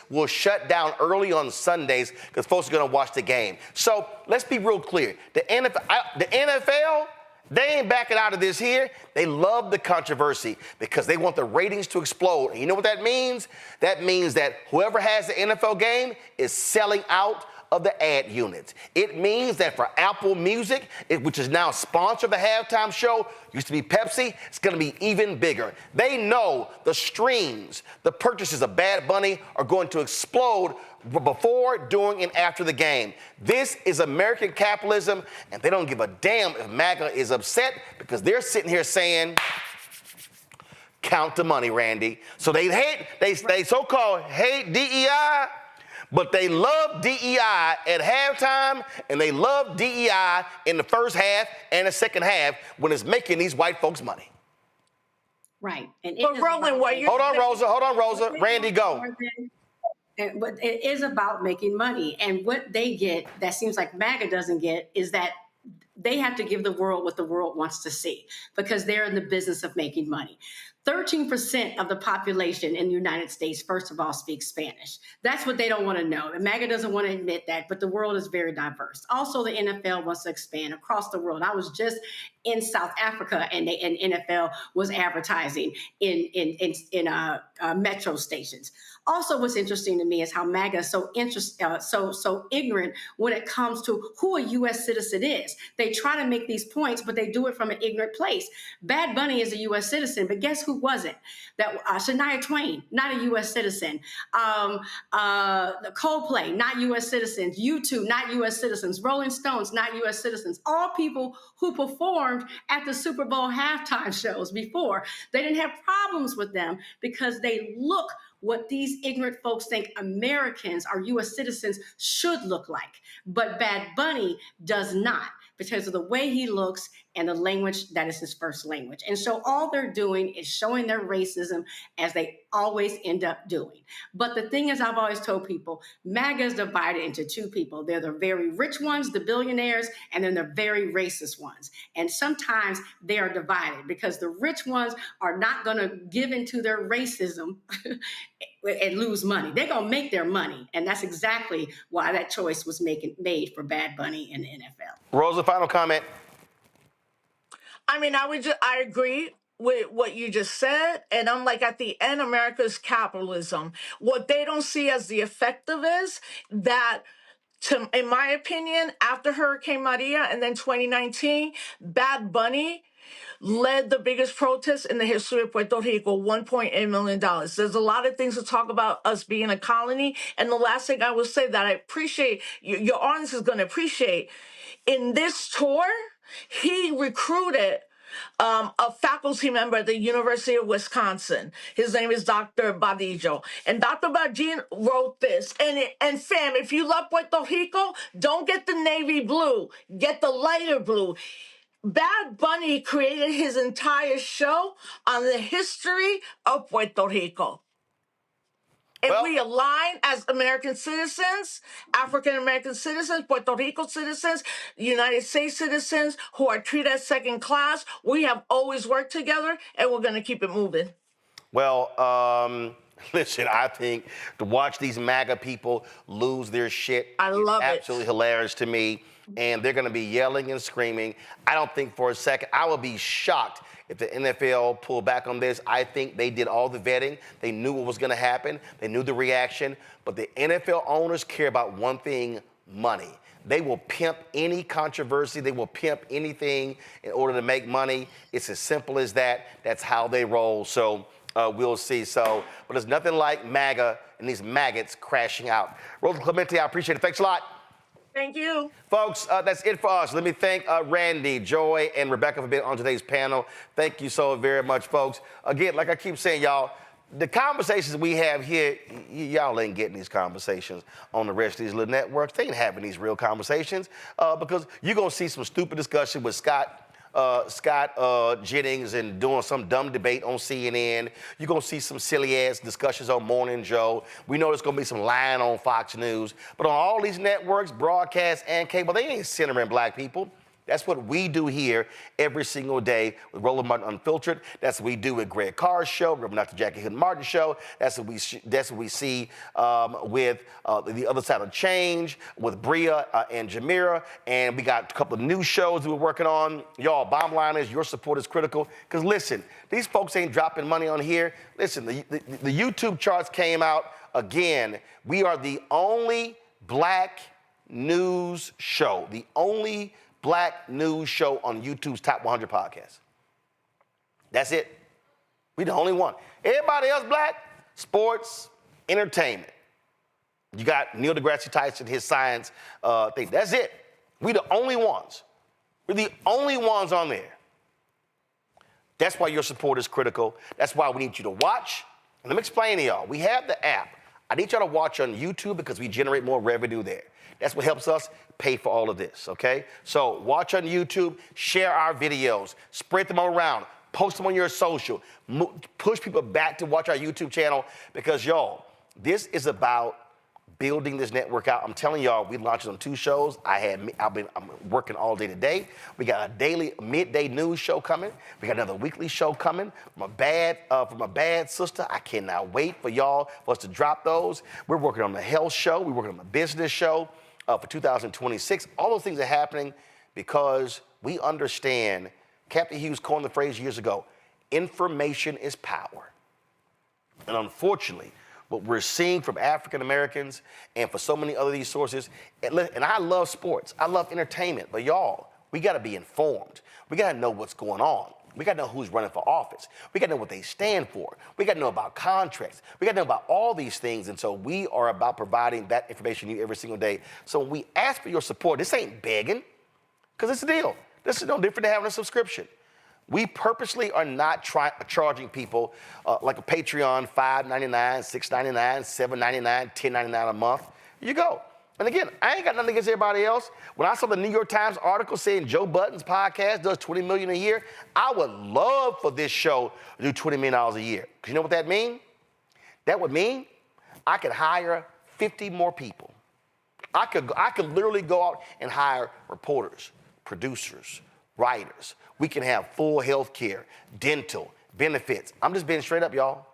will shut down early on Sundays because folks are going to watch the game. So let's be real clear. The NFL, they ain't backing out of this here. They love the controversy because they want the ratings to explode. And you know what that means? That means that whoever has the NFL game is selling out of the ad units. It means that for Apple Music, which is now sponsor of the halftime show, used to be Pepsi, it's going to be even bigger. They know the streams, the purchases of Bad Bunny are going to explode before, during, and after the game. This is American capitalism, and they don't give a damn if MAGA is upset because they're sitting here saying, count the money, Randy. So they so-called hate DEI, but they love DEI at halftime, and they love DEI in the first half and the second half when it's making these white folks money. Right. And Hold on, Rosa. Randy, go. But it is about making money. And what they get that seems like MAGA doesn't get is that they have to give the world what the world wants to see because they're in the business of making money. 13% of the population in the United States, first of all, speaks Spanish. That's what they don't want to know. And MAGA doesn't want to admit that, but the world is very diverse. Also, the NFL wants to expand across the world. I was just in South Africa, and NFL was advertising in metro stations. Also, what's interesting to me is how MAGA is so ignorant when it comes to who a U.S. citizen is. They try to make these points, but they do it from an ignorant place. Bad Bunny is a U.S. citizen, but guess who wasn't? That Shania Twain, not a U.S. citizen. The Coldplay, not U.S. citizens. U2, not U.S. citizens. Rolling Stones, not U.S. citizens. All people who performed at the Super Bowl halftime shows before. They didn't have problems with them because they look what these ignorant folks think Americans or U.S. citizens should look like. But Bad Bunny does not because of the way he looks and the language that is his first language. And so all they're doing is showing their racism as they always end up doing. But the thing is, I've always told people, MAGA is divided into two people. They're the very rich ones, the billionaires, and then the very racist ones. And sometimes they are divided because the rich ones are not going to give into their racism and lose money. They're going to make their money. And that's exactly why that choice was made for Bad Bunny in the NFL. Rosa, final comment. I mean, I agree with what you just said. And I'm like, at the end, America's capitalism. What they don't see as the effective is that in my opinion, after Hurricane Maria and then 2019, Bad Bunny led the biggest protest in the history of Puerto Rico, $1.8 million. There's a lot of things to talk about us being a colony. And the last thing I will say that I appreciate, your audience is going to appreciate, in this tour, he recruited a faculty member at the University of Wisconsin. His name is Dr. Badillo. And Dr. Badillo wrote this. And fam, if you love Puerto Rico, don't get the navy blue. Get the lighter blue. Bad Bunny created his entire show on the history of Puerto Rico. If we align as American citizens, African-American citizens, Puerto Rico citizens, United States citizens who are treated as second class, we have always worked together and we're going to keep it moving. Well, listen, I think to watch these MAGA people lose their shit is absolutely hilarious to me. And they're going to be yelling and screaming. I don't think for a second, I would be shocked if the NFL pulled back on this. I think they did all the vetting. They knew what was going to happen. They knew the reaction. But the NFL owners care about one thing, money. They will pimp any controversy. They will pimp anything in order to make money. It's as simple as that. That's how they roll. So we'll see. But there's nothing like MAGA and these maggots crashing out. Rosa Clemente, I appreciate it. Thanks a lot. Thank you. Folks, that's it for us. Let me thank Randy, Joy, and Rebecca for being on today's panel. Thank you so very much, folks. Again, like I keep saying, y'all, the conversations we have here, y'all ain't getting these conversations on the rest of these little networks. They ain't having these real conversations because you're going to see some stupid discussion with Scott Jennings and doing some dumb debate on CNN. You're going to see some silly-ass discussions on Morning Joe. We know there's going to be some lying on Fox News. But on all these networks, broadcast and cable, they ain't centering black people. That's what we do here every single day with Roland Martin Unfiltered. That's what we do with Greg Carr's show, Reverend Dr. Jackie Hood Martin's show. That's what we see with The Other Side of Change, with Bria and Jamira. And we got a couple of new shows that we're working on. Y'all, bottom line is your support is critical. Because listen, these folks ain't dropping money on here. Listen, the YouTube charts came out again. We are the only black news show, the only black news show on YouTube's top 100 podcasts. That's it. We the only one. Everybody else black, sports, entertainment. You got Neil deGrasse Tyson, his science thing. That's it. We the only ones. We're the only ones on there. That's why your support is critical. That's why we need you to watch. And let me explain to y'all. We have the app. I need y'all to watch on YouTube because we generate more revenue there. That's what helps us pay for all of this, okay? So watch on YouTube, share our videos, spread them around, post them on your social, push people back to watch our YouTube channel because, y'all, this is about building this network out. I'm telling y'all, we launched on 2 shows. I'm working all day today. We got a daily midday news show coming. We got another weekly show coming from a bad sister. I cannot wait for us to drop those. We're working on the health show. We're working on the business show for 2026. All those things are happening because we understand. Captain Hughes coined the phrase years ago, information is power. And unfortunately, what we're seeing from African Americans and for so many other these sources, and I love sports, I love entertainment, but y'all, we gotta be informed. We gotta know what's going on. We gotta know who's running for office. We gotta know what they stand for. We gotta know about contracts. We gotta know about all these things. And so we are about providing that information to you every single day. So when we ask for your support, this ain't begging, because it's a deal. This is no different than having a subscription. We purposely are not charging people like a Patreon, $5.99, $6.99, $7.99, $10.99 a month. You go. And again, I ain't got nothing against everybody else. When I saw the New York Times article saying Joe Budden's podcast does $20 million a year, I would love for this show to do $20 million a year. Because you know what that means? That would mean I could hire 50 more people. I could literally go out and hire reporters, producers, writers. We can have full health care, dental, benefits. I'm just being straight up, y'all.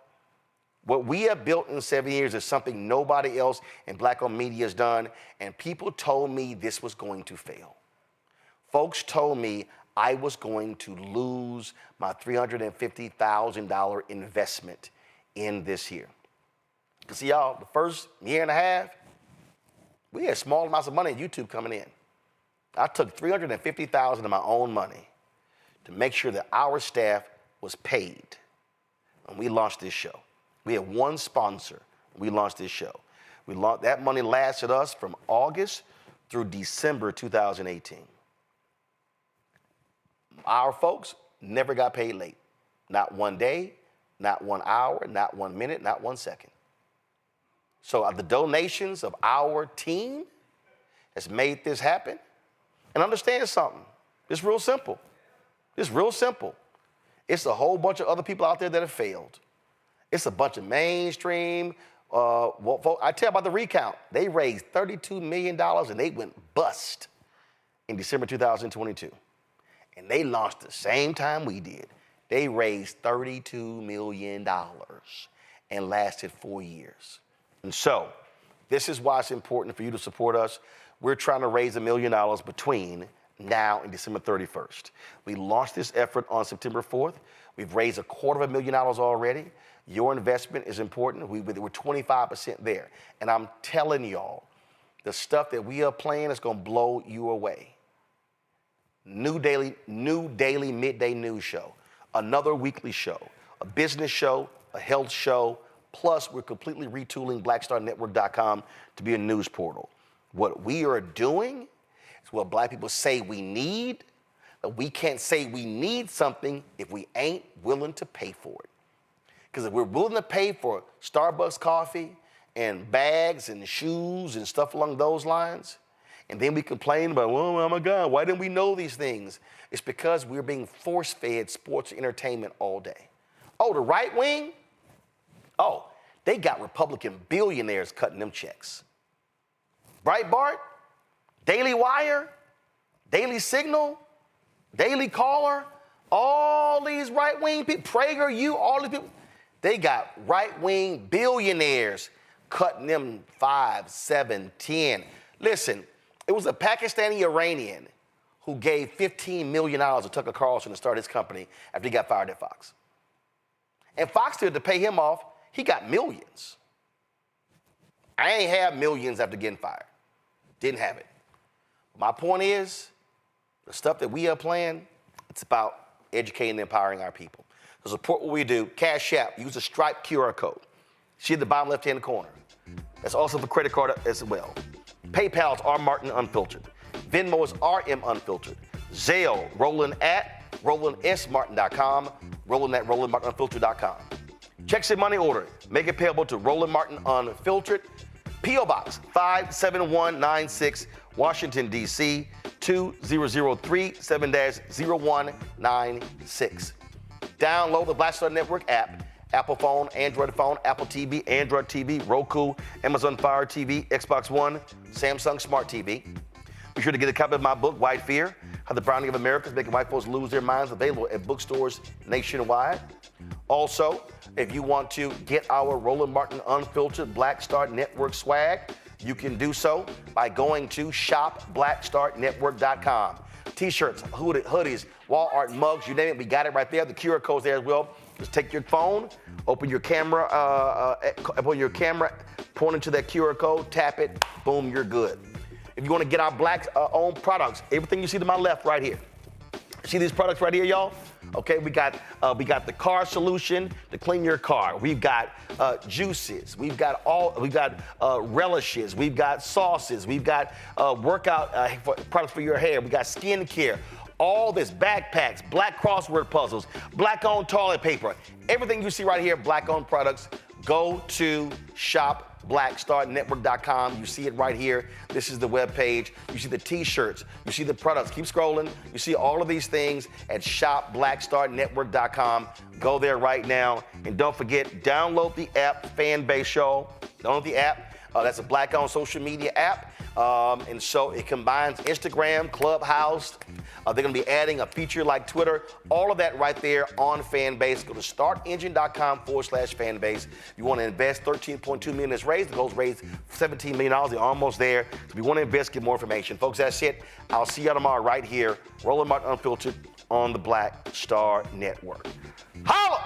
What we have built in 7 years is something nobody else in black-owned media has done, and people told me this was going to fail. Folks told me I was going to lose my $350,000 investment in this year. Because see, y'all, the first year and a half, We had small amounts of money in YouTube coming in. I took $350,000 of my own money to make sure that our staff was paid. And we launched this show. We had one sponsor. We launched this show. That money lasted us from August through December 2018. Our folks never got paid late. Not one day, not 1 hour, not 1 minute, not 1 second. So the donations of our team has made this happen. And understand something. It's real simple. It's real simple. It's a whole bunch of other people out there that have failed. It's a bunch of mainstream. I tell you about the recount. They raised $32 million and they went bust in December 2022. And they launched the same time we did. They raised $32 million and lasted 4 years. And so, this is why it's important for you to support us. We're trying to raise $1 million between now and December 31st. We launched this effort on September 4th. We've raised $250,000 already. Your investment is important. We're 25% there. And I'm telling y'all, the stuff that we are playing is going to blow you away. New daily midday news show, another weekly show, a business show, a health show, plus we're completely retooling blackstarnetwork.com to be a news portal. What we are doing is what black people say we need, but we can't say we need something if we ain't willing to pay for it. Because if we're willing to pay for Starbucks coffee and bags and shoes and stuff along those lines, and then we complain about, oh my God, why didn't we know these things? It's because we're being force-fed sports entertainment all day. Oh, the right wing? Oh, they got Republican billionaires cutting them checks. Breitbart, Daily Wire, Daily Signal, Daily Caller, all these right-wing people, PragerU, all these people, they got right-wing billionaires cutting them 5, 7, 10. Listen, it was a Pakistani Iranian who gave $15 million to Tucker Carlson to start his company after he got fired at Fox. And Fox did to pay him off, he got millions. I ain't have millions after getting fired. Didn't have it. My point is, the stuff that we are playing, it's about educating and empowering our people. To support what we do, Cash App, use a Stripe QR code. See at the bottom left-hand corner. That's also the credit card as well. PayPal's R. Martin Unfiltered. Venmo is RM Unfiltered. Zelle, Roland at RolandSMartin.com. Roland at RolandMartinUnfiltered.com. Check your money order. Make it payable to Roland Martin Unfiltered. P.O. Box 57196, Washington, D.C. 2003 7-0196. Download the Black Star Network app. Apple phone, Android phone, Apple TV, Android TV, Roku, Amazon Fire TV, Xbox One, Samsung Smart TV. Be sure to get a copy of my book, White Fear, How the Browning of America is Making White Folks Lose Their Minds, available at bookstores nationwide. Also, if you want to get our Roland Martin Unfiltered Black Star Network swag, you can do so by going to shopblackstarnetwork.com. T-shirts, hoodies, wall art, mugs, you name it, we got it right there. The QR code's there as well. Just take your phone, open your camera, point into that QR code, tap it, boom, you're good. If you want to get our black-owned products, everything you see to my left right here. See these products right here, y'all? Okay, we got the car solution to clean your car. We've got juices. We've got relishes. We've got sauces. We've got workout products for your hair. We got skin care. All this, backpacks, black crossword puzzles, black-owned toilet paper. Everything you see right here, black-owned products, go to shopblackstarnetwork.com. You see it right here. This is the webpage. You see the T-shirts. You see the products. Keep scrolling. You see all of these things at shopblackstarnetwork.com. Go there right now. And don't forget, download the app, Fanbase Show. Download the app. That's a black-owned social media app. And so it combines Instagram, Clubhouse. They're going to be adding a feature like Twitter. All of that right there on Fanbase. Go to startengine.com/Fanbase. If you want to invest, $13.2 million is raised. The goal's raised $17 million. They're almost there. So if you want to invest, get more information. Folks, that's it. I'll see you tomorrow right here. Roland Martin Unfiltered on the Black Star Network. Holla!